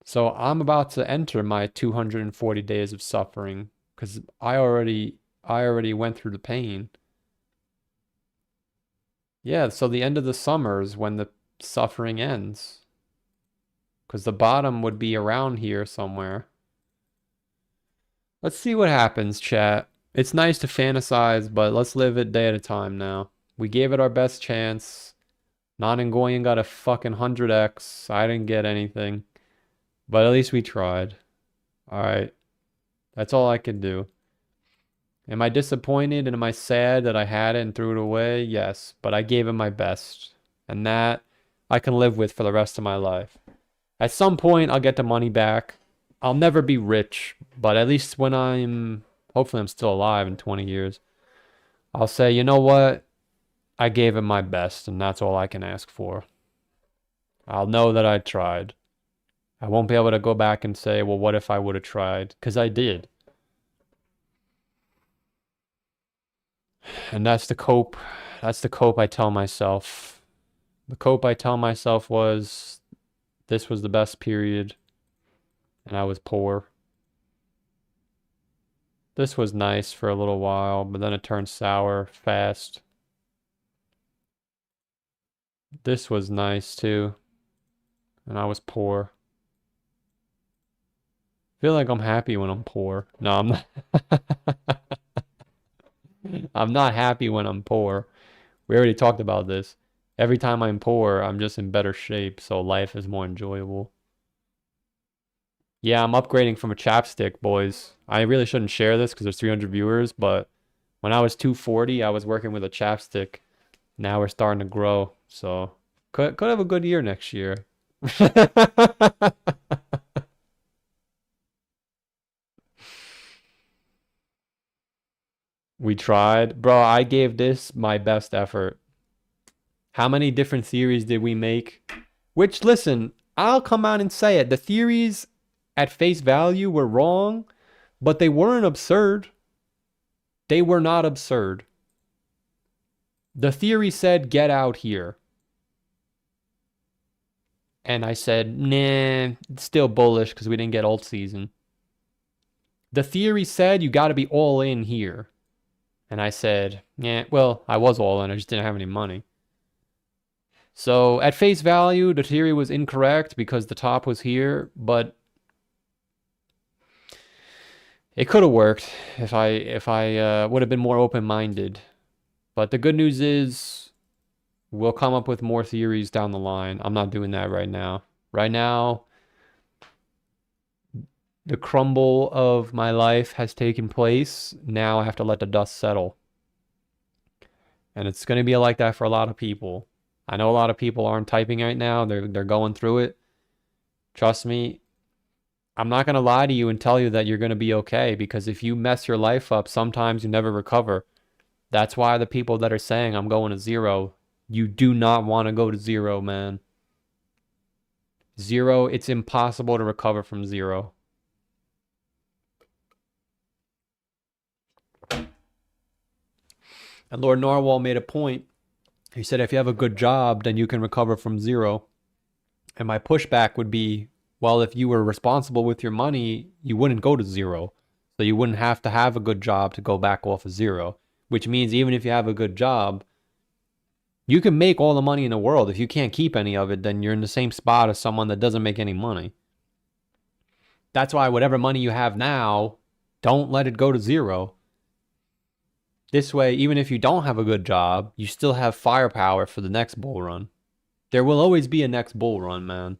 So I'm about to enter my 240 days of suffering because I already went through the pain. Yeah, so the end of the summer is when the suffering ends. Because the bottom would be around here somewhere. Let's see what happens, chat. It's nice to fantasize, but let's live it day at a time now. We gave it our best chance. Nanangoyan got a fucking 100x. I didn't get anything. But at least we tried. Alright. That's all I can do. Am I disappointed and am I sad that I had it and threw it away? Yes, but I gave it my best. And that I can live with for the rest of my life. At some point, I'll get the money back. I'll never be rich, but at least hopefully I'm still alive in 20 years, I'll say, you know what? I gave it my best, and that's all I can ask for. I'll know that I tried. I won't be able to go back and say, well, what if I would have tried? Because I did. And that's the cope. That's the cope I tell myself. The cope I tell myself was this was the best period, and I was poor. This was nice for a little while, but then it turned sour fast. This was nice too, and I was poor. I feel like I'm happy when I'm poor. No, I'm not. I'm not happy when I'm poor. We already talked about this. Every time I'm poor, I'm just in better shape, so life is more enjoyable. Yeah, I'm upgrading from a chapstick, boys. I really shouldn't share this because there's 300 viewers, but when I was 240, I was working with a chapstick. Now we're starting to grow, so could have a good year next year. We tried. Bro, I gave this my best effort. How many different theories did we make? Which, listen, I'll come out and say it. The theories at face value were wrong, but they weren't absurd. They were not absurd. The theory said, get out here. And I said, nah, it's still bullish because we didn't get alt season. The theory said you got to be all in here. And I said, yeah, well, I was all in. I just didn't have any money. So at face value, the theory was incorrect because the top was here, but it could have worked if I would have been more open-minded. But the good news is we'll come up with more theories down the line. I'm not doing that right now. Right now, the crumble of my life has taken place. Now I have to let the dust settle. And it's going to be like that for a lot of people. I know a lot of people aren't typing right now. They're going through it. Trust me, I'm not going to lie to you and tell you that you're going to be okay, because if you mess your life up, sometimes you never recover. That's why the people that are saying I'm going to zero, you do not want to go to zero, man. Zero, it's impossible to recover from zero. And Lord Narwhal made a point. He said, if you have a good job, then you can recover from zero. And my pushback would be, well, if you were responsible with your money, you wouldn't go to zero. So you wouldn't have to have a good job to go back off of zero, which means even if you have a good job, you can make all the money in the world. If you can't keep any of it, then you're in the same spot as someone that doesn't make any money. That's why whatever money you have now, don't let it go to zero. This way, even if you don't have a good job, you still have firepower for the next bull run. There will always be a next bull run, man.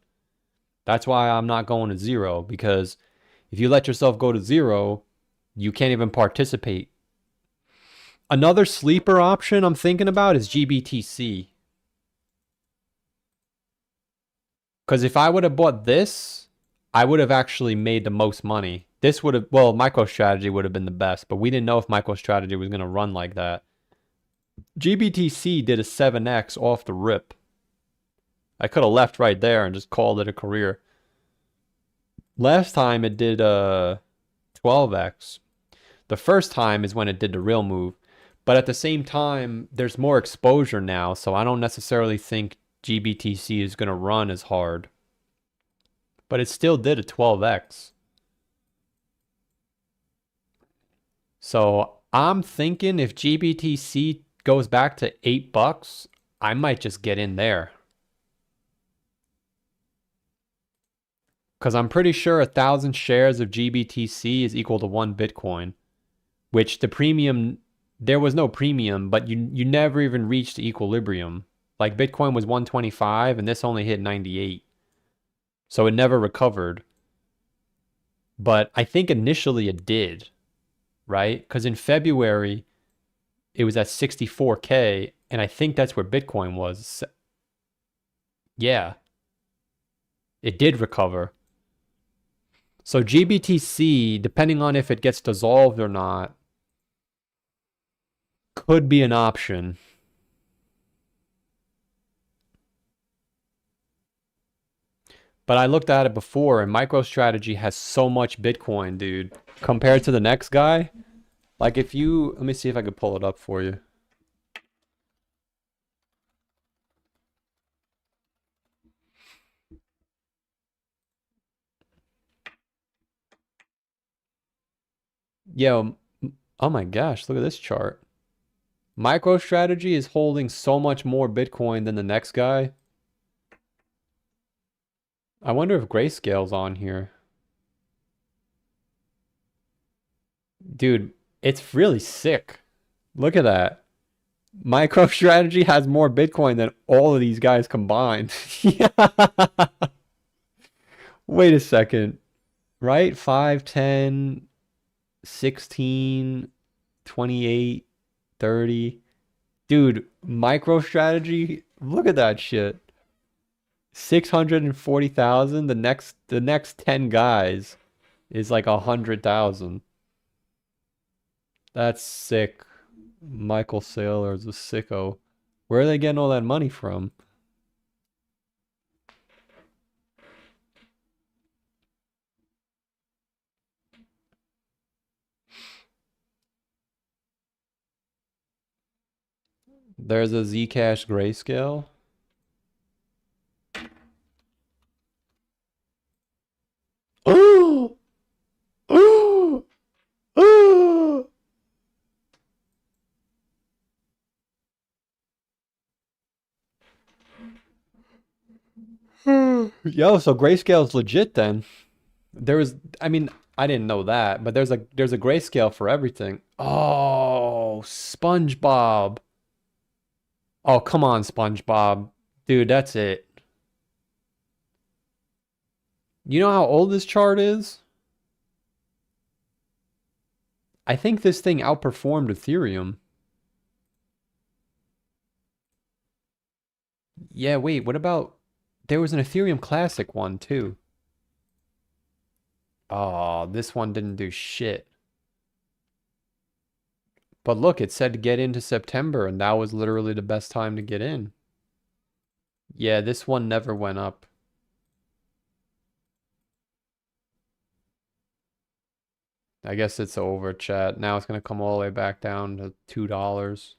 That's why I'm not going to zero, because if you let yourself go to zero, you can't even participate. Another sleeper option I'm thinking about is GBTC. Because if I would have bought this, I would have actually made the most money. This would have, well, MicroStrategy would have been the best, but we didn't know if MicroStrategy was going to run like that. GBTC did a 7x off the rip. I could have left right there and just called it a career. Last time it did 12x. The first time is when it did the real move. But at the same time, there's more exposure now, so I don't necessarily think GBTC is going to run as hard. But it still did a 12x. So I'm thinking if GBTC goes back to $8, I might just get in there. Because I'm pretty sure 1,000 shares of GBTC is equal to 1 Bitcoin. Which the premium, there was no premium, but you never even reached equilibrium. Like Bitcoin was 125 and this only hit 98. So it never recovered. But I think initially it did, right? Because in February, it was at 64K, and I think that's where Bitcoin was. Yeah, it did recover. So GBTC, depending on if it gets dissolved or not, could be an option. But I looked at it before, and MicroStrategy has so much Bitcoin, dude. Compared to the next guy, like if you, let me see if I could pull it up for you. Yo, oh my gosh, look at this chart. MicroStrategy is holding so much more Bitcoin than the next guy. I wonder if Grayscale's on here. Dude, it's really sick. Look at that. MicroStrategy has more Bitcoin than all of these guys combined. Yeah. Wait a second. Right? 5, 10, 16, 28, 30. Dude, MicroStrategy, look at that shit. 640,000. The next 10 guys is like 100,000. That's sick. Michael Saylor's a sicko. Where are they getting all that money from? There's a Zcash Grayscale. Yo, so grayscale's legit then. I mean, I didn't know that, but there's a grayscale for everything. Oh, SpongeBob. Oh, come on, SpongeBob. Dude, that's it. You know how old this chart is? I think this thing outperformed Ethereum. Yeah, wait, what about there was an Ethereum Classic one too. Oh, this one didn't do shit. But look, it said to get into September, and that was literally the best time to get in. Yeah, this one never went up. I guess it's over, chat. Now it's gonna come all the way back down to $2.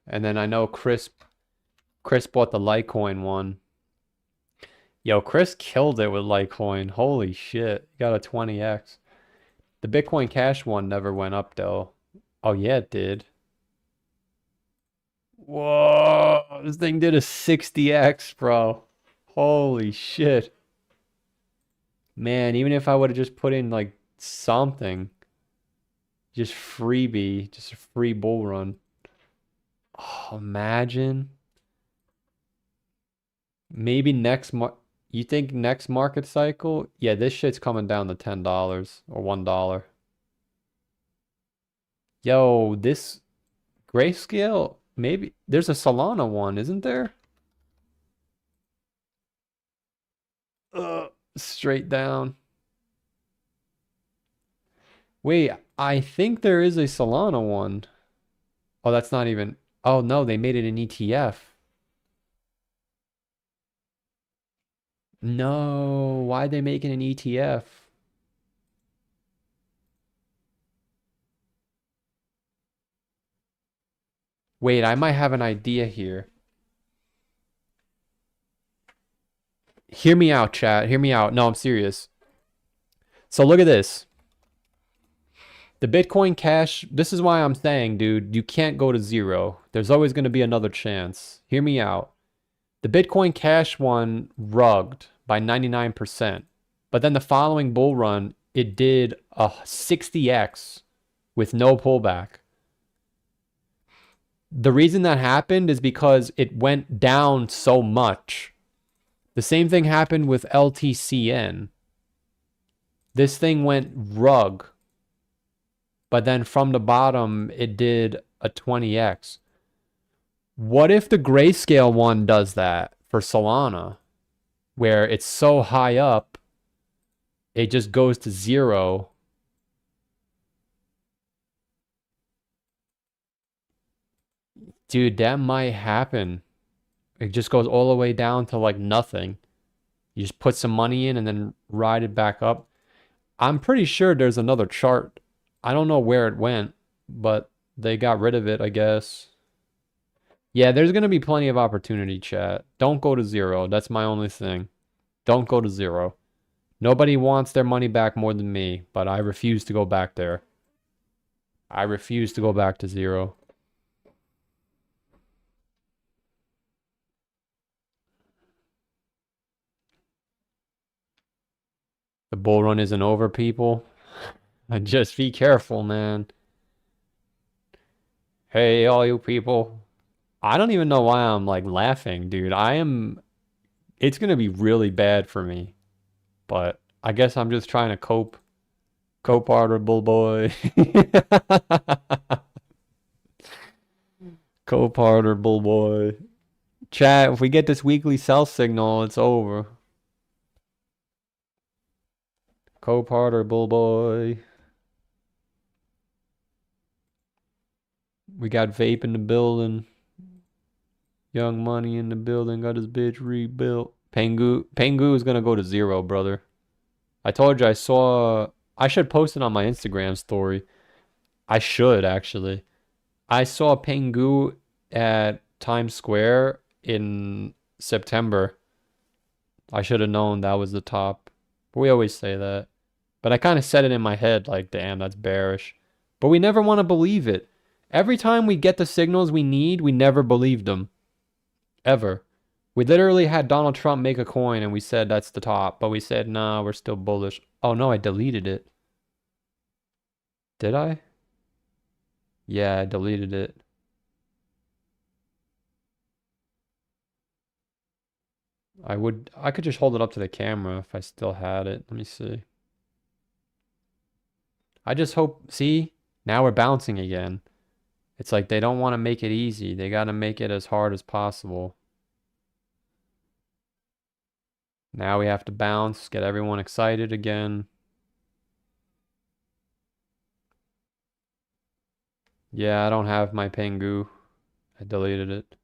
And then I know Chris bought the Litecoin one. Yo, Chris killed it with Litecoin. Holy shit. Got a 20x. The Bitcoin Cash one never went up though. Oh yeah, it did. Whoa, this thing did a 60x, bro. Holy shit. Man, even if I would have just put in like something, just freebie, just a free bull run. Oh, imagine. Maybe you think next market cycle? Yeah, this shit's coming down to $10 or $1. Yo, this grayscale, maybe there's a Solana one, isn't there? Straight down. Wait, I think there is a Solana one. Oh, that's not even. Oh no, they made it an ETF. No, why they making an ETF? Wait, I might have an idea here. Hear me out, chat. Hear me out. No, I'm serious. So look at this. The Bitcoin Cash, this is why I'm saying, dude, you can't go to zero. There's always going to be another chance. Hear me out. The Bitcoin Cash one rugged by 99%. But then the following bull run, it did a 60x with no pullback. The reason that happened is because it went down so much. The same thing happened with LTCN. This thing went rug. But then from the bottom, it did a 20x. What if the grayscale one does that for Solana? Where it's so high up, it just goes to zero. Dude, that might happen. It just goes all the way down to like nothing. You just put some money in and then ride it back up. I'm pretty sure there's another chart. I don't know where it went, but they got rid of it, I guess. Yeah, there's going to be plenty of opportunity, chat. Don't go to zero. That's my only thing. Don't go to zero. Nobody wants their money back more than me, but I refuse to go back there. I refuse to go back to zero. The bull run isn't over, people. Just be careful, man. Hey, all you people. I don't even know why I'm like laughing, dude. It's gonna be really bad for me. But I guess I'm just trying to cope. Cope harder, bull boy. Cope harder, bull boy. Chat, if we get this weekly sell signal, it's over. Cope harder, bull boy. We got Vape in the building. Young Money in the building. Got his bitch rebuilt. Pengu is gonna go to zero, brother. I told you I should post it on my Instagram story. I should actually. I saw Pengu at Times Square in September. I should have known that was the top. But we always say that. But I kind of said it in my head like, damn, that's bearish. But we never want to believe it. Every time we get the signals we need, we never believed them. Ever. We literally had Donald Trump make a coin and we said that's the top, but we said, nah, we're still bullish. Oh no, I deleted it. Did I? Yeah, I deleted it. I could just hold it up to the camera if I still had it. Let me see. I just hope, see, now we're bouncing again. It's like they don't want to make it easy. They got to make it as hard as possible. Now we have to bounce, get everyone excited again. Yeah, I don't have my Pengu. I deleted it.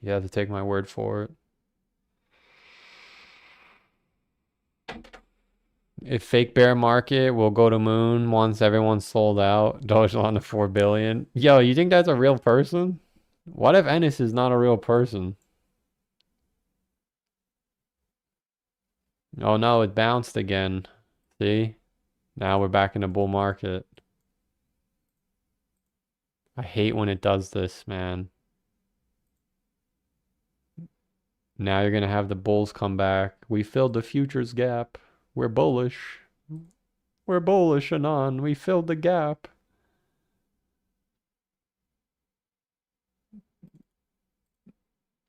You have to take my word for it. If fake bear market will go to moon once everyone's sold out, Dogelon to 4 billion. Yo, you think that's a real person? What if Ennis is not a real person? Oh no, it bounced again. See? Now we're back in the bull market. I hate when it does this, man. Now you're gonna have the bulls come back. We filled the futures gap. We're bullish. We're bullish, Anon. We filled the gap.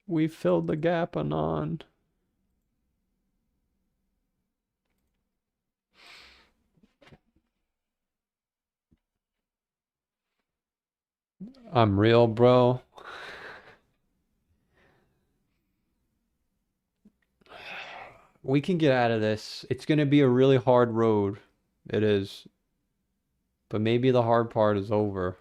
We filled the gap, Anon. I'm real, bro. We can get out of this. It's gonna be a really hard road. It is. But maybe the hard part is over.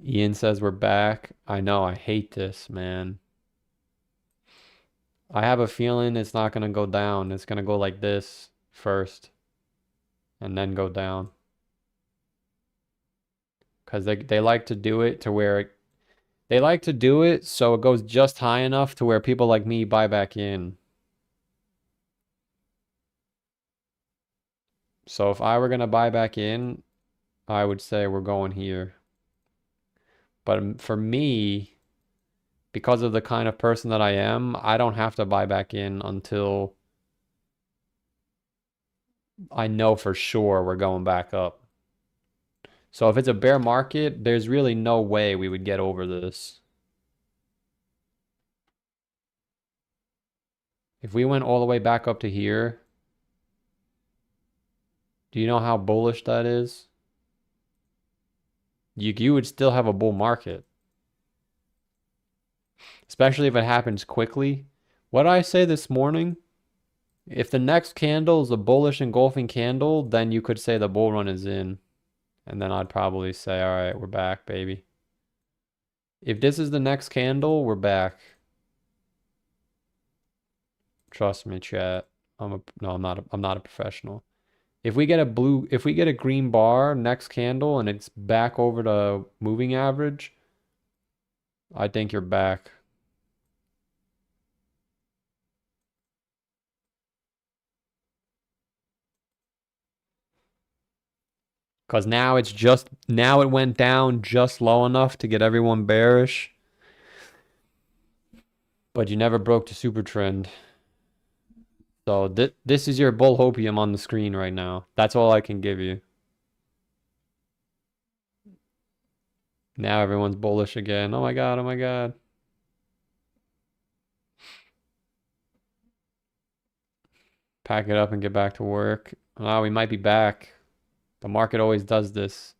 Ian says we're back. I know, I hate this, man. I have a feeling it's not gonna go down. It's gonna go like this first and then go down. Because they like to do it to where they like to do it so it goes just high enough to where people like me buy back in. So if I were gonna buy back in, I would say we're going here. But for me, because of the kind of person that I am, I don't have to buy back in until I know for sure we're going back up. So if it's a bear market, there's really no way we would get over this. If we went all the way back up to here, do you know how bullish that is? You would still have a bull market, especially if it happens quickly. What did I say this morning? If the next candle is a bullish engulfing candle, then you could say the bull run is in. And then I'd probably say, all right, we're back, baby. If this is the next candle, we're back. Trust me, chat. No, I'm not a professional. If we get a green bar next candle and it's back over the moving average, I think you're back. Because now it went down just low enough to get everyone bearish. But you never broke the super trend. So this is your bull hopium on the screen right now. That's all I can give you. Now everyone's bullish again. Oh my God, oh my God. Pack it up and get back to work. Oh, we might be back. The market always does this.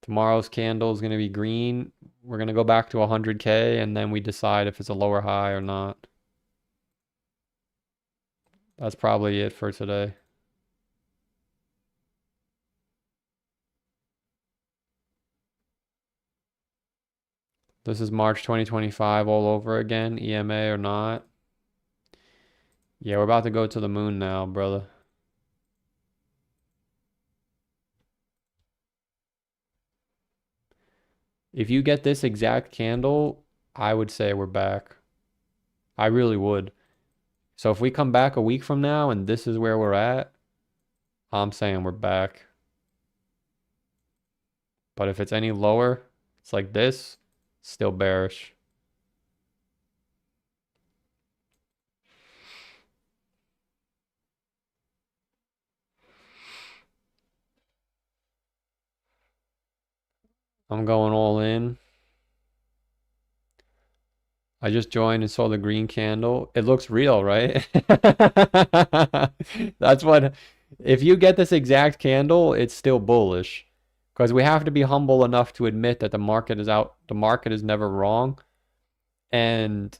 Tomorrow's candle is going to be green. We're going to go back to 100K and then we decide if it's a lower high or not. That's probably it for today. This is March 2025 all over again, EMA or not. Yeah, we're about to go to the moon now, brother. If you get this exact candle, I would say we're back. I really would. So if we come back a week from now and this is where we're at, I'm saying we're back. But if it's any lower, it's like this, still bearish. I'm going all in. I just joined and saw the green candle. It looks real, right? That's what, if you get this exact candle, it's still bullish. Because we have to be humble enough to admit that the market is out, the market is never wrong. And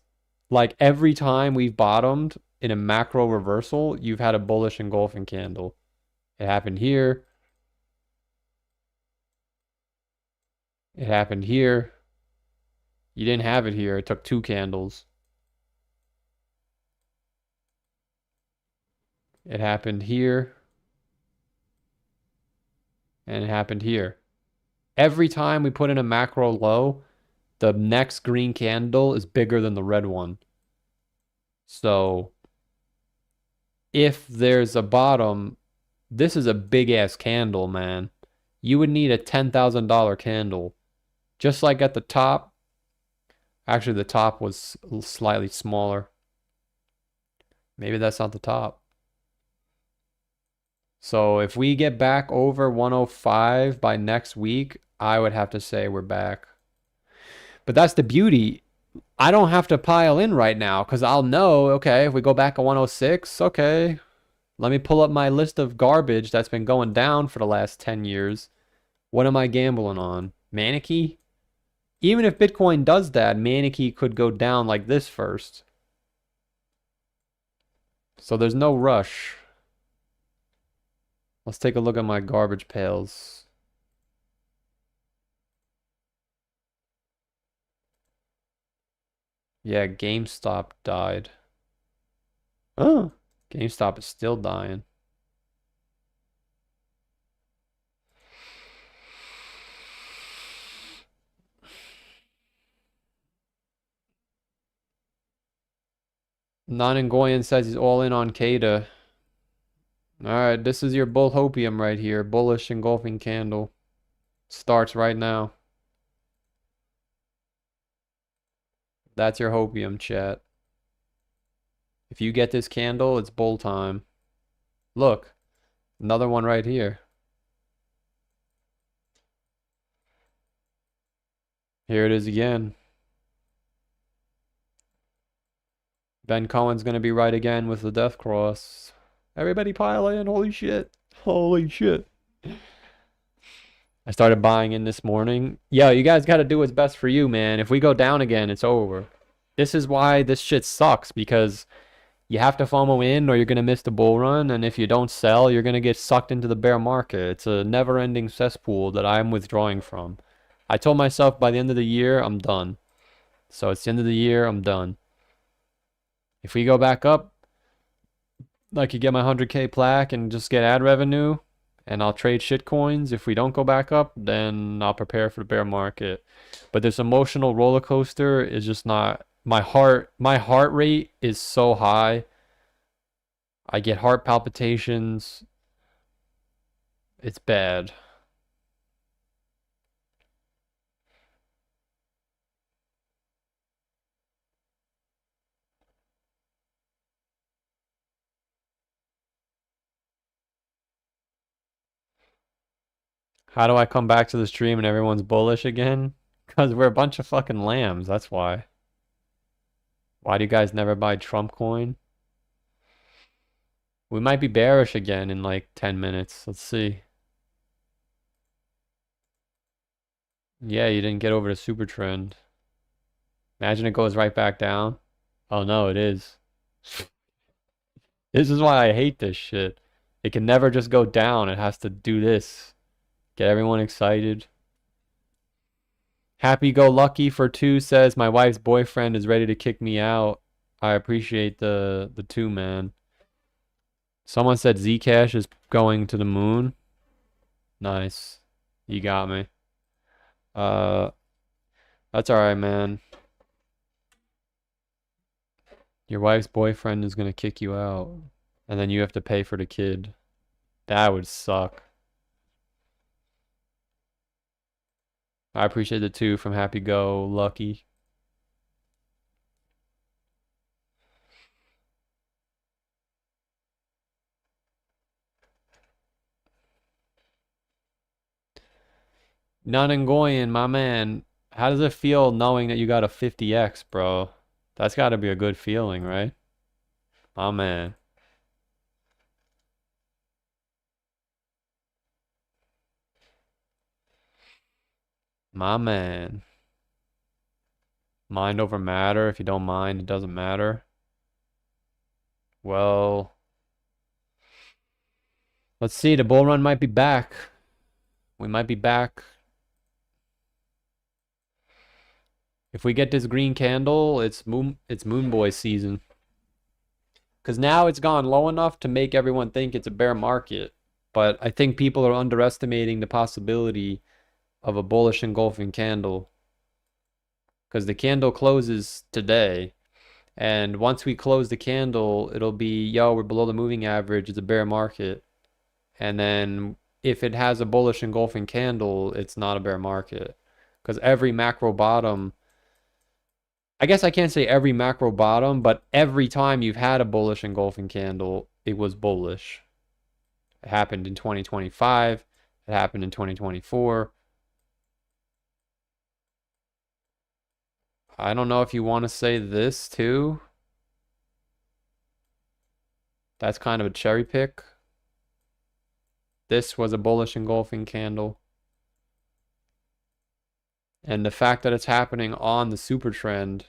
like every time we've bottomed in a macro reversal, you've had a bullish engulfing candle. It happened here. It happened here. You didn't have it here. It took 2 candles. It happened here. And it happened here. Every time we put in a macro low, the next green candle is bigger than the red one. So if there's a bottom, this is a big ass candle, man. You would need a $10,000 candle. Just like at the top. Actually, the top was slightly smaller. Maybe that's not the top. So if we get back over 105 by next week, I would have to say we're back. But that's the beauty. I don't have to pile in right now because I'll know, okay, if we go back to 106, okay, let me pull up my list of garbage that's been going down for the last 10 years. What am I gambling on? Maneki? Even if Bitcoin does that, Maneki could go down like this first. So there's no rush. Let's take a look at my garbage pails. Yeah, GameStop died. Oh, GameStop is still dying. Nanangoyan says he's all in on Kada. Alright, this is your bull hopium right here. Bullish engulfing candle. Starts right now. That's your hopium, chat. If you get this candle, it's bull time. Look, another one right here. Here it is again. Ben Cohen's gonna be right again with the death cross. Everybody pile in, holy shit. Holy shit. I started buying in this morning. Yo, you guys gotta do what's best for you, man. If we go down again, it's over. This is why this shit sucks, because you have to FOMO in or you're gonna miss the bull run, and if you don't sell, you're gonna get sucked into the bear market. It's a never-ending cesspool that I'm withdrawing from. I told myself by the end of the year, I'm done. So it's the end of the year, I'm done. If we go back up, I could get my 100K plaque and just get ad revenue, and I'll trade shit coins. If we don't go back up, then I'll prepare for the bear market. But this emotional roller coaster is just not, my heart rate is so high. I get heart palpitations. It's bad. How do I come back to the stream and everyone's bullish again? Because we're a bunch of fucking lambs, that's why. Why do you guys never buy Trump coin? We might be bearish again in like 10 minutes. Let's see. Yeah, you didn't get over the super trend. Imagine it goes right back down. Oh no, it is. This is why I hate this shit. It can never just go down. It has to do this. Get everyone excited. Happy Go Lucky for 2 says my wife's boyfriend is ready to kick me out. I appreciate the 2, man. Someone said Zcash is going to the moon. Nice. You got me. That's all right, man. Your wife's boyfriend is gonna kick you out, and then you have to pay for the kid. That would suck. I appreciate the 2 from Happy Go Lucky. Nanangoyan, my man. How does it feel knowing that you got a 50x, bro? That's got to be a good feeling, right? My man. My man. Mind over matter. If you don't mind, it doesn't matter. Well, let's see. The bull run might be back. We might be back. If we get this green candle, it's Moon Boy season. Because now it's gone low enough to make everyone think it's a bear market. But I think people are underestimating the possibility of a bullish engulfing candle. Because the candle closes today. And once we close the candle, it'll be, yo, we're below the moving average. It's a bear market. And then if it has a bullish engulfing candle, it's not a bear market. Because every macro bottom, I guess I can't say every macro bottom, but every time you've had a bullish engulfing candle, it was bullish. It happened in 2025. It happened in 2024. I don't know if you want to say this too. That's kind of a cherry pick. This was a bullish engulfing candle. And the fact that it's happening on the super trend,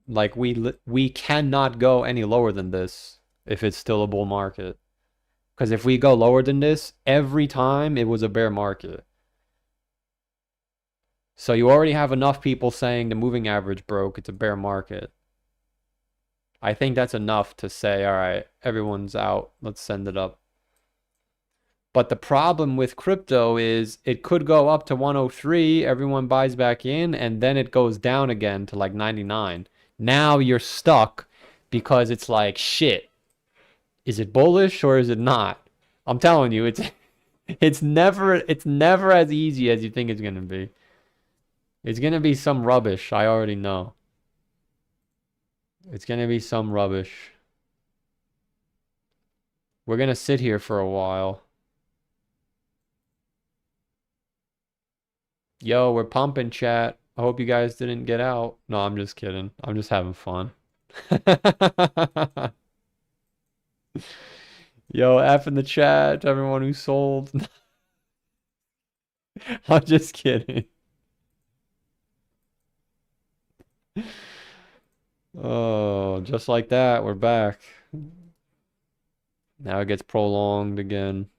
like we cannot go any lower than this if it's still a bull market. Because if we go lower than this, every time it was a bear market. So you already have enough people saying the moving average broke, it's a bear market. I think that's enough to say, all right, everyone's out, let's send it up. But the problem with crypto is it could go up to 103, everyone buys back in, and then it goes down again to like 99. Now you're stuck because it's like, shit, is it bullish or is it not? I'm telling you, it's never as easy as you think it's gonna be. It's gonna be some rubbish, I already know. It's gonna be some rubbish. We're gonna sit here for a while. Yo, we're pumping, chat. I hope you guys didn't get out. No, I'm just kidding. I'm just having fun. Yo, F in the chat to everyone who sold. I'm just kidding. Oh, just like that, we're back. Now it gets prolonged again.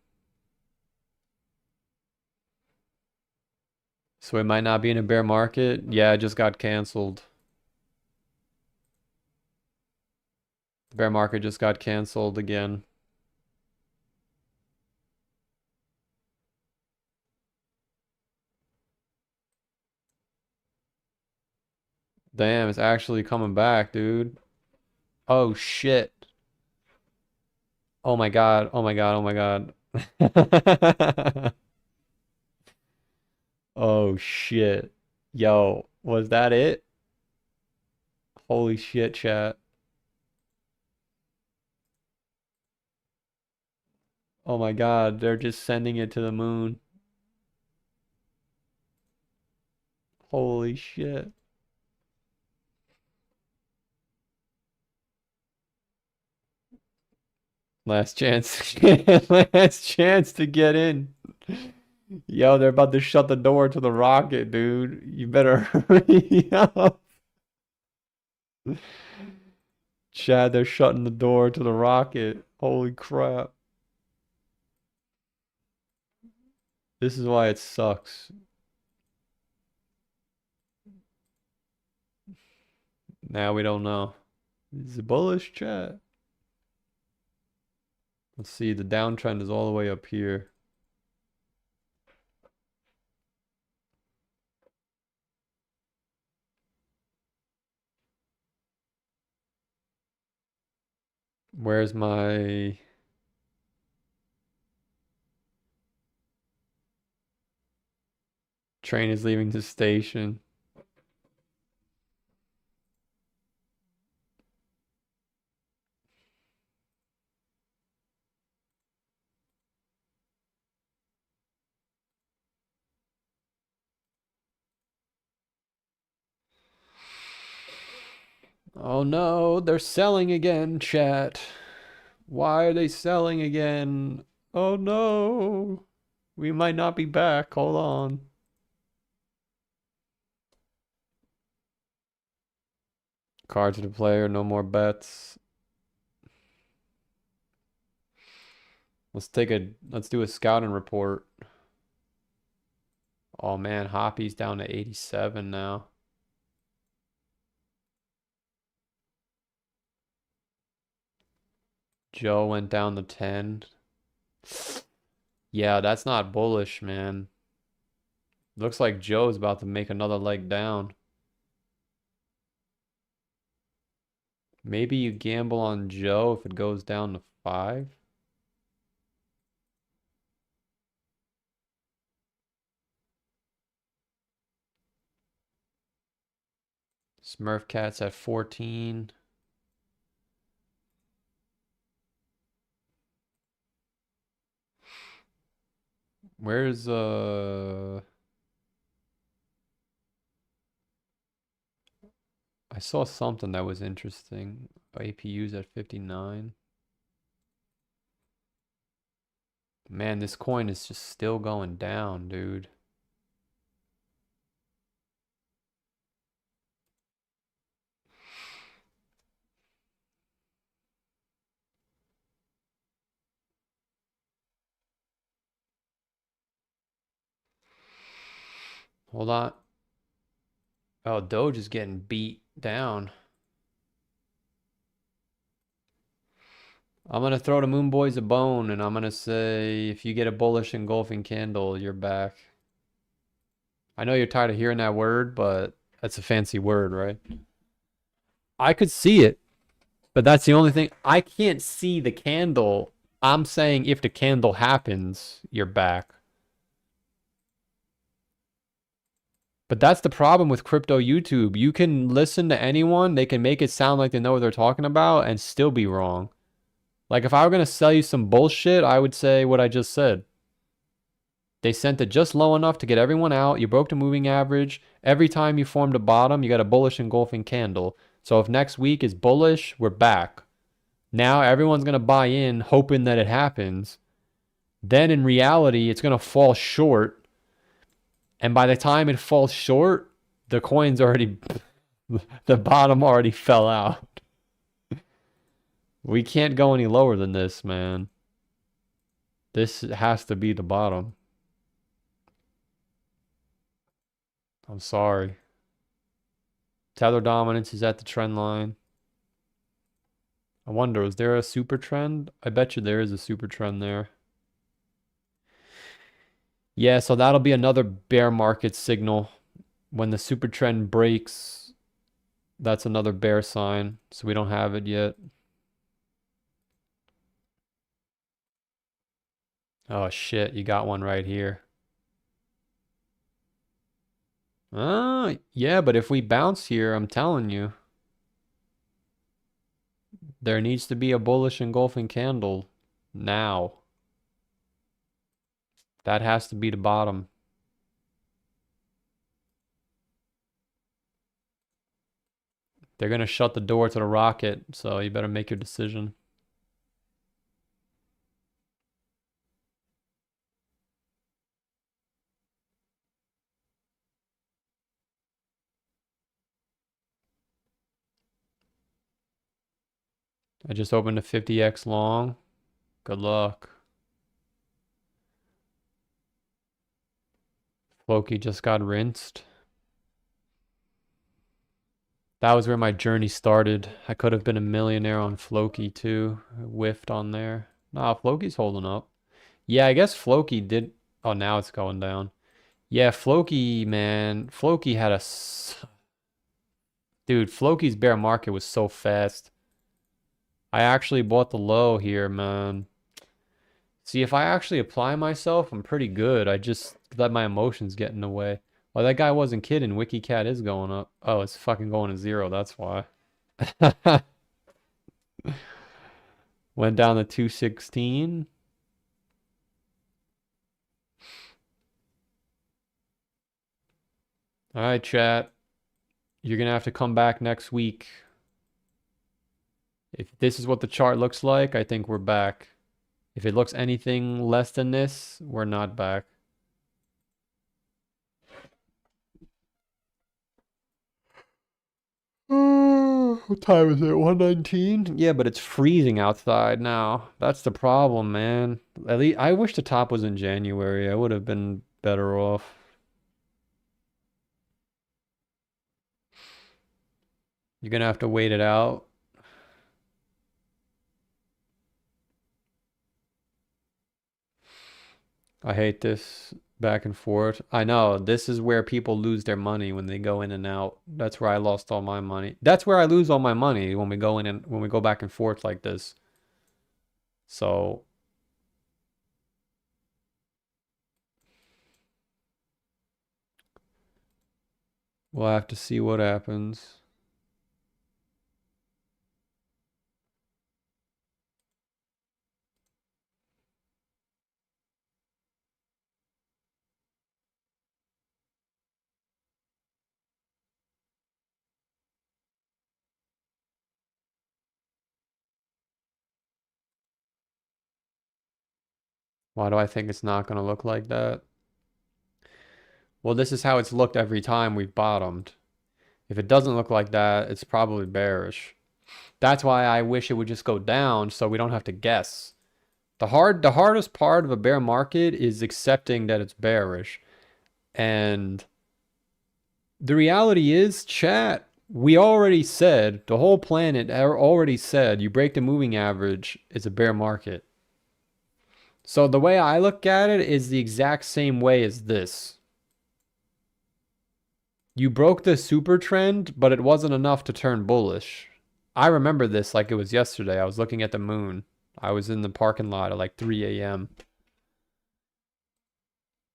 So it might not be in a bear market. Yeah, it just got canceled. The bear market just got canceled again. Damn, it's actually coming back, dude. Oh shit. Oh my god. Oh my god. Oh my god. Oh shit. Yo, was that it? Holy shit, chat. Oh my god, they're just sending it to the moon. Holy shit. Last chance. Last chance to get in. Yo, they're about to shut the door to the rocket, dude. You better hurry up. Chad, they're shutting the door to the rocket. Holy crap. This is why it sucks. Now we don't know. Is it bullish, chat? Let's see, the downtrend is all the way up here. Where's my... Train is leaving the station. Oh no, they're selling again, chat. Why are they selling again? Oh no. We might not be back. Hold on. Card to the player, no more bets. Let's do a scouting report. Oh man, Hoppy's down to 87 now. Joe went down to 10. Yeah, that's not bullish, man. Looks like Joe's about to make another leg down. Maybe you gamble on Joe if it goes down to 5. Smurf Cat's at 14. Where's I saw something that was interesting. APU's at 59. Man, this coin is just still going down, dude. Hold on. Oh, Doge is getting beat down. I'm gonna throw the Moon Boys a bone, and I'm gonna say if you get a bullish engulfing candle, you're back. I know you're tired of hearing that word, but that's a fancy word, right? I could see it, but that's the only thing. I can't see the candle. I'm saying if the candle happens, you're back. But that's the problem with crypto YouTube. You can listen to anyone, they can make it sound like they know what they're talking about and still be wrong. Like if I were going to sell you some bullshit, I would say what I just said. They sent it just low enough to get everyone out. You broke the moving average. Every time you formed a bottom, you got a bullish engulfing candle. So if next week is bullish, we're back. Now everyone's going to buy in hoping that it happens. Then in reality, it's going to fall short. And by the time it falls short, the coin's already, the bottom already fell out. We can't go any lower than this, man. This has to be the bottom. I'm sorry. Tether dominance is at the trend line. I wonder, is there a super trend? I bet you there is a super trend there. Yeah, so that'll be another bear market signal. When the super trend breaks, that's another bear sign. So we don't have it yet. Oh shit, you got one right here. Yeah, but if we bounce here, I'm telling you, there needs to be a bullish engulfing candle now. That has to be the bottom. They're going to shut the door to the rocket, so you better make your decision. I just opened a 50x long. Good luck. Floki just got rinsed. That was where my journey started. I could have been a millionaire on Floki too. Whiffed on there. Nah, Floki's holding up. Yeah, I guess Floki did. Oh, now it's going down. Yeah, Floki, man. Floki had a... Dude, Floki's bear market was so fast. I actually bought the low here, man. See, if I actually apply myself, I'm pretty good. I just let my emotions get in the way. Well, that guy wasn't kidding. WikiCat is going up. Oh, it's fucking going to zero. That's why. Went down to 216. All right, chat. You're gonna have to come back next week. If this is what the chart looks like, I think we're back. If it looks anything less than this, we're not back. What time is it? 1:19? Yeah, but it's freezing outside now. That's the problem, man. At least I wish the top was in January. I would have been better off. You're gonna have to wait it out. I hate this back and forth. I know, this is where people lose their money when they go in and out. That's where I lost all my money. That's where I lose all my money when we go in and when we go back and forth like this. So we'll have to see what happens. Why do I think it's not going to look like that? Well, this is how it's looked every time we've bottomed. If it doesn't look like that, it's probably bearish. That's why I wish it would just go down so we don't have to guess. The hardest part of a bear market is accepting that it's bearish. And the reality is, chat, we already said, the whole planet already said, you break the moving average, it's a bear market. So the way I look at it is the exact same way as this. You broke the super trend, but it wasn't enough to turn bullish. I remember this like it was yesterday. I was looking at the moon. I was in the parking lot at like 3 a.m.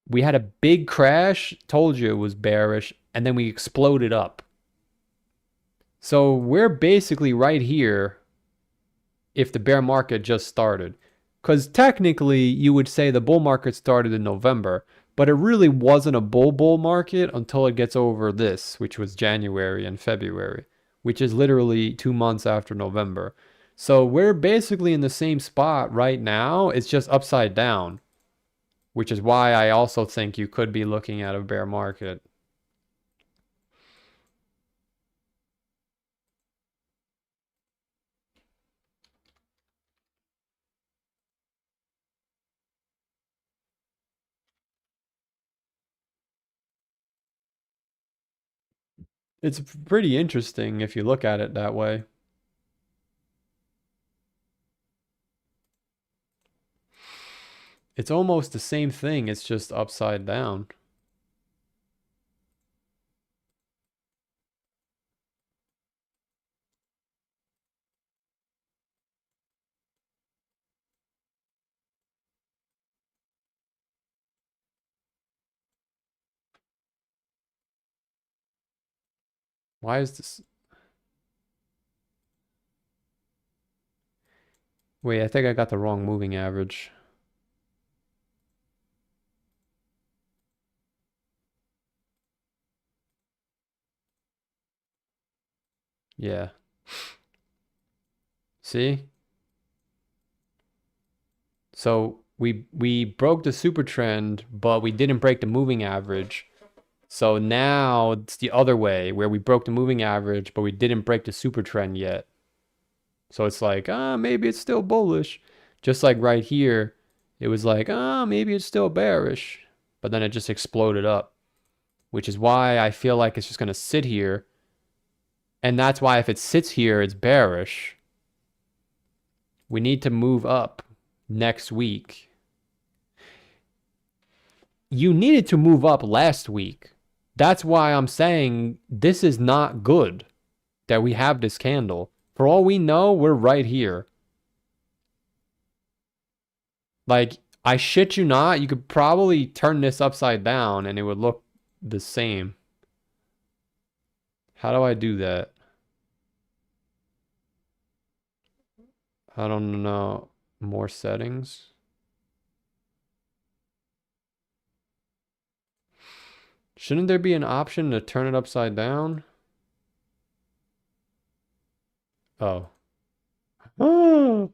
We had a big crash, told you it was bearish, and then we exploded up. So we're basically right here if the bear market just started. Because technically, you would say the bull market started in November, but it really wasn't a bull market until it gets over this, which was January and February, which is literally 2 months after November. So we're basically in the same spot right now. It's just upside down, which is why I also think you could be looking at a bear market. It's pretty interesting if you look at it that way. It's almost the same thing, it's just upside down. Why is this? Wait, I think I got the wrong moving average. Yeah. See? So we broke the super trend, but we didn't break the moving average. So now it's the other way, where we broke the moving average, but we didn't break the super trend yet. So it's like, maybe it's still bullish. Just like right here, it was like, maybe it's still bearish. But then it just exploded up, which is why I feel like it's just going to sit here. And that's why if it sits here, it's bearish. We need to move up next week. You needed to move up last week. That's why I'm saying this is not good that we have this candle. For all we know, we're right here. Like, I shit you not, you could probably turn this upside down and it would look the same. How do I do that? I don't know. More settings. Shouldn't there be an option to turn it upside down? Oh. Oh,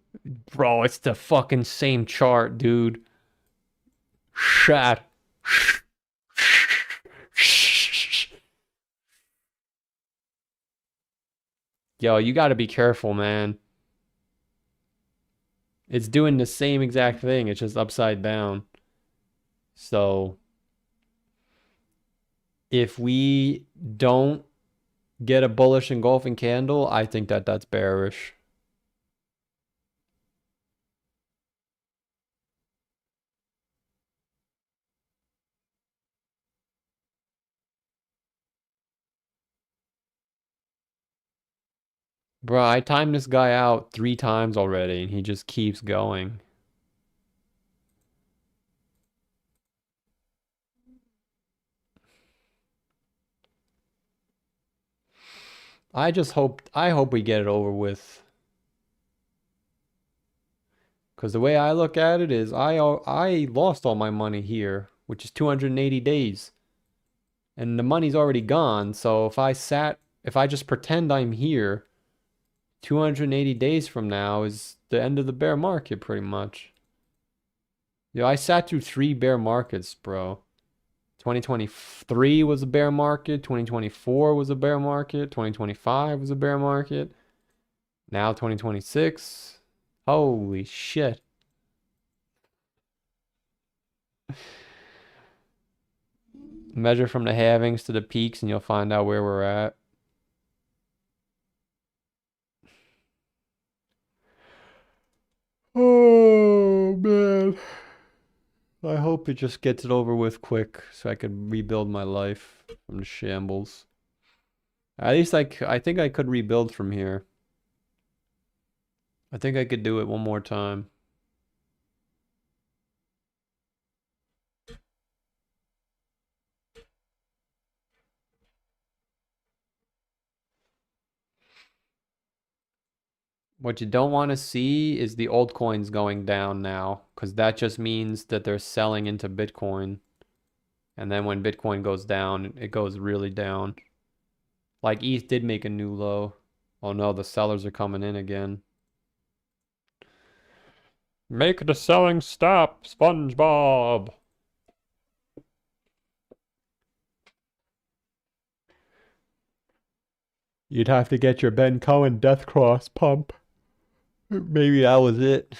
bro, it's the fucking same chart, dude. Shut. Yo, you gotta be careful, man. It's doing the same exact thing. It's just upside down. So if we don't get a bullish engulfing candle, I think that that's bearish. Bro, I timed this guy out 3 times already and he just keeps going. I hope we get it over with. Because the way I look at it is I lost all my money here, which is 280 days. And the money's already gone, so if I just pretend I'm here, 280 days from now is the end of the bear market pretty much. Yo, I sat through 3 bear markets, bro. 2023 was a bear market, 2024 was a bear market, 2025 was a bear market. Now 2026. Holy shit. Measure from the halvings to the peaks and you'll find out where we're at. Oh man. I hope it just gets it over with quick so I could rebuild my life from the shambles. At least I think I could rebuild from here. I think I could do it one more time. What you don't want to see is the altcoins going down now, because that just means that they're selling into Bitcoin. And then when Bitcoin goes down, it goes really down. Like ETH did make a new low. Oh no, the sellers are coming in again. Make the selling stop, SpongeBob. You'd have to get your Ben Cohen Death Cross pump. Maybe that was it.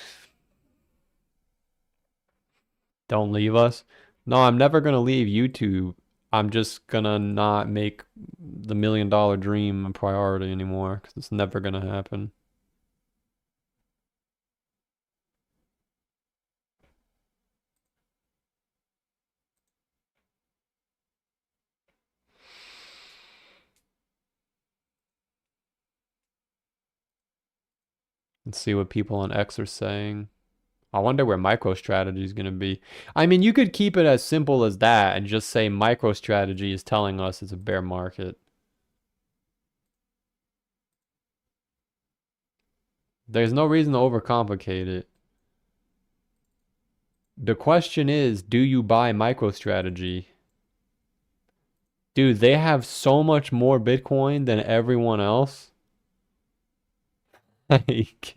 Don't leave us. No, I'm never gonna leave YouTube. I'm just gonna not make the $1 million dream a priority anymore because it's never gonna happen. Let's see what people on X are saying. I wonder where MicroStrategy is gonna be. I mean, you could keep it as simple as that and just say MicroStrategy is telling us it's a bear market. There's no reason to overcomplicate it. The question is, do you buy MicroStrategy? Dude, they have so much more Bitcoin than everyone else. Like,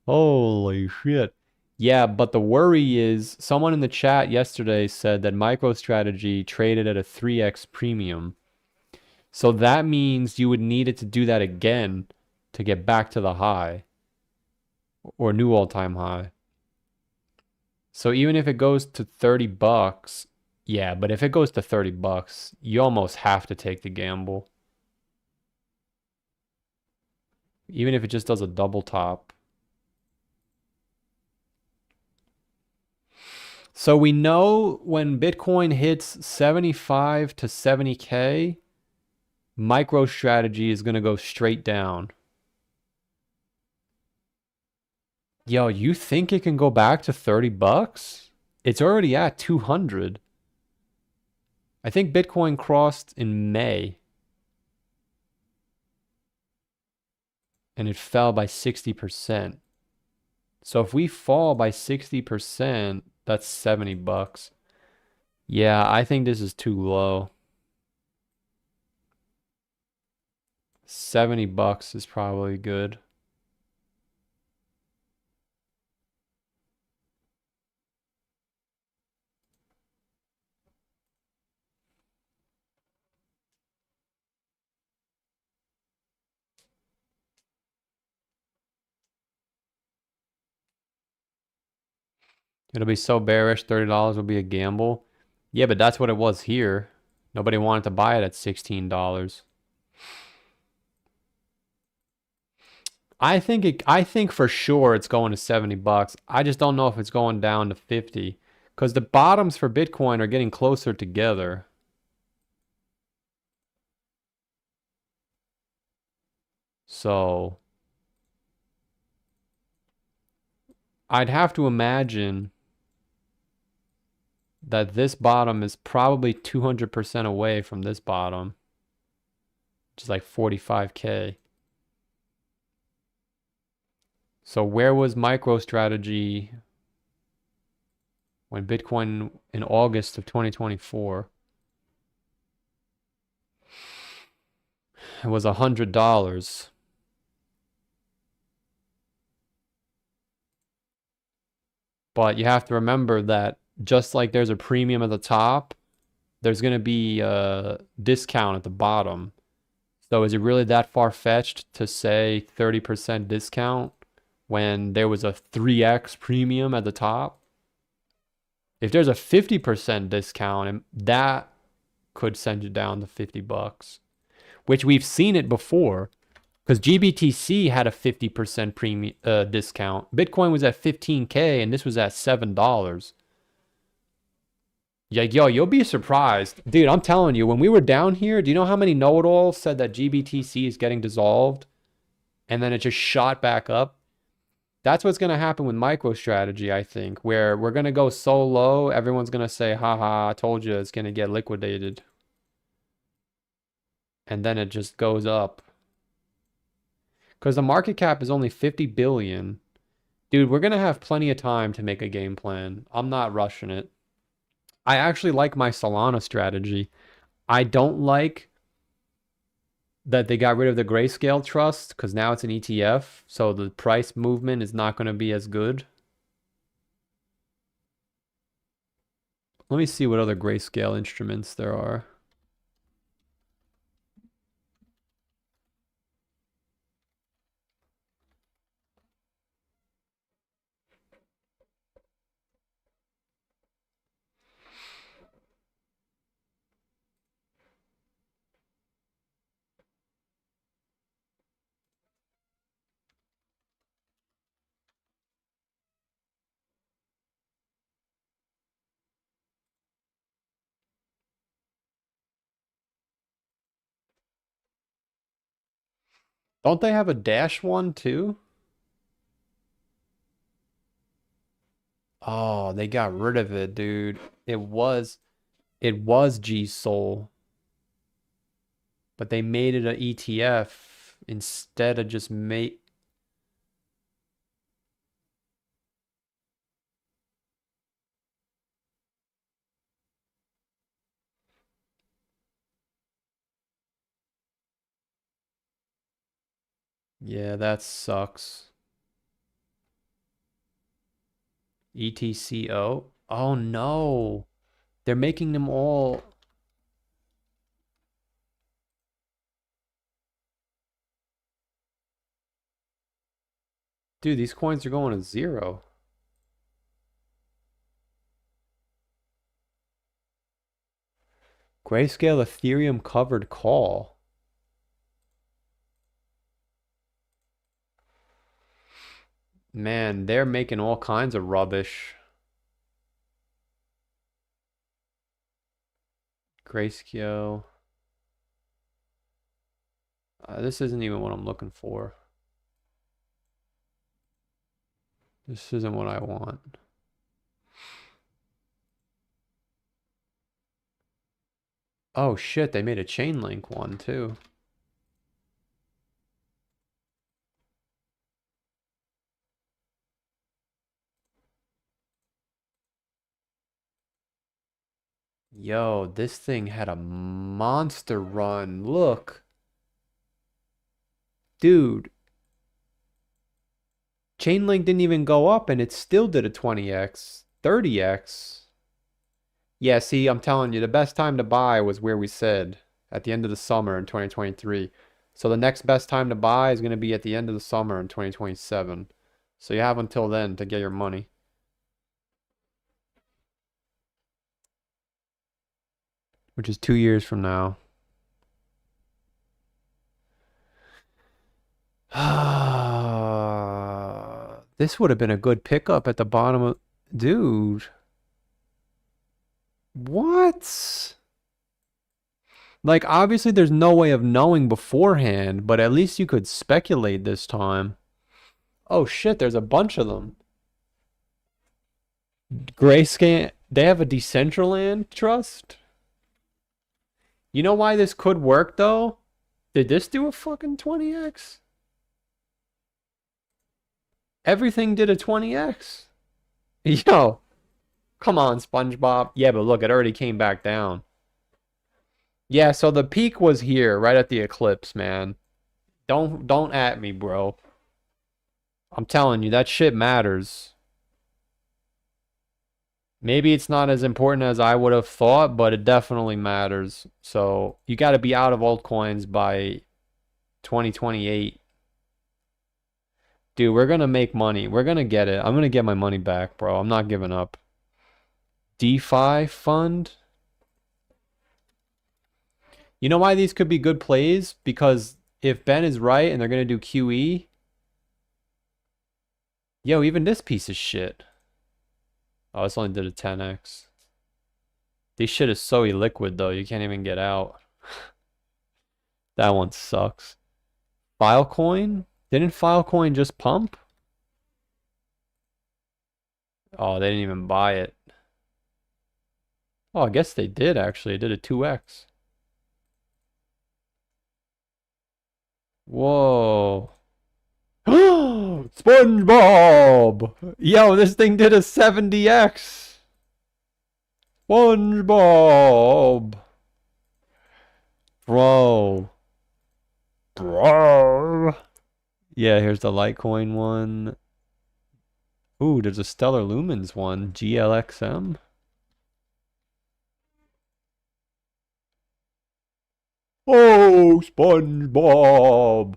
holy shit. Yeah, but the worry is someone in the chat yesterday said that MicroStrategy traded at a 3x premium. So that means you would need it to do that again to get back to the high or new all-time high. So even if it goes to 30 bucks, yeah, but if it goes to 30 bucks, you almost have to take the gamble. Even if it just does a double top. So we know when Bitcoin hits 75 to 70K, MicroStrategy is going to go straight down. Yo, you think it can go back to 30 bucks? It's already at 200. I think Bitcoin crossed in May and it fell by 60%. So if we fall by 60%, that's 70 bucks. Yeah, I think this is too low. 70 bucks is probably good. It'll be so bearish, $30 will be a gamble. Yeah, but that's what it was here. Nobody wanted to buy it at $16. I think for sure it's going to 70 bucks. I just don't know if it's going down to 50 because the bottoms for Bitcoin are getting closer together. So I'd have to imagine that this bottom is probably 200% away from this bottom, which is like 45K. So where was MicroStrategy when Bitcoin in August of 2024? It was $100. But you have to remember that just like there's a premium at the top, there's going to be a discount at the bottom. So is it really that far-fetched to say 30% discount when there was a 3x premium at the top? If there's a 50% discount, that could send you down to 50 bucks, which we've seen it before because GBTC had a 50% premium discount. Bitcoin was at 15K and this was at $7. Yeah, yo, you'll be surprised. Dude, I'm telling you, when we were down here, do you know how many know-it-alls said that GBTC is getting dissolved? And then it just shot back up? That's what's going to happen with MicroStrategy, I think, where we're going to go so low, everyone's going to say, haha, I told you it's going to get liquidated. And then it just goes up. Because the market cap is only 50 billion. Dude, we're going to have plenty of time to make a game plan. I'm not rushing it. I actually like my Solana strategy. I don't like that they got rid of the Grayscale Trust because now it's an ETF, so the price movement is not going to be as good. Let me see what other Grayscale instruments there are. Don't they have a Dash one too? Oh, they got rid of it, dude. It was G Soul, but they made it an ETF instead of just make. Yeah, that sucks. ETCO? Oh no. They're making them all. Dude, these coins are going to zero. Grayscale Ethereum covered call. Man, they're making all kinds of rubbish. Grayscale. This isn't even what I'm looking for. This isn't what I want. Oh shit, they made a chain link one too. Yo, this thing had a monster run. Look. Dude. Chainlink didn't even go up and it still did a 20x, 30x. Yeah, see, I'm telling you, the best time to buy was where we said at the end of the summer in 2023. So the next best time to buy is going to be at the end of the summer in 2027. So you have until then to get your money. Which is 2 years from now. This would have been a good pickup at the bottom of... Dude. What? Like, obviously there's no way of knowing beforehand, but at least you could speculate this time. Oh shit, there's a bunch of them. Grayscan, they have a Decentraland trust? You know why this could work though? Did this do a fucking 20x? Everything did a 20x. Yo, come on, SpongeBob. Yeah, but look, it already came back down. Yeah, so the peak was here, right at the eclipse, man. Don't at me, bro. I'm telling you, that shit matters. Maybe it's not as important as I would have thought, but it definitely matters. So you got to be out of altcoins by 2028. Dude, we're gonna make money. We're gonna get it. I'm gonna get my money back, bro. I'm not giving up. DeFi fund. You know why these could be good plays? Because if Ben is right and they're gonna do QE, yo, even this piece of shit. Oh, this only did a 10x. This shit is so illiquid though, you can't even get out. That one sucks. Filecoin? Didn't Filecoin just pump? Oh, they didn't even buy it. Oh, I guess they did actually. It did a 2x. Whoa. SpongeBob! Yo, this thing did a 70x. SpongeBob! Bro. Bro. Yeah, here's the Litecoin one. Ooh, there's a Stellar Lumens one. GLXM. Oh, SpongeBob!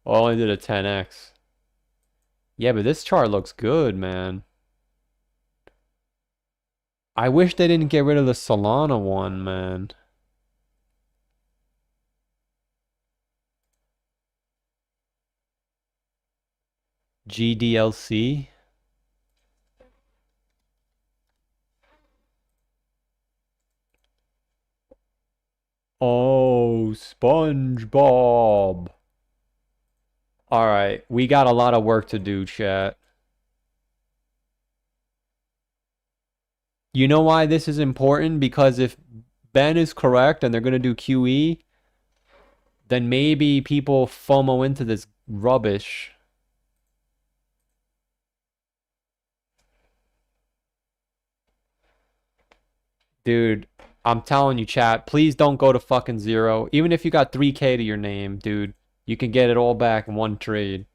Oh, I only did a 10x. Yeah, but this chart looks good, man. I wish they didn't get rid of the Solana one, man. GDLC. Oh, SpongeBob. All right, we got a lot of work to do, chat. You know why this is important? Because if Ben is correct and they're going to do QE, then maybe people FOMO into this rubbish. Dude, I'm telling you, chat, please don't go to fucking zero. Even if you got 3K to your name, dude, you can get it all back in one trade.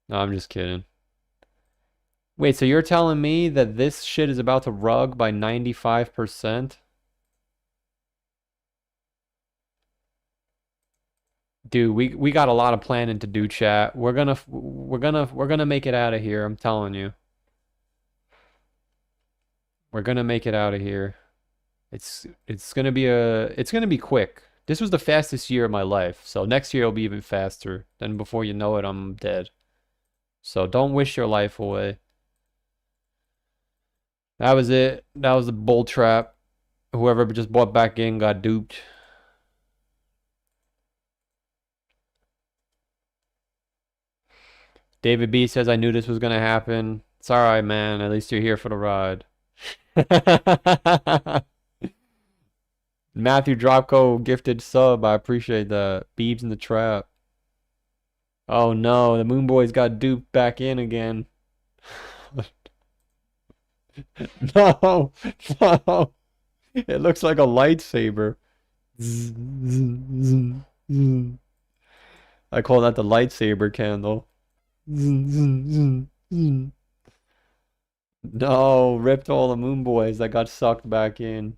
No, I'm just kidding. Wait, so you're telling me that this shit is about to rug by 95%? Dude, we got a lot of planning to do, chat. We're gonna make it out of here, I'm telling you. We're gonna make it out of here. It's gonna be quick. This was the fastest year of my life, so next year will be even faster. Then before you know it, I'm dead. So don't wish your life away. That was it. That was the bull trap. Whoever just bought back in got duped. David B says, I knew this was gonna happen. It's all right, man. At least you're here for the ride. Matthew Dropko gifted sub. I appreciate that. Beebs in the trap. Oh no, the Moon Boys got duped back in again. No, no. It looks like a lightsaber. I call that the lightsaber candle. No, ripped all the Moon Boys that got sucked back in.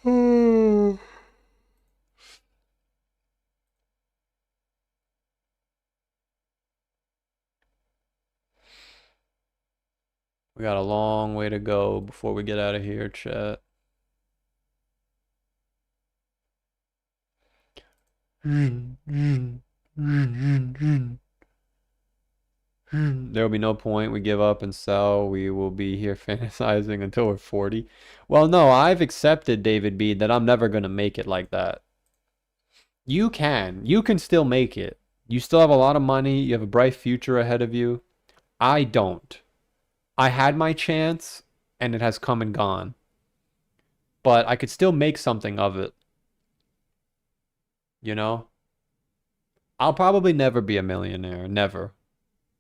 We got a long way to go before we get out of here, chat. There will be no point. We give up and sell. We will be here fantasizing until we're 40. Well, no, I've accepted, David B, that I'm never going to make it like that. You can. You can still make it. You still have a lot of money. You have a bright future ahead of you. I don't. I had my chance, and it has come and gone. But I could still make something of it. You know? I'll probably never be a millionaire. Never.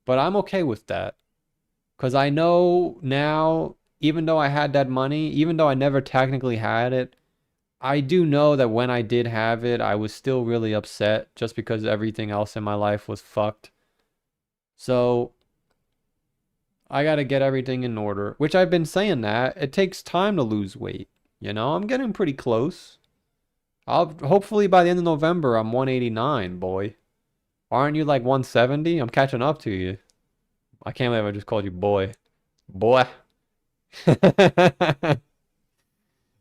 But I'm okay with that. Because I know now, even though I had that money, even though I never technically had it, I do know that when I did have it, I was still really upset just because everything else in my life was fucked. So I got to get everything in order, which I've been saying that. It takes time to lose weight. You know, I'm getting pretty close. I'll hopefully by the end of November, I'm 189, boy. Aren't you like 170? I'm catching up to you. I can't believe I just called you boy. Boy. And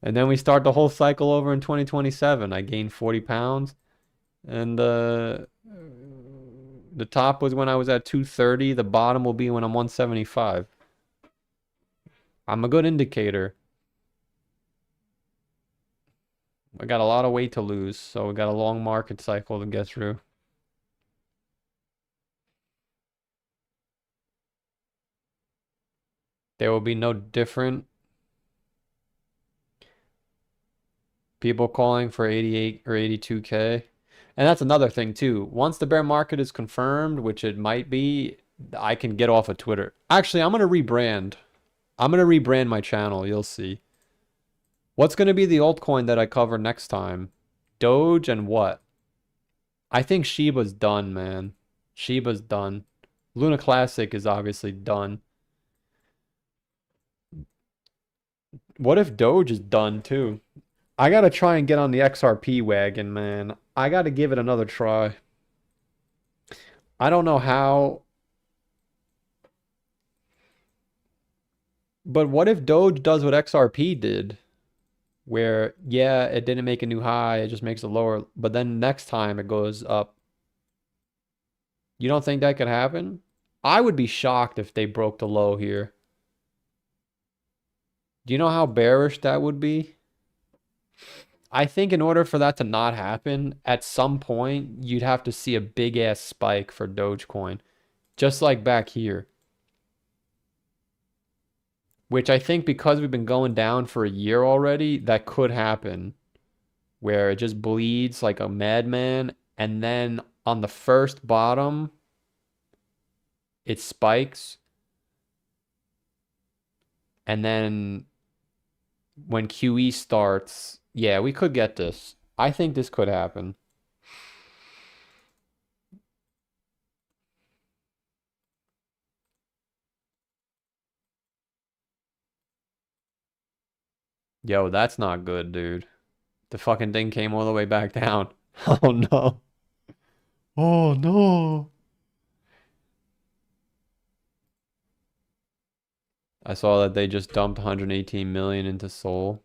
then we start the whole cycle over in 2027. I gained 40 pounds. And the top was when I was at 230. The bottom will be when I'm 175. I'm a good indicator. I got a lot of weight to lose, so we got a long market cycle to get through. There will be no different people calling for 88 or 82K. And that's another thing too. Once the bear market is confirmed, which it might be, I can get off of Twitter. Actually, I'm going to rebrand. I'm going to rebrand my channel. You'll see. What's going to be the altcoin that I cover next time? Doge and what? I think Shiba's done, man. Shiba's done. Luna Classic is obviously done. What if Doge is done too? I gotta try and get on the XRP wagon, man. I gotta give it another try. I don't know how, but what if Doge does what XRP did? Where, yeah, it didn't make a new high, it just makes a lower, but then next time it goes up. You don't think that could happen? I would be shocked if they broke the low here. Do you know how bearish that would be? I think in order for that to not happen, at some point, you'd have to see a big ass spike for Dogecoin. Just like back here. Which I think because we've been going down for a year already, that could happen. Where it just bleeds like a madman. And then on the first bottom, it spikes. And then when QE starts, yeah, we could get this. I think this could happen. Yo, that's not good, dude. The fucking thing came all the way back down. Oh no. Oh no. I saw that they just dumped 118 million into Sol.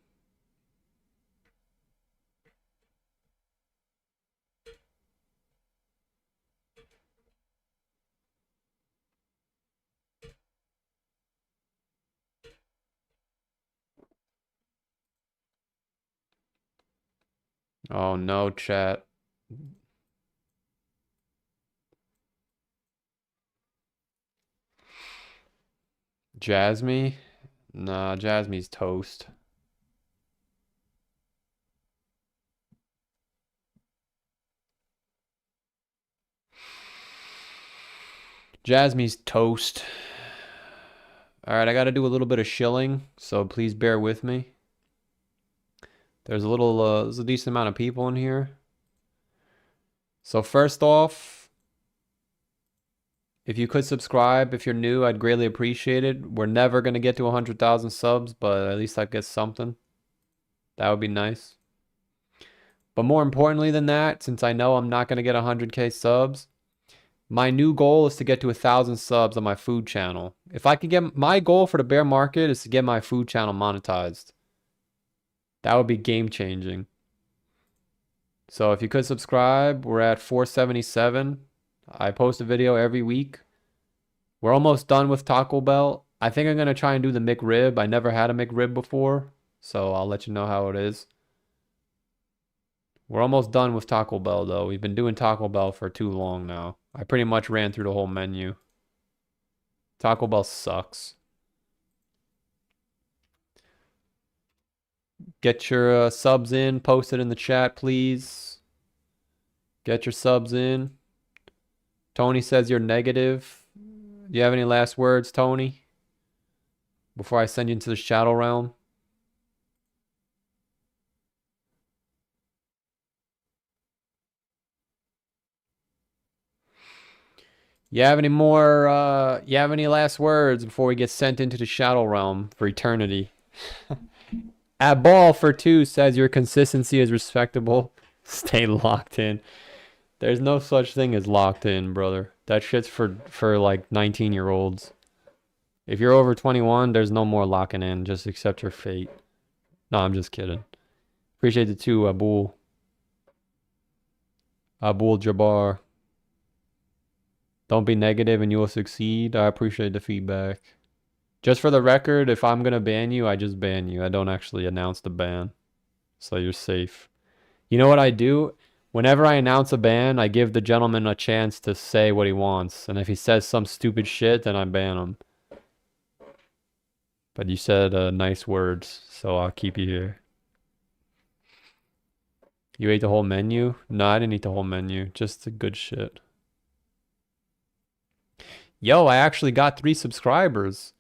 Oh no, chat. Jasmy? Nah, Jasmy's toast. Jasmy's toast. Alright, I gotta do a little bit of shilling, so please bear with me. There's a decent amount of people in here. So first off, if you could subscribe, if you're new, I'd greatly appreciate it. We're never gonna get to 100,000 subs, but at least I get something. That would be nice. But more importantly than that, since I know I'm not gonna get 100K subs, my new goal is to get to 1,000 subs on my food channel. If I could get, my goal for the bear market is to get my food channel monetized. That would be game changing. So if you could subscribe, we're at 477. I post a video every week. We're almost done with Taco Bell. I think I'm going to try and do the McRib. I never had a McRib before, so I'll let you know how it is. We're almost done with Taco Bell, though. We've been doing Taco Bell for too long now. I pretty much ran through the whole menu. Taco Bell sucks. Get your subs in. Post it in the chat, please. Get your subs in. Tony says you're negative. Do you have any last words, Tony? Before I send you into the shadow realm? You have any last words before we get sent into the shadow realm for eternity? At ball for 2 says your consistency is respectable. Stay locked in. There's no such thing as locked in, brother. That shit's for like 19-year-olds. If you're over 21, there's no more locking in. Just accept your fate. No, I'm just kidding. Appreciate the 2, Abul Jabbar. Don't be negative and you will succeed. I appreciate the feedback. Just for the record, if I'm gonna ban you, I just ban you. I don't actually announce the ban. So you're safe. You know what I do? Whenever I announce a ban, I give the gentleman a chance to say what he wants. And if he says some stupid shit, then I ban him. But you said nice words, so I'll keep you here. You ate the whole menu? No, I didn't eat the whole menu. Just the good shit. Yo, I actually got 3 subscribers.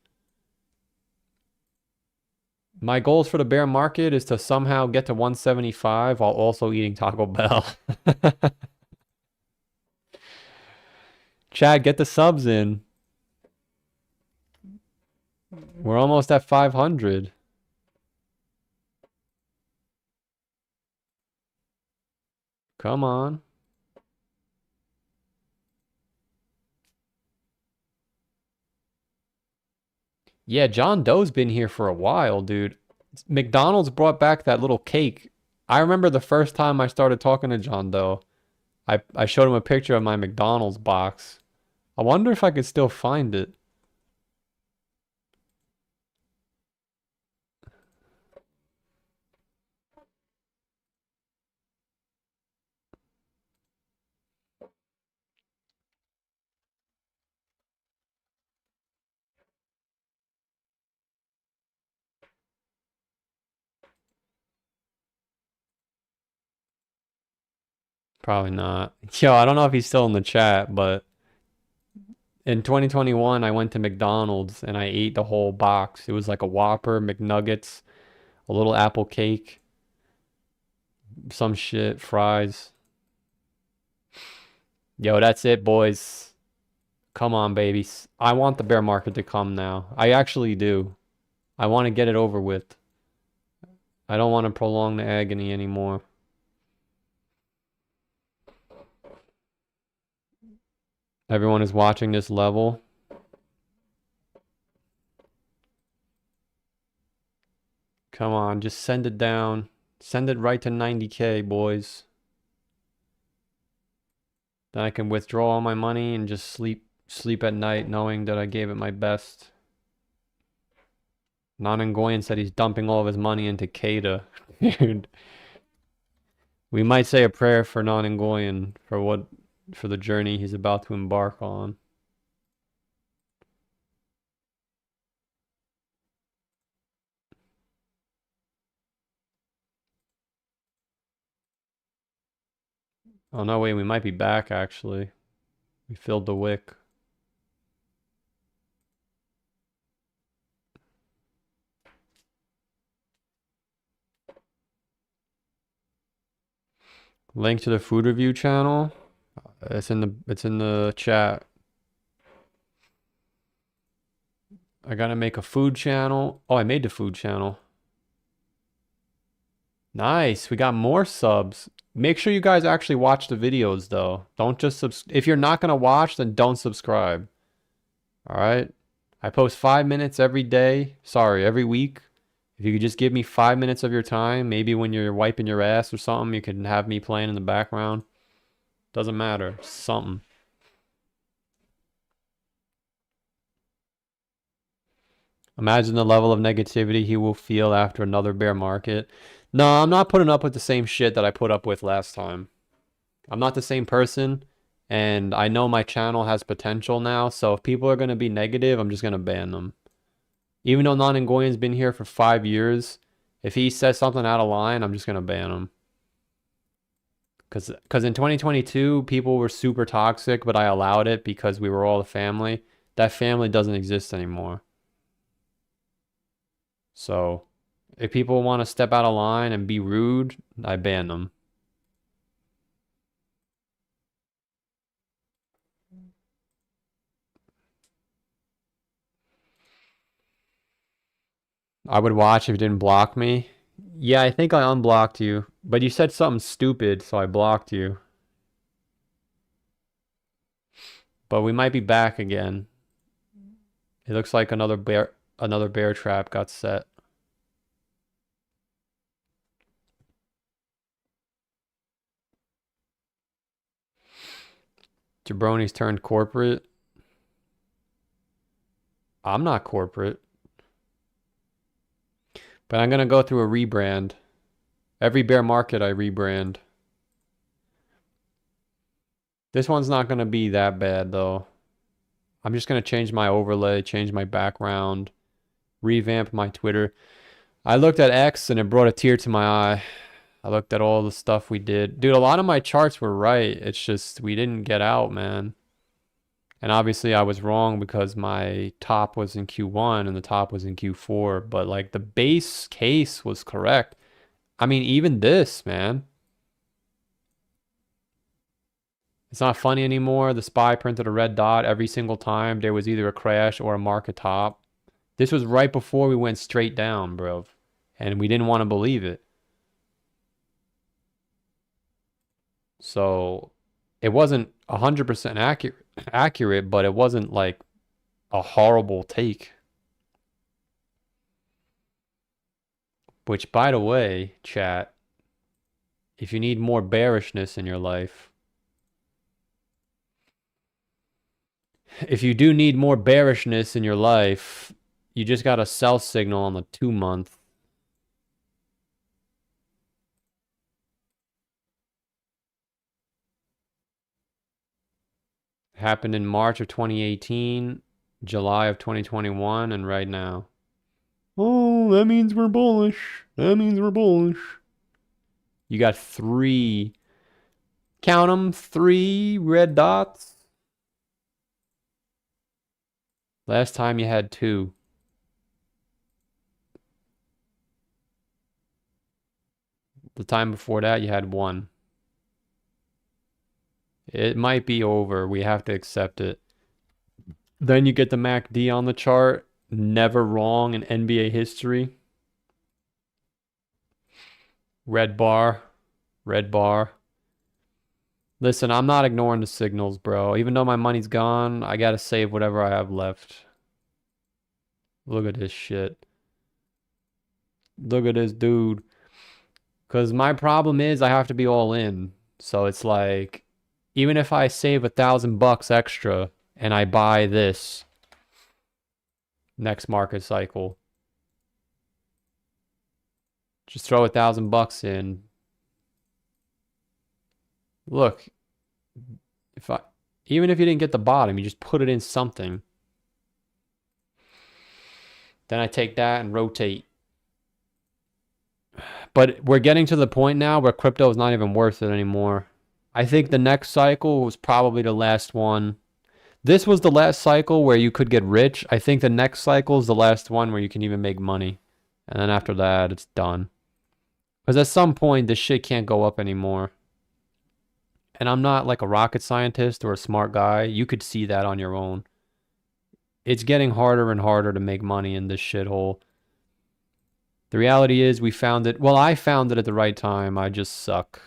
My goals for the bear market is to somehow get to 175 while also eating Taco Bell. Chad, get the subs in. We're almost at 500. Come on. Yeah, John Doe's been here for a while, dude. McDonald's brought back that little cake. I remember the first time I started talking to John Doe. I showed him a picture of my McDonald's box. I wonder if I could still find it. Probably not. Yo, I don't know if he's still in the chat, but in 2021, I went to McDonald's and I ate the whole box. It was like a Whopper, McNuggets, a little apple cake, some shit, fries. Yo, that's it, boys. Come on, babies. I want the bear market to come now. I actually do. I want to get it over with. I don't want to prolong the agony anymore. Everyone is watching this level. Come on, just send it down. Send it right to 90K, boys. Then I can withdraw all my money and just sleep at night knowing that I gave it my best. Nanangoyan said he's dumping all of his money into Kada. Dude. We might say a prayer for Nanangoyan for the journey he's about to embark on. Oh, no, wait, we might be back, actually. We filled the wick. Link to the food review channel. It's in the chat. I gotta make a food channel. Oh, I made the food channel. Nice. We got more subs. Make sure you guys actually watch the videos though. Don't just if you're not gonna watch, then don't subscribe. All right? I post 5 minutes every day. Sorry, every week. If you could just give me 5 minutes of your time, maybe when you're wiping your ass or something, you can have me playing in the background. Doesn't matter. Something. Imagine the level of negativity he will feel after another bear market. No, I'm not putting up with the same shit that I put up with last time. I'm not the same person, and I know my channel has potential now, so if people are going to be negative, I'm just going to ban them. Even though Non-Ngoyan's been here for 5 years, if he says something out of line, I'm just going to ban him. Because in 2022, people were super toxic, but I allowed it because we were all a family. That family doesn't exist anymore. So if people want to step out of line and be rude, I ban them. I would watch if you didn't block me. Yeah, I think I unblocked you, but you said something stupid, so I blocked you. But we might be back again. It looks like another bear trap got set. Jabroni's turned corporate. I'm not corporate, but I'm gonna go through a rebrand. Every bear market I rebrand. This one's not gonna be that bad though. I'm just gonna change my overlay, change my background, revamp my Twitter. I looked at X and it brought a tear to my eye. I looked at all the stuff we did. Dude, a lot of my charts were right. It's just we didn't get out, man. And obviously I was wrong because my top was in Q1 and the top was in Q4, but like the base case was correct. I mean, even this, man. It's not funny anymore. The SPY printed a red dot every single time there was either a crash or a market top. This was right before we went straight down, bro. And we didn't want to believe it. So it wasn't 100% accurate, but it wasn't like a horrible take. Which, by the way, chat, if you need more bearishness in your life, if you do need more bearishness in your life, you just got a sell signal on the 2-month. Happened in March of 2018, July of 2021, and right now. Oh, that means we're bullish. That means we're bullish. You got count them, 3 red dots. Last time you had 2. The time before that you had 1. It might be over. We have to accept it. Then you get the MACD on the chart. Never wrong in NBA history. Red bar. Red bar. Listen, I'm not ignoring the signals, bro. Even though my money's gone, I gotta save whatever I have left. Look at this shit. Look at this dude. Because my problem is I have to be all in. So it's like, even if I save $1,000 extra and I buy this next market cycle, just throw $1,000 in. Look, even if you didn't get the bottom, you just put it in something. Then I take that and rotate. But we're getting to the point now where crypto is not even worth it anymore. I think the next cycle was probably the last one. This was the last cycle where you could get rich. I think the next cycle is the last one where you can even make money. And then after that, it's done. Because at some point, this shit can't go up anymore. And I'm not like a rocket scientist or a smart guy. You could see that on your own. It's getting harder and harder to make money in this shithole. The reality is we found it. Well, I found it at the right time. I just suck.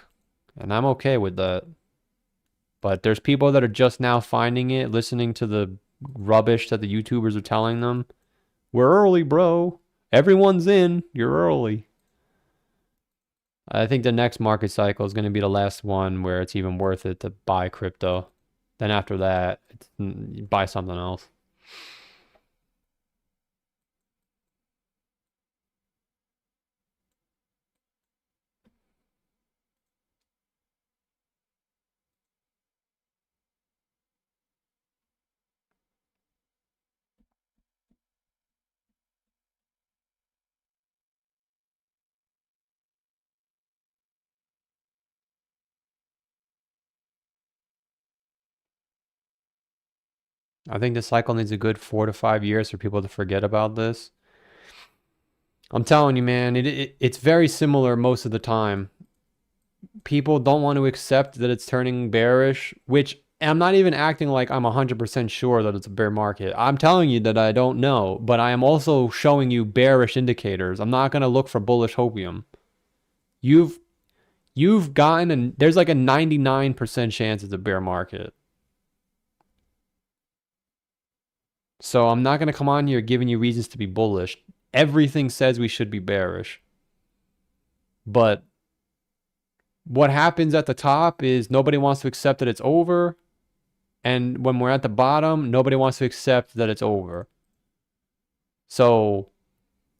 And I'm okay with that. But there's people that are just now finding it, listening to the rubbish that the YouTubers are telling them. We're early, bro. Everyone's in. You're early. I think the next market cycle is going to be the last one where it's even worth it to buy crypto. Then after that, you buy something else. I think the cycle needs a good 4 to 5 years for people to forget about this. I'm telling you, man, it's very similar most of the time. People don't want to accept that it's turning bearish, which I'm not even acting like I'm 100% sure that it's a bear market. I'm telling you that I don't know, but I am also showing you bearish indicators. I'm not going to look for bullish hopium. You've gotten, and there's like a 99% chance it's a bear market. So I'm not going to come on here giving you reasons to be bullish. Everything says we should be bearish. But what happens at the top is nobody wants to accept that it's over. And when we're at the bottom, nobody wants to accept that it's over. So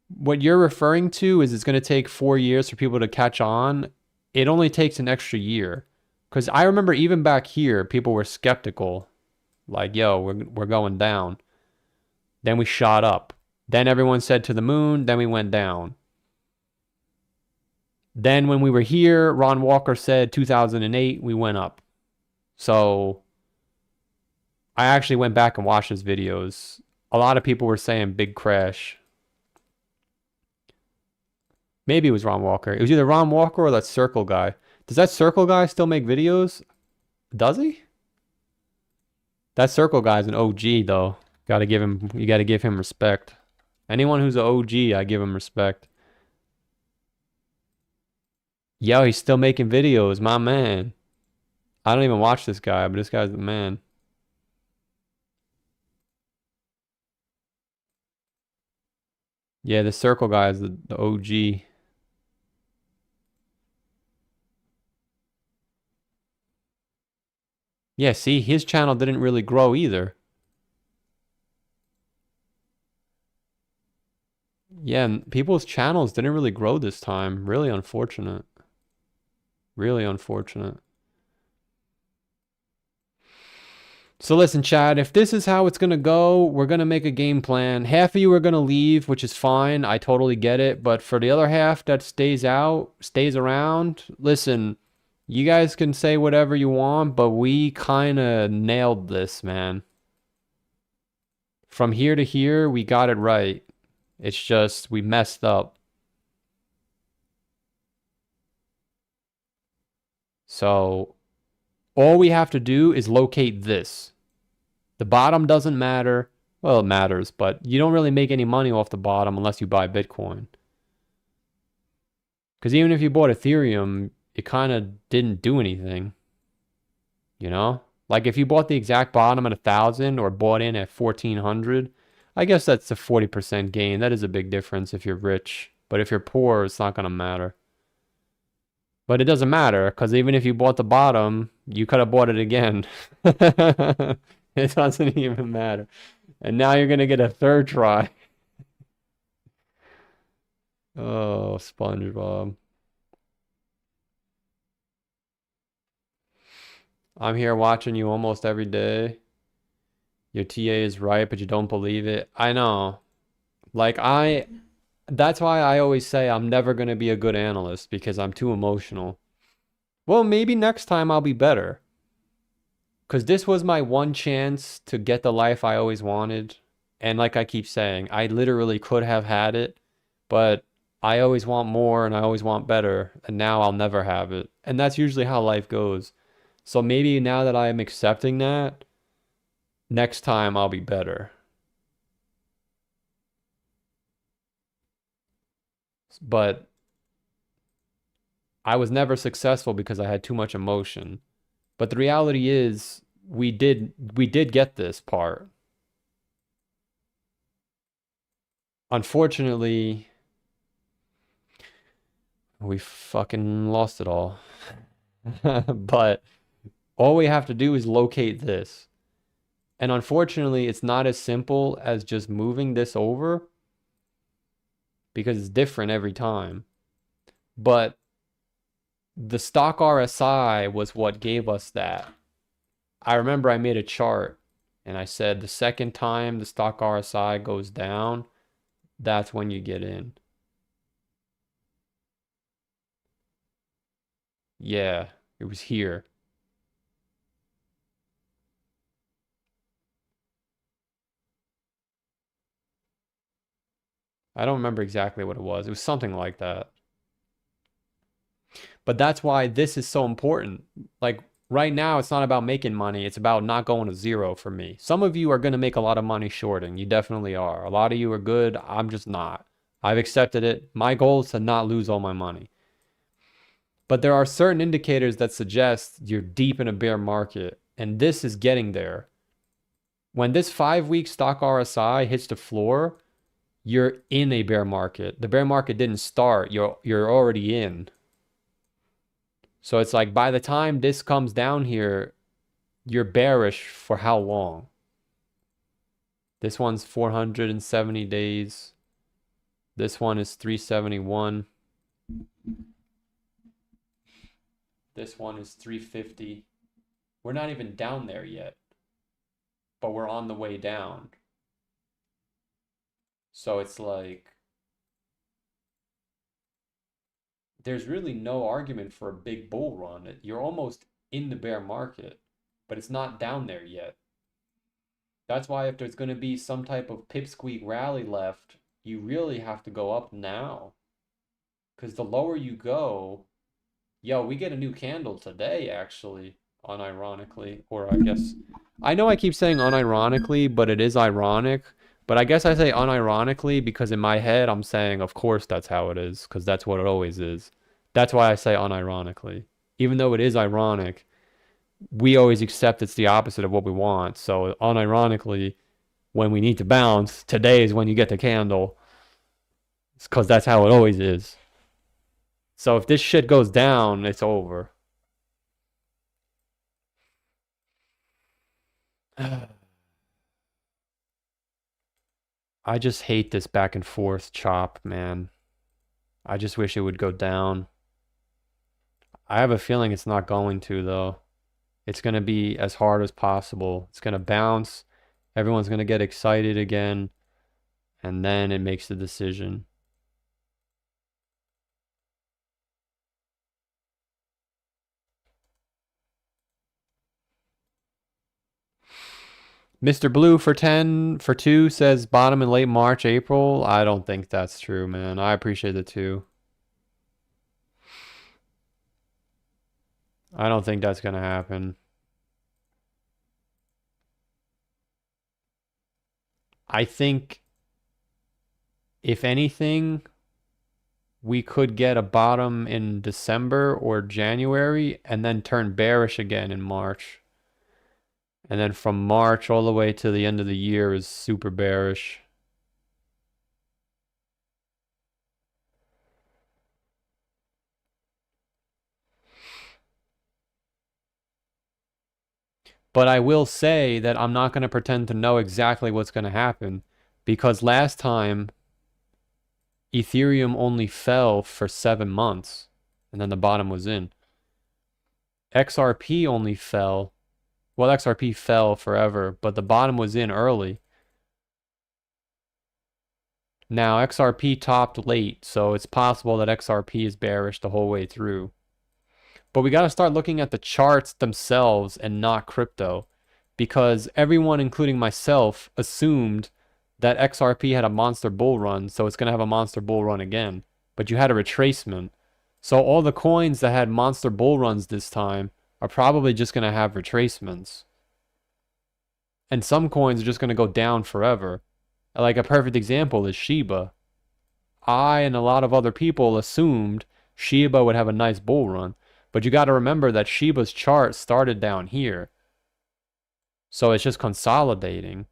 what you're referring to is it's going to take 4 years for people to catch on. It only takes an extra year. Because I remember even back here, people were skeptical. Like, yo, we're going down. Then we shot up. Then everyone said to the moon. Then we went down. Then when we were here, Ron Walker said 2008, we went up. So I actually went back and watched his videos. A lot of people were saying big crash. Maybe it was Ron Walker. It was either Ron Walker or that Circle guy. Does that Circle guy still make videos? Does he? That Circle guy's an OG though. You gotta give him respect. Anyone who's an OG, I give him respect. Yo, he's still making videos, my man. I don't even watch this guy, but this guy's the man. Yeah, the Circle guy is the OG. Yeah, see, his channel didn't really grow either. Yeah, and people's channels didn't really grow this time. Really unfortunate. Really unfortunate. So listen, Chad, if this is how it's going to go, we're going to make a game plan. Half of you are going to leave, which is fine. I totally get it. But for the other half that stays around, listen, you guys can say whatever you want, but we kind of nailed this, man. From here to here, we got it right. It's just we messed up. So all we have to do is locate this. The bottom doesn't matter. Well, it matters, but you don't really make any money off the bottom unless you buy Bitcoin. Because even if you bought Ethereum, it kind of didn't do anything. You know? Like if you bought the exact bottom at 1,000 or bought in at 1,400, I guess that's a 40% gain. That is a big difference if you're rich. But if you're poor, it's not going to matter. But it doesn't matter because even if you bought the bottom, you could have bought it again. It doesn't even matter. And now you're going to get a third try. Oh, SpongeBob. I'm here watching you almost every day. Your TA is right, but you don't believe it. I know. Like that's why I always say I'm never going to be a good analyst because I'm too emotional. Well, maybe next time I'll be better. Because this was my one chance to get the life I always wanted. And like I keep saying, I literally could have had it, but I always want more and I always want better. And now I'll never have it. And that's usually how life goes. So maybe now that I am accepting that, next time I'll be better. But I was never successful because I had too much emotion. But the reality is we did get this part. Unfortunately, we fucking lost it all. But all we have to do is locate this. And unfortunately, it's not as simple as just moving this over because it's different every time. But the stock RSI was what gave us that. I remember I made a chart and I said the second time the stock RSI goes down, that's when you get in. Yeah, it was here. I don't remember exactly what it was. It was something like that. But that's why this is so important. Like right now, it's not about making money. It's about not going to zero for me. Some of you are going to make a lot of money shorting. You definitely are. A lot of you are good. I'm just not. I've accepted it. My goal is to not lose all my money. But there are certain indicators that suggest you're deep in a bear market. And this is getting there. When this 5-week stock RSI hits the floor, you're in a bear market. The bear market didn't start. You're already in. So it's like by the time this comes down here, you're bearish for how long? This one's 470 days. This one is 371. This one is 350. We're not even down there yet, but we're on the way down. So it's like there's really no argument for a big bull run. You're almost in the bear market, but it's not down there yet. That's why if there's going to be some type of pipsqueak rally left, you really have to go up now. Because the lower you go, yo, we get a new candle today, actually, unironically. Or I guess, I know I keep saying unironically, but it is ironic. But I guess I say unironically because in my head, I'm saying, of course, that's how it is, because that's what it always is. That's why I say unironically. Even though it is ironic, we always accept it's the opposite of what we want. So unironically, when we need to bounce, today is when you get the candle. It's because that's how it always is. So if this shit goes down, it's over. I just hate this back and forth chop, man. I just wish it would go down. I have a feeling it's not going to, though. It's going to be as hard as possible. It's going to bounce. Everyone's going to get excited again. And then it makes the decision. Mr. Blue for 10, for 2 says bottom in late March, April. I don't think that's true, man. I appreciate the 2. I don't think that's going to happen. I think, if anything, we could get a bottom in December or January and then turn bearish again in March. And then from March all the way to the end of the year is super bearish. But I will say that I'm not going to pretend to know exactly what's going to happen because last time Ethereum only fell for 7 months and then the bottom was in. XRP only fell. Well, XRP fell forever, but the bottom was in early. Now, XRP topped late, so it's possible that XRP is bearish the whole way through. But we got to start looking at the charts themselves and not crypto, because everyone, including myself, assumed that XRP had a monster bull run, so it's going to have a monster bull run again. But you had a retracement. So all the coins that had monster bull runs this time are probably just going to have retracements. And some coins are just going to go down forever. Like a perfect example is Shiba. I and a lot of other people assumed Shiba would have a nice bull run. But you got to remember that Shiba's chart started down here. So it's just consolidating.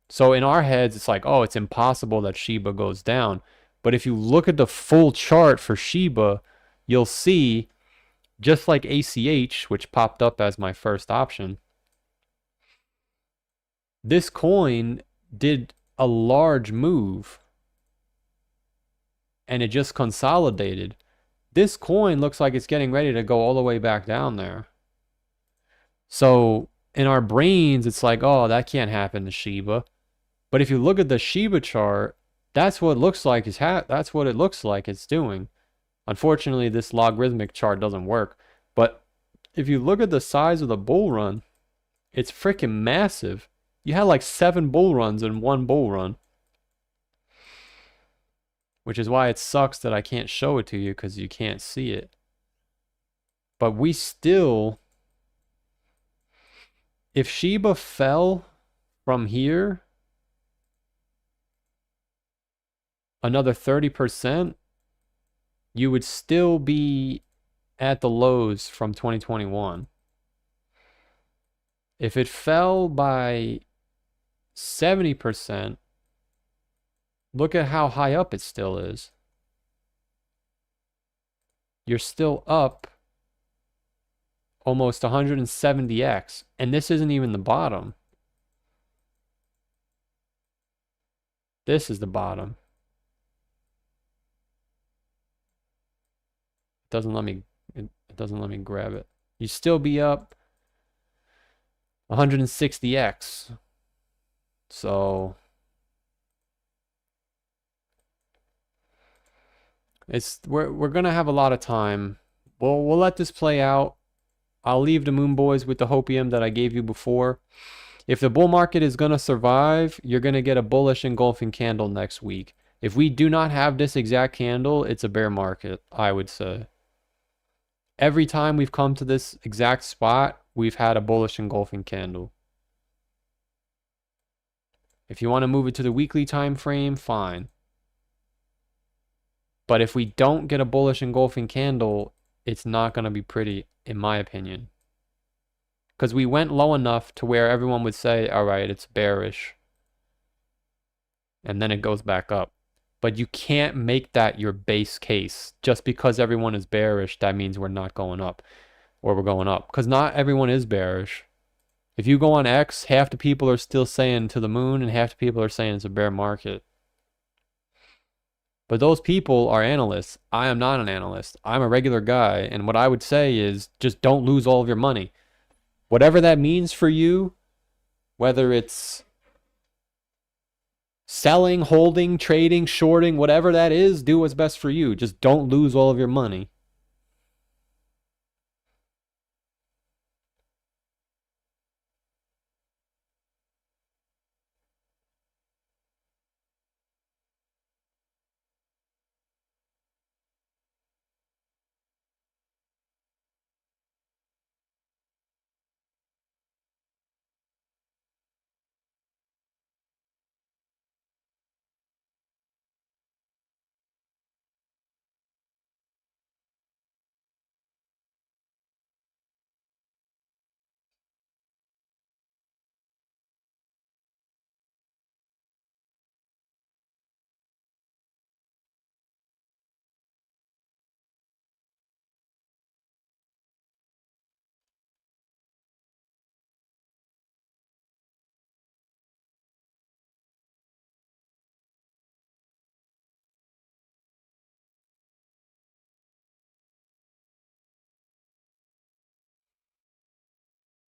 So in our heads, it's like, oh, it's impossible that Shiba goes down. But if you look at the full chart for Shiba, you'll see, just like ACH, which popped up as my first option, this coin did a large move and it just consolidated. This coin looks like it's getting ready to go all the way back down there. So in our brains, it's like, oh, that can't happen to Shiba. But if you look at the Shiba chart, that's what it looks like that's what it looks like it's doing. Unfortunately, this logarithmic chart doesn't work. But if you look at the size of the bull run, it's freaking massive. You had like 7 bull runs in one bull run. Which is why it sucks that I can't show it to you, because you can't see it. But we still, if Shiba fell from here another 30%, you would still be at the lows from 2021. If it fell by 70%, look at how high up it still is. You're still up almost 170x, and this isn't even the bottom. This is the bottom. It doesn't let me grab it. You still be up 160x. So we're gonna have a lot of time. We'll let this play out. I'll leave the Moon Boys with the hopium that I gave you before. If the bull market is gonna survive, you're gonna get a bullish engulfing candle next week. If we do not have this exact candle, it's a bear market, I would say. Every time we've come to this exact spot, we've had a bullish engulfing candle. If you want to move it to the weekly time frame, fine. But if we don't get a bullish engulfing candle, it's not going to be pretty, in my opinion. Because we went low enough to where everyone would say, all right, it's bearish. And then it goes back up. But you can't make that your base case. Just because everyone is bearish, that means we're not going up. Or we're going up. Because not everyone is bearish. If you go on X, half the people are still saying to the moon, and half the people are saying it's a bear market. But those people are analysts. I am not an analyst. I'm a regular guy. And what I would say is just don't lose all of your money. Whatever that means for you, whether it's selling, holding, trading, shorting, whatever that is, do what's best for you. Just don't lose all of your money.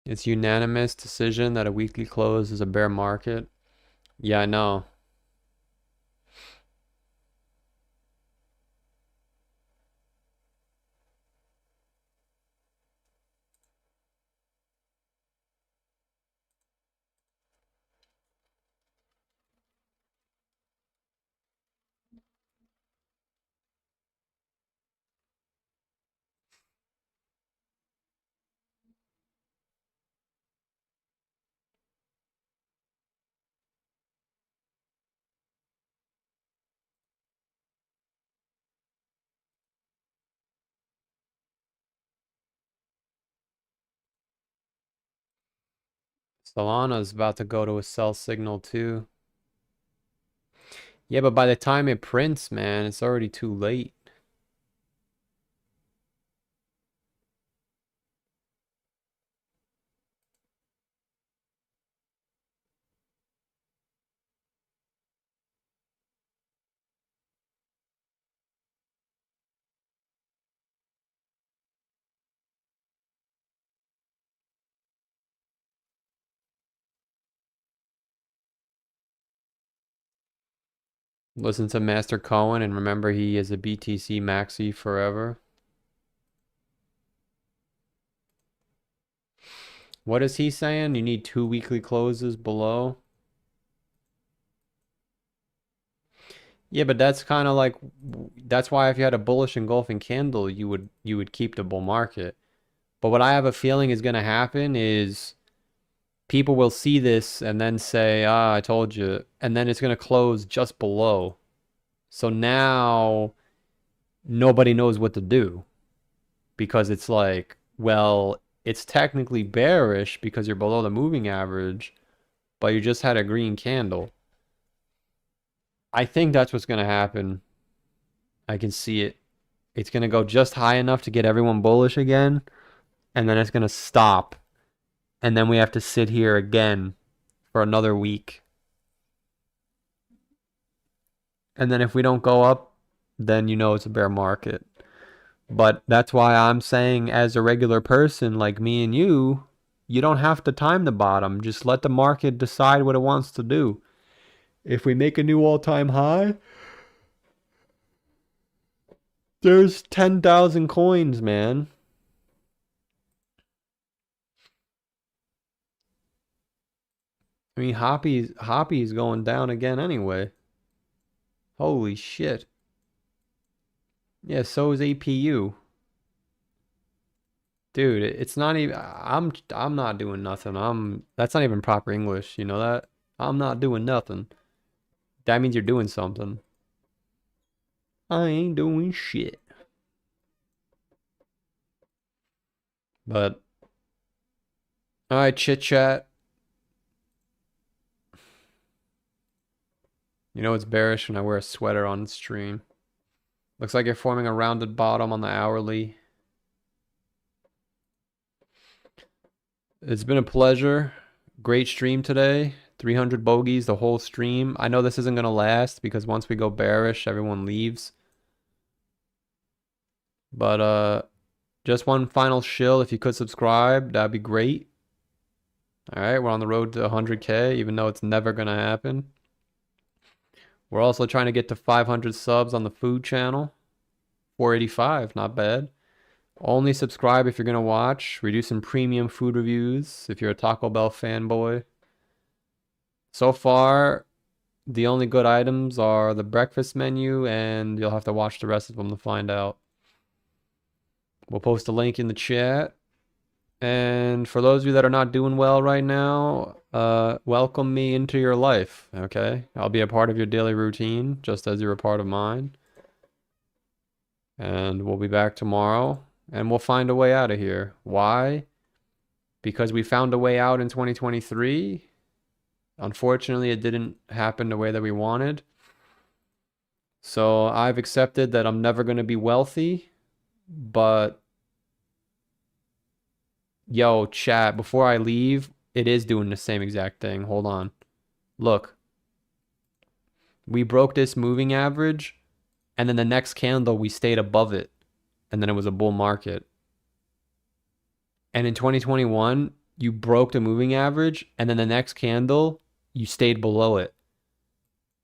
It's unanimous decision that a weekly close is a bear market. Yeah, I know. Solana's about to go to a sell signal too. Yeah, but by the time it prints, man, it's already too late. Listen to Master Cohen and remember he is a BTC maxi forever. What is he saying? You need 2 weekly closes below? Yeah, but that's kind of like that's why if you had a bullish engulfing candle, you would keep the bull market. But what I have a feeling is going to happen is people will see this and then say, "Ah, I told you." And then it's going to close just below. So now nobody knows what to do because it's like, well, it's technically bearish because you're below the moving average, but you just had a green candle. I think that's what's going to happen. I can see it. It's going to go just high enough to get everyone bullish again, and then it's going to stop. And then we have to sit here again for another week. And then if we don't go up, then you know it's a bear market. But that's why I'm saying as a regular person like me and you don't have to time the bottom. Just let the market decide what it wants to do. If we make a new all-time high, there's 10,000 coins, man. I mean, Hoppy's going down again anyway. Holy shit. Yeah, so is APU. Dude, it's not even I'm not doing nothing. That's not even proper English, you know that? I'm not doing nothing. That means you're doing something. I ain't doing shit. But all right, chit chat. You know it's bearish when I wear a sweater on stream. Looks like you're forming a rounded bottom on the hourly. It's been a pleasure. Great stream today. 300 bogeys the whole stream. I know this isn't going to last because once we go bearish, everyone leaves. But just one final shill. If you could subscribe, that'd be great. All right, we're on the road to 100K, even though it's never going to happen. We're also trying to get to 500 subs on the food channel. 485, not bad. Only subscribe if you're going to watch. We do some premium food reviews if you're a Taco Bell fanboy. So far, the only good items are the breakfast menu, and you'll have to watch the rest of them to find out. We'll post a link in the chat. And for those of you that are not doing well right now, welcome me into your life, okay? I'll be a part of your daily routine, just as you're a part of mine. And we'll be back tomorrow, and we'll find a way out of here. Why? Because we found a way out in 2023. Unfortunately, it didn't happen the way that we wanted. So I've accepted that I'm never going to be wealthy, but yo, chat, before I leave, it is doing the same exact thing. Hold on. Look. We broke this moving average, and then the next candle, we stayed above it, and then it was a bull market. And in 2021, you broke the moving average, and then the next candle, you stayed below it.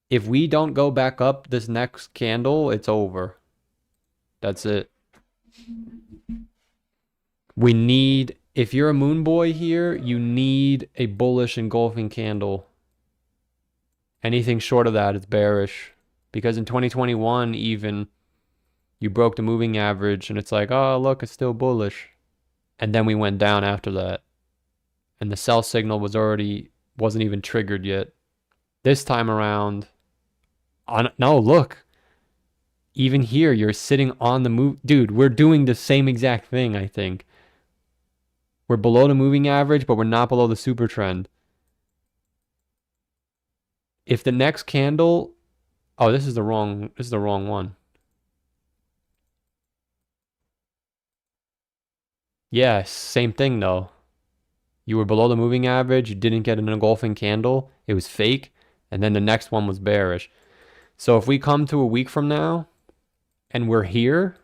If we don't go back up this next candle, it's over. That's it. We need, if you're a moon boy here, you need a bullish engulfing candle. Anything short of that is bearish. Because in 2021, even, you broke the moving average, and it's like, oh, look, it's still bullish. And then we went down after that. And the sell signal wasn't even triggered yet. This time around, no, look. Even here, you're sitting on the move. Dude, we're doing the same exact thing, I think. We're below the moving average, but we're not below the super trend. If the next candle, oh, this is the wrong one. Yeah, same thing though. You were below the moving average, you didn't get an engulfing candle, it was fake, and then the next one was bearish. So if we come to a week from now and we're here,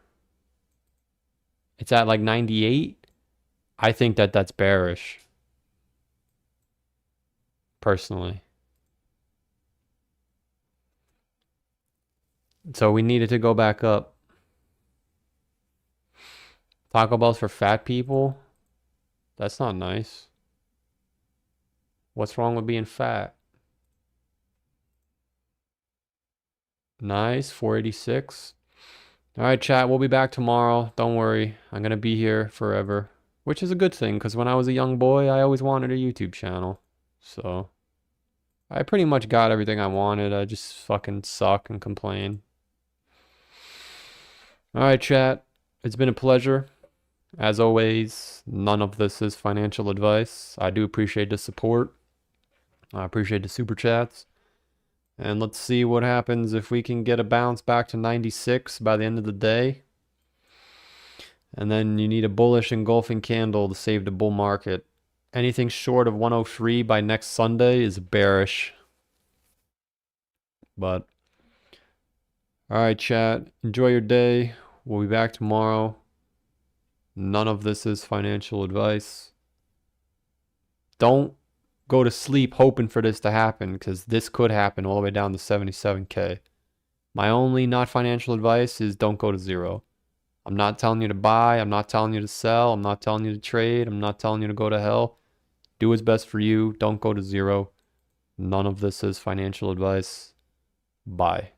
it's at like 98, I think that that's bearish. Personally. So we needed to go back up. Taco Bell's for fat people? That's not nice. What's wrong with being fat? Nice, 486. All right, chat, we'll be back tomorrow. Don't worry. I'm going to be here forever, which is a good thing because when I was a young boy, I always wanted a YouTube channel. So I pretty much got everything I wanted. I just fucking suck and complain. All right, chat. It's been a pleasure. As always, none of this is financial advice. I do appreciate the support. I appreciate the super chats. And let's see what happens if we can get a bounce back to 96 by the end of the day. And then you need a bullish engulfing candle to save the bull market. Anything short of 103 by next Sunday is bearish. But, all right, chat. Enjoy your day. We'll be back tomorrow. None of this is financial advice. Don't go to sleep hoping for this to happen because this could happen all the way down to 77K. My only not financial advice is don't go to zero. I'm not telling you to buy. I'm not telling you to sell. I'm not telling you to trade. I'm not telling you to go to hell. Do what's best for you. Don't go to zero. None of this is financial advice. Bye.